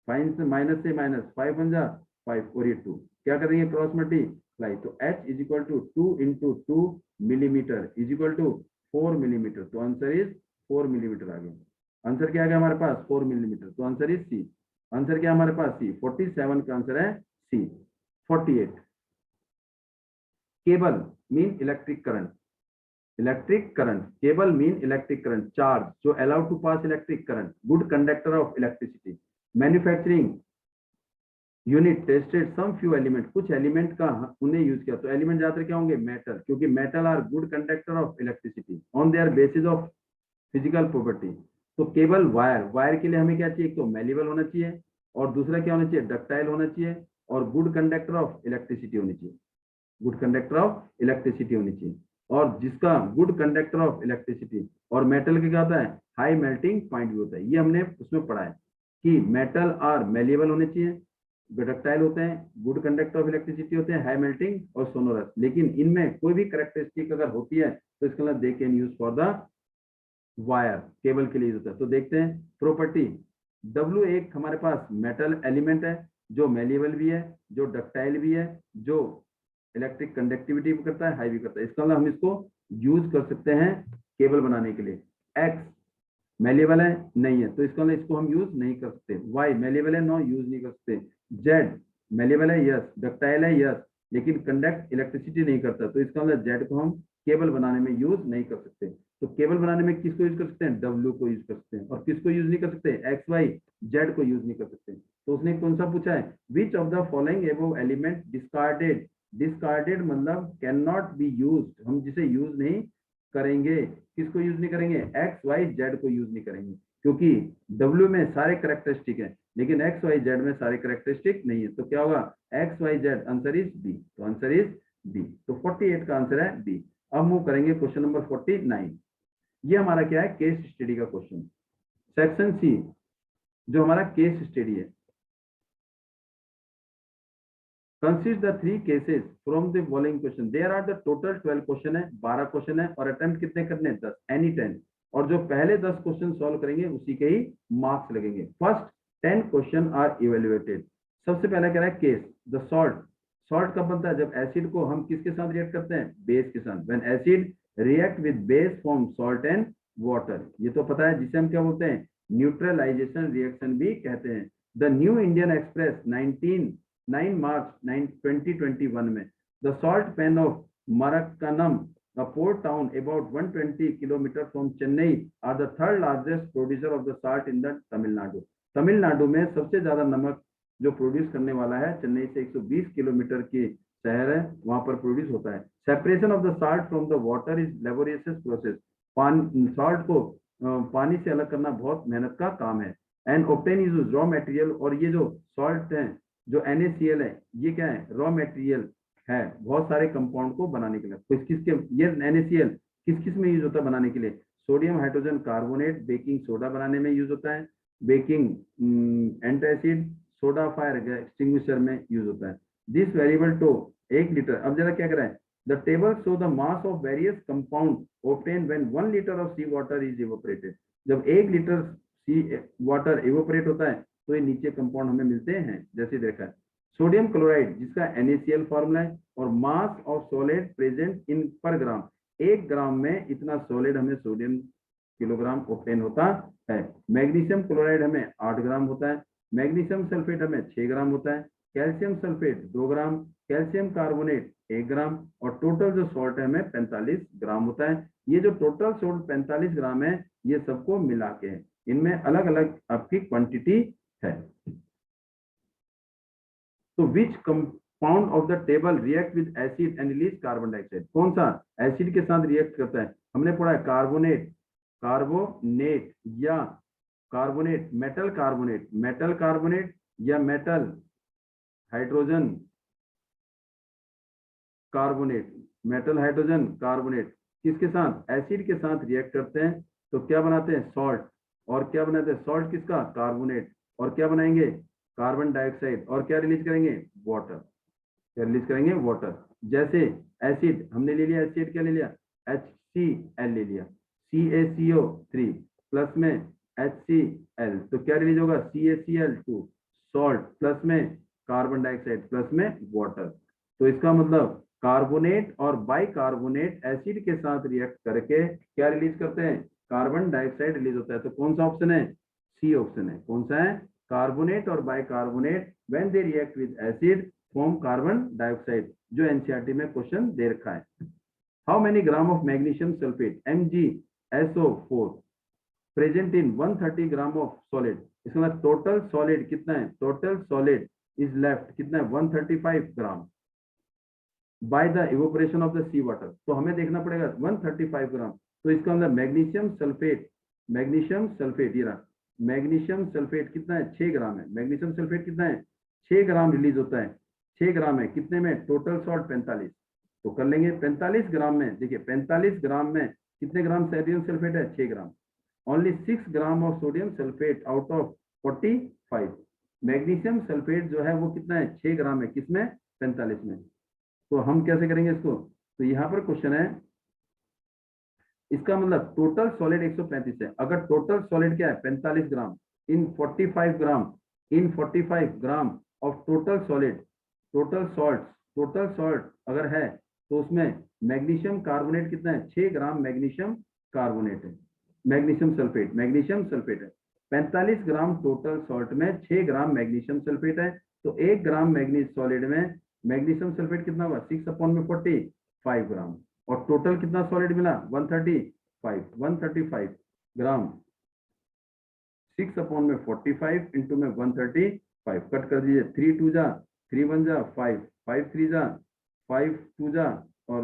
फाइन से माइनस 5 बन जा 5 और ये 2, क्या करेंगे क्रॉस मल्टीप्लाई, तो h is equal to 2 into 2 millimetre is equal to 4 millimetre, तो आंसर इज 4 मिलीमीटर आ गया। आंसर क्या आ गया हमारे पास 4 मिलीमीटर, तो आंसर इज सी। आंसर क्या हमारे पास सी, 47 का आंसर है C. 48 cable mean electric current, electric current, cable mean electric current, charge जो allowed to pass electric current, good conductor of electricity, manufacturing unit tested some few element, कुछ element का उन्हें use किया, तो element ज्यादातर क्या होंगे मेटल, क्योंकि metal are good conductor of electricity on their basis of physical property. तो केबल वायर, वायर के लिए हमें क्या चाहिए, एक तो मेल्लेबल होना चाहिए और दूसरा क्या होना चाहिए डक्टाइल होना चाहिए और गुड कंडक्टर ऑफ इलेक्ट्रिसिटी होनी चाहिए, गुड कंडक्टर ऑफ इलेक्ट्रिसिटी होनी चाहिए। और जिसका गुड कंडक्टर ऑफ इलेक्ट्रिसिटी और मेटल का क्या होता है हाई मेल्टिंग पॉइंट भी होता है, ये हमने उसमें पढ़ा है कि मेटल आर मेल्लेबल होने चाहिए, डक्टाइल होते हैं, गुड कंडक्टर ऑफ इलेक्ट्रिसिटी होते हैं, हाई मेल्टिंग और सोनोरस। लेकिन इनमें कोई भी करेक्टरिस्टिक अगर होती है तो इसका मतलब they can use for the wire, cable के लिए होता है। तो देखते हैं प्रॉपर्टी, W एक हमारे पास मेटल एलिमेंट है जो मेल्लेबल भी है, जो डक्टाइल भी है, जो इलेक्ट्रिक कंडक्टिविटी भी करता है, हाई भी करता है। इसका मतलब हम इसको यूज कर सकते हैं केबल बनाने के लिए। X मेल्लेबल है नहीं है, तो इसका मतलब इसको हम यूज नहीं कर सकते। Y मेल्लेबल है नो, यूज नहीं कर सकते। Z मेल्लेबल है यस, डक्टाइल है यस, लेकिन कंडक्ट इलेक्ट्रिसिटी नहीं करता, तो इसका मतलब Z को हम केबल बनाने में यूज नहीं कर सकते। तो केबल बनाने में किसको यूज कर सकते हैं W को यूज कर सकते हैं, और किसको यूज नहीं कर सकते X Y Z को यूज नहीं कर सकते। तो उसने कौन सा पूछा है which of the following above element discarded, discarded मतलब कैन नॉट बी यूज्ड, हम जिसे यूज नहीं करेंगे, किसको यूज नहीं करेंगे X Y Z को यूज नहीं करेंगे, क्योंकि W में सारे करेक्टरिस्टिक है लेकिन X Y Z में सारे करेक्टरिस्टिक नहीं है। तो क्या होगा X Y Z, answer is B, तो आंसर इज बी। तो 48 का आंसर है बी। अब मूव करेंगे क्वेश्चन नंबर 49। ये हमारा क्या है केस स्टडी का क्वेश्चन, सेक्शन सी जो हमारा केस स्टडी है। Consider the 3 cases from the following question, there are the total 12 question है, 12 क्वेश्चन है और अटेम्प्ट कितने करने 10, एनी 10, और जो पहले 10 क्वेश्चन सॉल्व करेंगे उसी के ही मार्क्स लगेंगे। First 10 question are evaluated. सबसे पहला कह रहा है केस, द सॉल्ट, सॉल्ट कब बनता है जब एसिड को हम किसके साथ रिएक्ट करते हैं बेस के साथ, when acid react with base form salt and water, ये तो पता है, जिसे हम क्या बोलते हैं न्यूट्रलाइजेशन रिएक्शन भी कहते हैं। The New Indian Express 9 March 2021 में, the salt pan of Marakkanam, a port town about 120 kilometre from Chennai, are the third largest producer of the salt in the Tamil Nadu. Tamil Nadu में सबसे ज्यादा नमक जो प्रोड्यूस करने वाला है चेन्नई से 120 किलोमीटर की शहर है, वहां पर प्रोड्यूस होता है। Separation of the salt from the water is laborious process, salt को पानी से अलग करना बहुत मेहनत का काम है। And obtain is raw material, और ये जो सॉल्ट है जो NaCl है ये क्या है रॉ मटेरियल है बहुत सारे कंपाउंड को बनाने के लिए। तो किसके ये NaCl किस किस में यूज होता है बनाने के लिए, sodium hydrogen carbonate baking soda बनाने में यूज होता है, baking antacid soda fire extinguisher में यूज होता है। दिस वेरिएबल टू 1 लीटर, अब जरा क्या करें the table show the mass of various compound obtain when 1 litre of sea water is evaporated, जब 1 लीटर सी वाटर इवेपोरेट होता है तो ये नीचे कंपाउंड हमें मिलते हैं जैसे देखा है। सोडियम क्लोराइड जिसका NaCl फॉर्मूला है, और mass of solid present in पर ग्राम, 1 ग्राम में इतना सॉलिड हमें सोडियम किलोग्राम ऑब्टेन होता है। मैग्नीशियम क्लोराइड हमें 8 ग्राम होता है, मैग्नीशियम सल्फेट हमें 6 ग्राम होता है, कैल्शियम सल्फेट 2 ग्राम, कैल्शियम कार्बोनेट 1 ग्राम, और टोटल जो सॉल्ट है हमें 45 ग्राम होता है। ये जो टोटल सॉल्ट 45 ग्राम है, ये सबको मिला के है, इनमें अलग अलग आपकी क्वांटिटी है। तो which compound of the table react with acid and release carbon dioxide? कौन सा एसिड के साथ रिएक्ट करता है? हमने पढ़ा है कार्बोनेट, कार्बोनेट या carbonate, metal carbonate, metal carbonate या metal hydrogen carbonate, metal hydrogen carbonate किसके साथ? एसिड के साथ रिएक्ट करते हैं तो क्या बनाते हैं? सॉल्ट। और क्या बनाते हैं? सॉल्ट किसका? कार्बोनेट। और क्या बनाएंगे? Carbon dioxide. और क्या रिलीज करेंगे? वाटर। क्या रिलीज करेंगे? वाटर। जैसे एसिड हमने ले लिया, एसिड क्या ले लिया? HCl ले लिया, CaCO3 प्लस में HCl, तो क्या रिलीज होगा? CaCl2। सॉल्ट प्लस में कार्बन डाइऑक्साइड प्लस में वाटर। तो इसका मतलब कार्बोनेट और बाइकार्बोनेट एसिड के साथ रिएक्ट करके क्या रिलीज करते हैं? कार्बन डाइऑक्साइड रिलीज होता है। तो कौन सा ऑप्शन है? सी ऑप्शन है। कौन सा है? कार्बोनेट और bicarbonate when they react with acid form carbon dioxide, जो एनसीईआरटी में क्वेश्चन दे रखा है। How many gram of magnesium sulphate MgSO4 present in 130 gram of solid? इसका मतलब टोटल सॉलिड कितना है? टोटल सॉलिड इज लेफ्ट कितना है? 135 gram by the evaporation of the sea water. तो हमें देखना पड़ेगा 135 ग्राम। तो इसका मतलब मैग्नीशियम सल्फेट, मैग्नीशियम सल्फेट ये रहा, मैग्नीशियम सल्फेट कितना है? 6 ग्राम है। मैग्नीशियम सल्फेट कितना है? 6 ग्राम रिलीज होता है। 6 ग्राम है कितने में? Total salt 45। तो कर लेंगे 45 ग्राम में, देखिए 45 ग्राम में कितने ग्राम सोडियम सल्फेट है? 6 gram. Only 6 gram of sodium sulphate out of 45। Magnesium sulphate जो है वो कितना है? 6 ग्राम है। किसमें? 45 में। तो हम कैसे करेंगे इसको? तो यहां पर क्वेश्चन है, इसका मतलब टोटल सॉलिड 135 है। अगर टोटल सॉलिड क्या है? 45 ग्राम इन 45 ग्राम, इन 45 gram of total solid, total salt अगर है तो उसमें मैग्नीशियम कार्बोनेट कितना है? 6 ग्राम मैग्नीशियम कार्बोनेट है, मैग्नीशियम सल्फेट है। 45 ग्राम टोटल सॉल्ट में 6 ग्राम मैग्नीशियम सल्फेट है। तो 1 ग्राम मैग्नीशियम सॉलिड में मैग्नीशियम सल्फेट कितना हुआ? 6/45 ग्राम। और टोटल कितना सॉलिड मिला? 135 ग्राम। 6/45 इंटू में 135 कट कर दीजिए। 3 2 जा 3 1 जा 5, 5 3 जा 5 2 जा और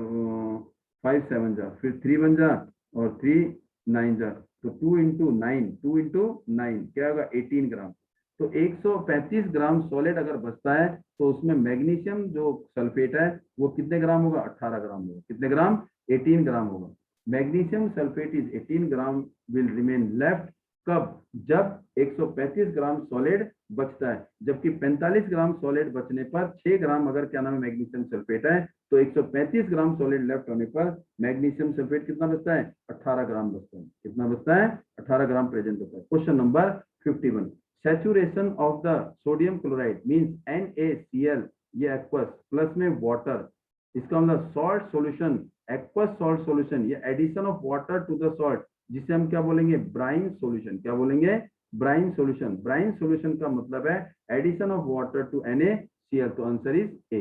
5 7 जा, फिर 3 1 जा और 3 9 जा। तो 2 इंटू 9 क्या होगा? 18 ग्राम। तो 135 ग्राम सॉलिड अगर बचता है तो उसमें मैग्नीशियम जो सल्फेट है वो कितने ग्राम होगा? 18 ग्राम होगा। कितने ग्राम? 18 ग्राम होगा। Magnesium sulphate is 18 gram will remain left. कब? जब 135 ग्राम सॉलिड बचता है, जबकि 45 ग्राम सॉलिड बचने पर 6 ग्राम अगर क्या नाम है मैग्नीशियम सल्फेट है, तो 135 ग्राम सॉलिड लेफ्ट होने पर मैग्नीशियम सल्फेट कितना बचता है? 18 ग्राम बचता है। कितना बचता है? 18 ग्राम प्रेजेंट होता है। Question number 51, saturation of the sodium chloride means NaCl, ये aqueous प्लस में वाटर, इसका मतलब salt solution, aqueous salt solution, ये addition of water to the salt, जिसे हम क्या बोलेंगे? Brine solution. क्या बोलेंगे? Brine solution. ब्राइन सॉल्यूशन का मतलब है addition of water to NaCl। तो आंसर इज ए।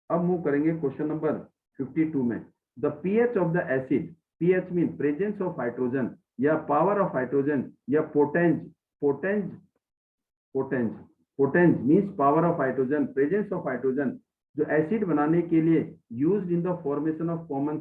अब मूव करेंगे क्वेश्चन नंबर 52 में। The pH of the acid, pH mean presence of hydrogen या पावर ऑफ हाइड्रोजन या पोटेंज means power of hydrogen, presence of hydrogen, जो acid बनाने के लिए used in the formation of common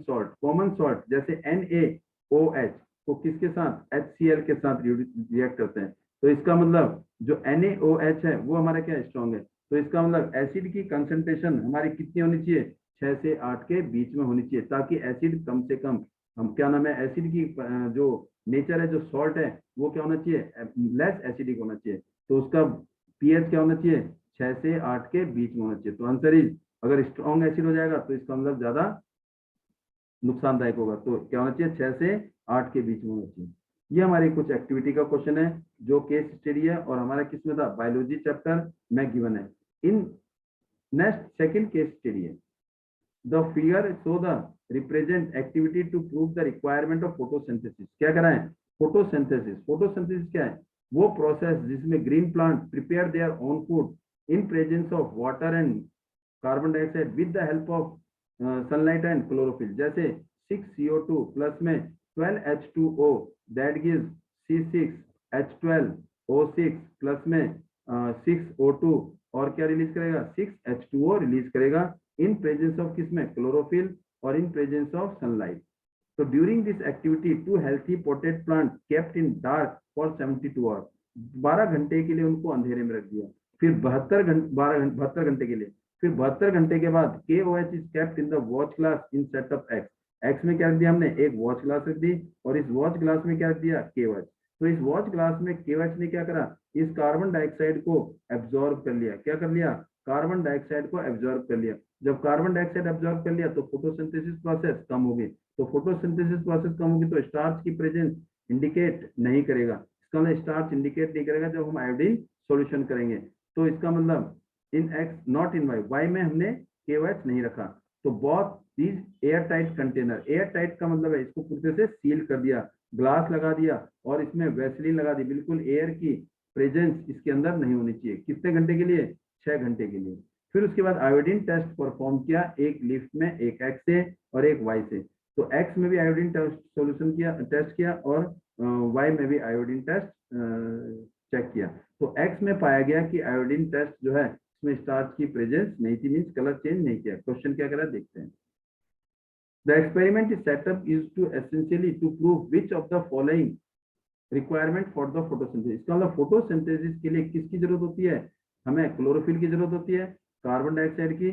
salt जैसे NaOH को किसके साथ? HCl के साथ रिएक्ट करते हैं। तो इसका मतलब जो NaOH है वो हमारा क्या? स्ट्रॉन्ग है। तो इसका मतलब एसिड की कंसंट्रेशन हमारी कितनी होनी चाहिए? 6 से 8 के बीच में होनी चाहिए, ताकि एसिड कम से कम, हम क्या नाम है, एसिड की जो नेचर है, जो सॉल्ट है वो क्या होना चाहिए? लेस एसिडिक होना चाहिए। तो उसका pH क्या होना चाहिए? 6 से 8 के बीच में होना चाहिए। तो आंसर इज, अगर स्ट्रॉन्ग एसिड हो जाएगा तो इसका मतलब ज्यादा नुकसानदायक होगा। तो क्या होना चाहिए? 6 से 8 के बीच में होना चाहिए। ये हमारी कुछ एक्टिविटी का क्वेश्चन है जो केस स्टडी है और हमारा किसमें था? बायोलॉजी चैप्टर में गिवन है। In next second case study है। The figure show the represent activity to prove the requirement of photosynthesis. क्या कराएं? फोटोसिंथेसिस। फोटोसिंथेसिस क्या है? वो प्रोसेस जिसमें green plant prepare their own food in presence of water and carbon dioxide with the help of sunlight and chlorophyll. जैसे 6CO2 plus में 12H2O that gives C6H12O6 plus में 6O2 और क्या release करेगा 6H2O रिलीज करेगा इन presence of किसमें chlorophyll और इन presence of sunlight. So during this activity, two healthy potted plants kept in dark for 72 hours. 12 घंटे के लिए उनको अंधेरे में रख दिया. फिर 72 घंटे के लिए. फिर 72 घंटे के बाद KOH is kept in the watch glass in setup X. X में क्या रख दिया हमने एक वॉच ग्लास रख दी और इस वॉच ग्लास में क्या रख दिया KOH. तो इस वॉच ग्लास में KOH ने क्या करा इस कार्बन डाइऑक्साइड को एब्जॉर्ब कर लिया. क्या कर लिया कार्बन डाइऑक्साइड को एब्जॉर्ब कर लिया. जब कार्बन डाइऑक्साइड एब्जॉर्ब कर लिया तो फोटोसिंथेसिस प्रोसेस कम होगी. तो फोटोसिंथेसिस प्रोसेस कम होगी तो स्टार्च की प्रेजेंस इंडिकेट नहीं करेगा. इसका मतलब स्टार्च इंडिकेट नहीं करेगा जब हम आयोडीन सॉल्यूशन करेंगे. तो इसका मतलब in X not in Y. Y में हमने KOH नहीं रखा. तो both these air tight container. Air tight का मतलब है इसको पूरे से सील कर दिया, ग्लास लगा दिया और इसमें वैसलीन लगा दी. बिल्कुल एयर की प्रेजेंस इसके अंदर नहीं होनी चाहिए. कितने घंटे के लिए 6 घंटे के लिए. फिर उसके बाद आयोडीन टेस्ट परफॉर्म किया एक लिफ्ट में, एक एक्स से और एक वाई से. तो एक्स में भी आयोडीन सॉल्यूशन किया टेस्ट किया और वाई में भी आयोडीन टेस्ट चेक किया. तो एक्स में पाया गया कि आयोडीन टेस्ट जो है इसमें स्टार्च की प्रेजेंस नहीं थी, मींस कलर चेंज नहीं किया. क्वेश्चन क्या करा देखते हैं. The experiment is setup is to essentially to prove which of the following requirement for the photosynthesis. इसका मतलब फोटोसिंथेसिस के लिए किसकी जरूरत होती है हमें क्लोरोफिल की जरूरत होती है, कार्बन डाइऑक्साइड की,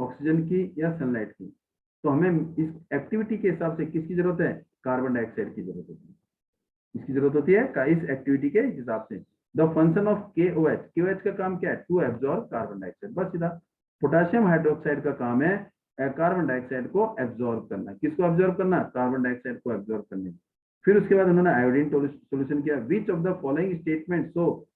ऑक्सीजन की या सनलाइट की. तो हमें इस एक्टिविटी के हिसाब से किसकी जरूरत है कार्बन डाइऑक्साइड की जरूरत होती है. इसकी जरूरत होती है इस एक्टिविटी के हिसाब से. The function of KOH. KOH का काम क्या है टू एब्जॉर्ब कार्बन डाइऑक्साइड. बस सीधा. पोटेशियम हाइड्रोक्साइड का काम है कार्बन डाइऑक्साइड को एब्जॉर्ब करना. किसको एब्जॉर्ब करना कार्बन डाइऑक्साइड को एब्जॉर्ब करने. फिर उसके बाद उन्होंने आयोडीन सॉल्यूशन किया. Which of the following statement so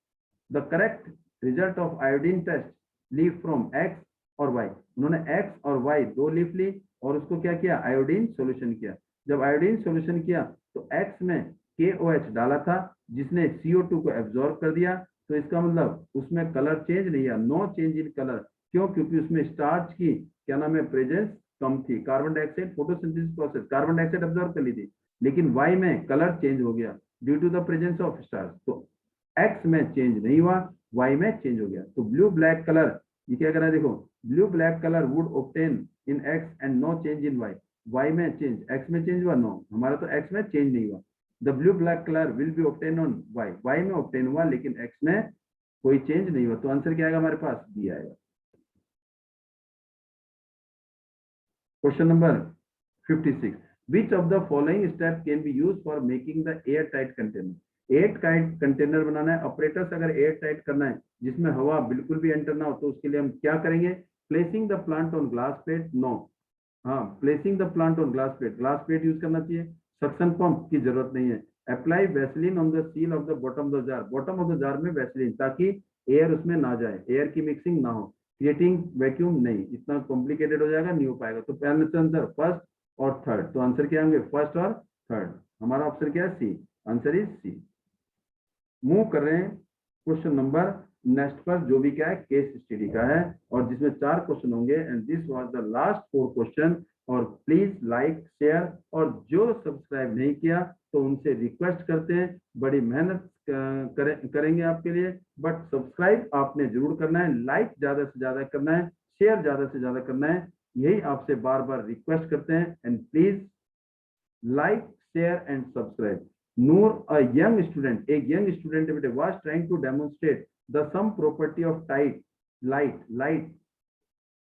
the correct result of iodine test leaf from X और Y. उन्होंने X और Y दो लीफ ली और उसको क्या किया आयोडीन सॉल्यूशन किया. जब आयोडीन सॉल्यूशन किया तो X में KOH डाला था जिसने CO2 को एब्जॉर्ब कर दिया. तो इसका मतलब उसमें कलर चेंज नहीं है, नो चेंज इन कलर. क्यों? क्योंकि उसमें स्टार्च की क्या नाम है प्रेजेंस कम थी. Carbon dioxide photosynthesis process carbon dioxide absorb कर ली थी, लेकिन Y में कलर चेंज हो गया due to the presence of starch. तो X में चेंज नहीं हुआ, Y में चेंज हो गया. तो ब्लू ब्लैक कलर ये क्या करा देखो blue black colour would obtain in X and no change in Y. Y में चेंज, X में चेंज हुआ नो. हमारा तो X में चेंज नहीं हुआ. The blue black colour will be obtain on Y. Y में ऑब्टेन हुआ लेकिन X में कोई चेंज नहीं हुआ. तो आंसर क्या आएगा हमारे पास बी आएगा. Question number 56. Which of the following step can be used for making the airtight container? Air tight container बनाना है. ऑपरेटर्स अगर एयर टाइट करना है जिसमें हवा बिल्कुल भी एंटर ना हो तो उसके लिए हम क्या करेंगे. Placing the plant on glass plate. No. हाँ placing the plant on glass plate. Glass plate use करना चाहिए. सक्शन पंप की जरूरत नहीं है. Apply Vaseline on the seal of the bottom of the jar. Bottom of the jar में Vaseline ताकि air उसमें ना जाए, एयर की मिक्सिंग ना हो. क्रिएटिंग वैक्यूम नहीं, इतना कॉम्प्लिकेटेड हो जाएगा, नहीं हो पाएगा. तो पहले आंसर फर्स्ट और थर्ड. तो आंसर क्या होंगे फर्स्ट और थर्ड. हमारा ऑप्शन क्या है C. Answer is C. Move कर रहे हैं क्वेश्चन नंबर नेक्स्ट पर जो भी क्या है केस स्टडी का है और जिसमें 4 क्वेश्चन होंगे. And this was the last 4 question. और प्लीज लाइक शेयर और जो सब्सक्राइब नहीं किया तो उनसे रिक्वेस्ट करते हैं, बड़ी मेहनत करेंगे आपके लिए, बट सब्सक्राइब आपने जरूर करना है, लाइक ज्यादा से ज्यादा करना है, शेयर ज्यादा से ज्यादा करना है. यही आपसे बार बार रिक्वेस्ट करते हैं. And please like share and subscribe. Noor, a young student was trying to demonstrate the some property of light.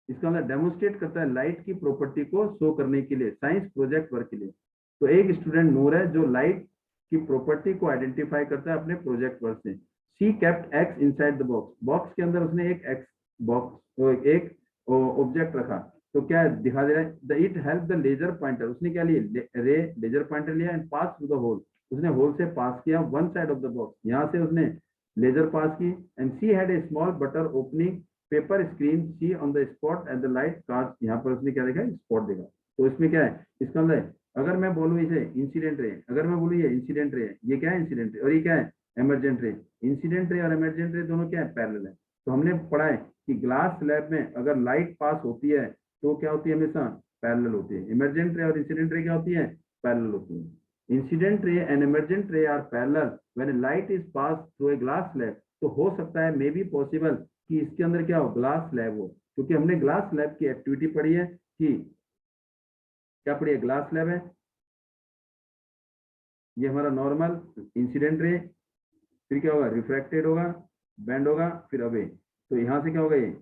इसका मतलब डेमोन्स्ट्रेट करता है लाइट की प्रॉपर्टी को शो करने के लिए साइंस प्रोजेक्ट वर्क के लिए. तो एक स्टूडेंट नूर है जो लाइट की प्रॉपर्टी को आइडेंटिफाई करता है अपने प्रोजेक्ट वर्क से. She kept x inside the box. Box के अंदर उसने एक एक्स बॉक्स एक ऑब्जेक्ट रखा. तो क्या दिखा दे रहा है the it help the laser pointer. उसने क्या लिया रे लेजर पॉइंटर लिया and pass through the hole. उसने होल से पास किया one side of the box. यहाँ से उसने लेजर पास की. And she had a small butter opening paper screen see on the spot at the light cast. यहाँ पर उसने क्या देखा स्पॉट देखा. तो इसमें क्या है इसका मतलब अगर मैं बोलूँ इसे इंसिडेंट रे, अगर मैं बोलूँ ये इंसिडेंट रे, ये क्या है इंसिडेंट रे और ये क्या है एमरजेंट रे. इंसिडेंट रे और एमरजेंट रे दोनों क्या है पैरेलल है. तो हमने पढ़ा है कि ग्लास स्लैब में अगर लाइट पास होती है तो क्या होती है, हमेशा पैरेलल होती है। इमरजेंट रे और इंसिडेंट रे क्या होती है, पैरेलल होती है। Incident ray and emergent ray are parallel when light is pass through a glass slab. तो हो सकता है, मे बी पॉसिबल, कि इसके अंदर क्या हो, ग्लास स्लैब हो, क्योंकि हमने ग्लास स्लैब की एक्टिविटी पढ़ी है कि क्या पढ़ी है, ग्लास स्लैब है, ये हमारा नॉर्मल इंसिडेंट रे, फिर क्या होगा, रिफ्रैक्टेड होगा, बेंड होगा, फिर अवे। तो यहाँ से क्या होगा, ये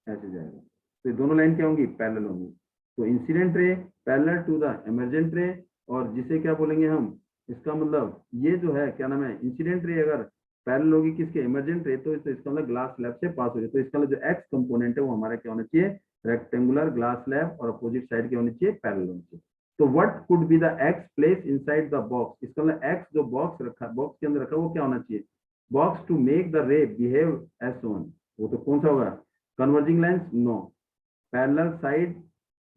ऐसे जाएगा। तो ये दोनों लाइन क्या होंगी, पैरेलल होंगी। तो incident ray parallel to the emergent ray, और जिसे क्या बोलेंगे हम, इसका मतलब ये जो है क्या नाम है, इंसिडेंट रे अगर पैरेलल होगी किसके, इमरजेंट रे, तो इसका मतलब ग्लास स्लैब से पास हो जाए। तो इसका मतलब जो एक्स कंपोनेंट है वो हमारा क्या होना चाहिए, रेक्टेंगुलर ग्लास स्लैब, और अपोजिट साइड क्या होनी चाहिए, पैरेलल होनी चाहिए। तो what could be the x place inside the box, इसका मतलब एक्स जो बॉक्स रखा, बॉक्स के अंदर रखा, वो क्या होना चाहिए, box to make the ray behave as shown. वो तो कौन सा होगा, converging lens, no, parallel side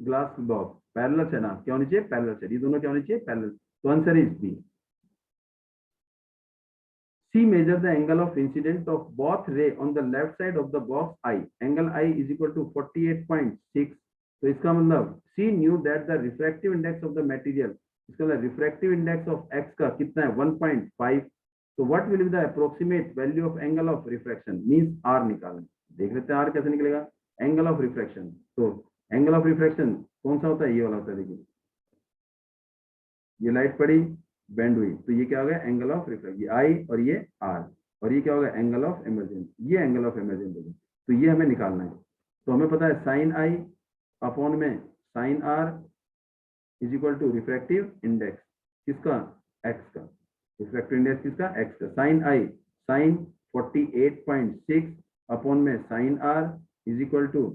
glass box, parallel है ना, क्या होनी चाहिए, पैरेलल साइड, ये दोनों क्या होनी चाहिए, पैरेलल। तो answer is B. C measure the angle of incident of both ray on the left side of the box I. Angle I is equal to 48.6. तो इसका मतलब C knew that the refractive index of the material, इसका मतलब refractive index of X का कितना है, 1.5. तो what will be the approximate value of angle of refraction, means R निकालना। देख लेते हैं R कैसे निकलेगा, angle of refraction। तो angle of refraction कौन सा होता है, ये वाला होता है। देखिए ये लाइट पड़ी, बेंड हुई, तो ये क्या हो गया, एंगल ऑफ रिफ्लेक्शन, ये आई और ये आर, और ये क्या होगा, एंगल ऑफ इमर्जेंस, ये एंगल ऑफ इमर्जेंस होगा। तो ये हमें निकालना है। तो हमें पता है साइन आई अपॉन में sine R is equal to refractive index किसका, एक्स का, रिफ्रैक्टिव इंडेक्स किसका, एक्स का। साइन आई साइन 48.6 अपॉन में sine R is equal to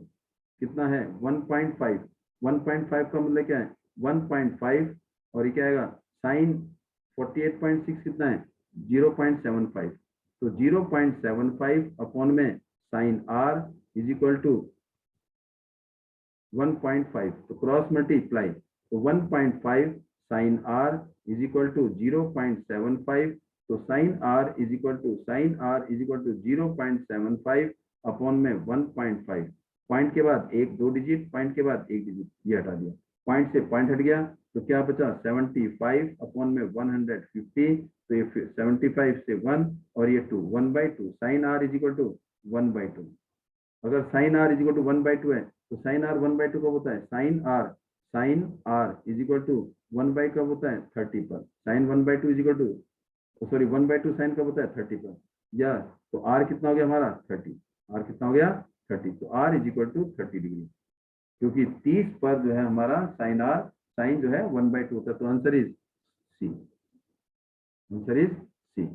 कितना है, 1.5। 1.5 का मतलब क्या है, 1.5, और ये क्या आएगा, साइन 48.6 कितना है, 0.75। तो 0.75 अपॉन में sine R is equal to 1.5, तो क्रॉस मल्टीप्लाई, तो 1.5 sine R is equal to 0.75। तो sine R is equal to 0.75 upon में 1.5। पॉइंट के बाद एक दो डिजिट, पॉइंट के बाद एक डिजिट, ये हटा दिया, पॉइंट से पॉइंट हट गया, तो क्या बचा, 75 अपॉन में 150। तो ये 75 से 1 और ये 2, 1/2, sine R is equal to 1/2। अगर sine R is equal to 1/2 है, तो साइन आर 1/2 कब होता है, sine R is equal to 1/, कब होता है, 30 पर। Sine 1/2 is equal to, sorry 1/2 sine कब होता है, 30 पर। या तो आर कितना हो गया हमारा, 30। आर कितना हो गया, 30। तो R is equal to 30 degree, क्योंकि 30 पर जो है हमारा साइन आर, साइन जो है 1/2 होता है। तो answer is C, answer is C,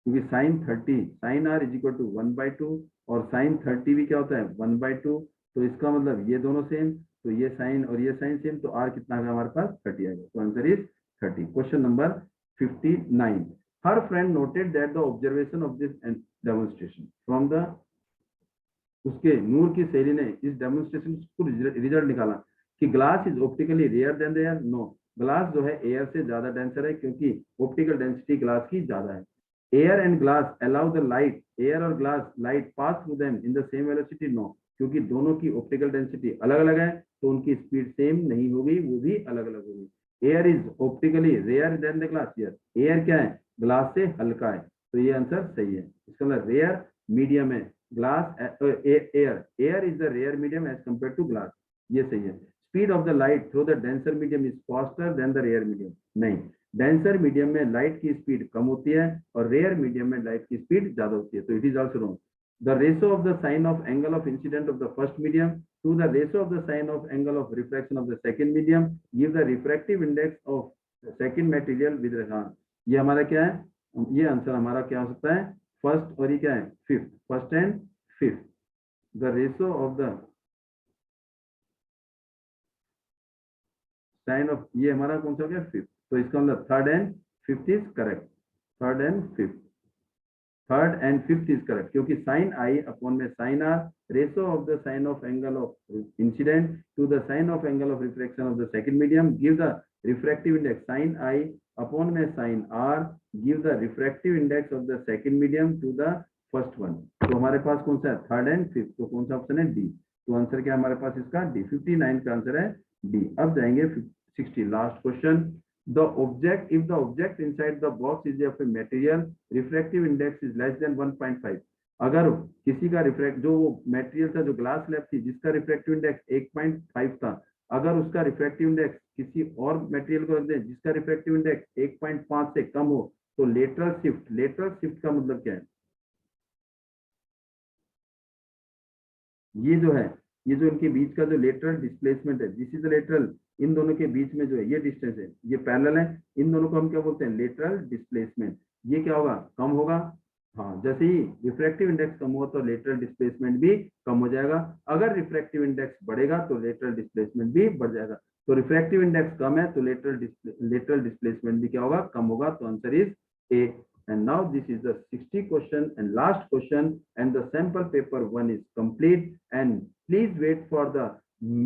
क्योंकि sine 30, sine R is equal to 1/2, और साइन 30 भी क्या होता है, 1/2। तो इसका मतलब ये दोनों सेम, तो ये साइन और ये साइन सेम, तो आर कितना है हमारे पास, 30 आएगा। तो answer is 30। Question number 59। Her friend noted that the observation of this demonstration from the, उसके नूर की सहेली ने इस डेमोन्स्ट्रेशन को रिजल्ट निकाला कि glass is optically rare than the air. No, glass जो है एयर से ज्यादा डेंसर है, क्योंकि ऑप्टिकल डेंसिटी ग्लास की ज्यादा है। Air and glass allow the light, air और glass light pass through them in the same velocity. No, क्योंकि दोनों की ऑप्टिकल डेंसिटी अलग अलग है, तो उनकी स्पीड सेम नहीं होगी, वो भी अलग अलग होगी। Air is optically rare than the glass, air क्या है, ग्लास से हल्का है। तो ये आंसर सही है। इसका मतलब रेयर मीडियम है, glass air is the rare medium as compare to glass, ये सही है। Speed of the light through the denser medium is faster than the rare medium. नहीं, डेंसर मीडियम में लाइट की स्पीड कम होती है और रेयर मीडियम में लाइट की स्पीड ज्यादा होती है। तो it is also wrong. The ratio of the sine of angle of incident of the first medium to the ratio of the sine of angle of refraction of the second medium give the refractive index of second material with, ये हमारा क्या है, ये answer हमारा क्या हो सकता है, फर्स्ट और ये क्या है, fifth, first and fifth. The ratio of the sine of, ये हमारा कौन सा हो गया, फिफ्थ। तो इसका मतलब third and fifth is correct, third and fifth, third and fifth is correct, क्योंकि साइन आई अपॉन में sine R, ratio of the sine of angle of incident to the sine of angle of reflection of the second medium give the refractive index, sine I upon में sine R give the refractive index of the second medium to the first one. तो हमारे पास कौन सा है, third and fifth, तो कौन सा option है, डी। तो आंसर क्या हमारे पास इसका, डी। 59 का आंसर है डी। अब जाएंगे 60, last question. The object, if the object inside the box is of a material refractive index is less than 1.5, अगर किसी का रिफ्रैक्ट, जो वो मटेरियल था, जो ग्लास स्लैब थी, जिसका रिफ्रैक्टिव इंडेक्स 1.5 था, अगर उसका रिफ्रैक्टिव इंडेक्स किसी और मटेरियल को रख दें जिसका रिफ्रैक्टिव इंडेक्स 1.5 से कम हो, तो लेटरल शिफ्ट, लेटरल शिफ्ट का मतलब क्या है, ये जो है, ये जो इनके बीच का जो लेटरल डिस्प्लेसमेंट है, दिस इज लेटरल, इन दोनों के बीच में जो है ये डिस्टेंस है, ये पैरेलल है, इन दोनों को हम क्या बोलते हैं, लेटरल डिस्प्लेसमेंट। ये क्या होगा, कम होगा। हाँ, जैसे ही रिफ्रैक्टिव इंडेक्स कम होगा तो लेटरल डिस्प्लेसमेंट भी कम हो जाएगा। अगर रिफ्रैक्टिव इंडेक्स बढ़ेगा तो लेटरल डिस्प्लेसमेंट भी बढ़ जाएगा। तो रिफ्रैक्टिव इंडेक्स कम है तो लेटरल डिस्प्लेसमेंट भी क्या होगा, कम होगा। तो answer is A. And now this is the 60 question and last question, and the sample paper 1 is complete. And please wait for the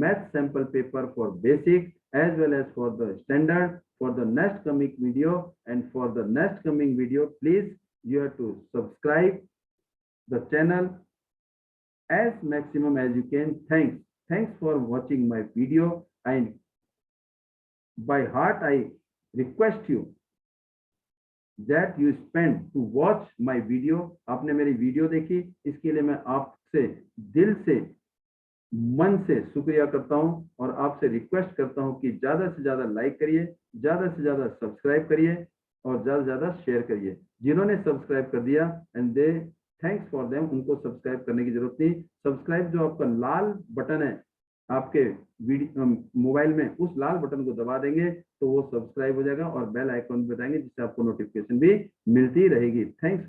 math sample paper for basic as well as for the standard for the next coming video. And for the next coming video, please you have to subscribe the channel as maximum as you can. Thanks for watching my video, and by heart I request you that you spend to watch my video. आपने मेरी video देखी, इसके लिए मैं आपसे दिल से, मन से शुक्रिया करता हूं, और आपसे रिक्वेस्ट करता हूं कि ज्यादा से ज्यादा लाइक करिए, ज्यादा से ज्यादा सब्सक्राइब करिए, और ज्यादा से ज्यादा शेयर करिए। जिन्होंने सब्सक्राइब कर दिया, and they thanks for them, उनको सब्सक्राइब करने की जरूरत नहीं। सब्सक्राइब जो आपका लाल बटन है आपके मोबाइल में, उस लाल बटन को दबा देंगे तो वो सब्सक्राइब हो जाएगा, और बेल आइकॉन पे बताएंगे जिससे आपको नोटिफिकेशन भी मिलती रहेगी। थैंक्स।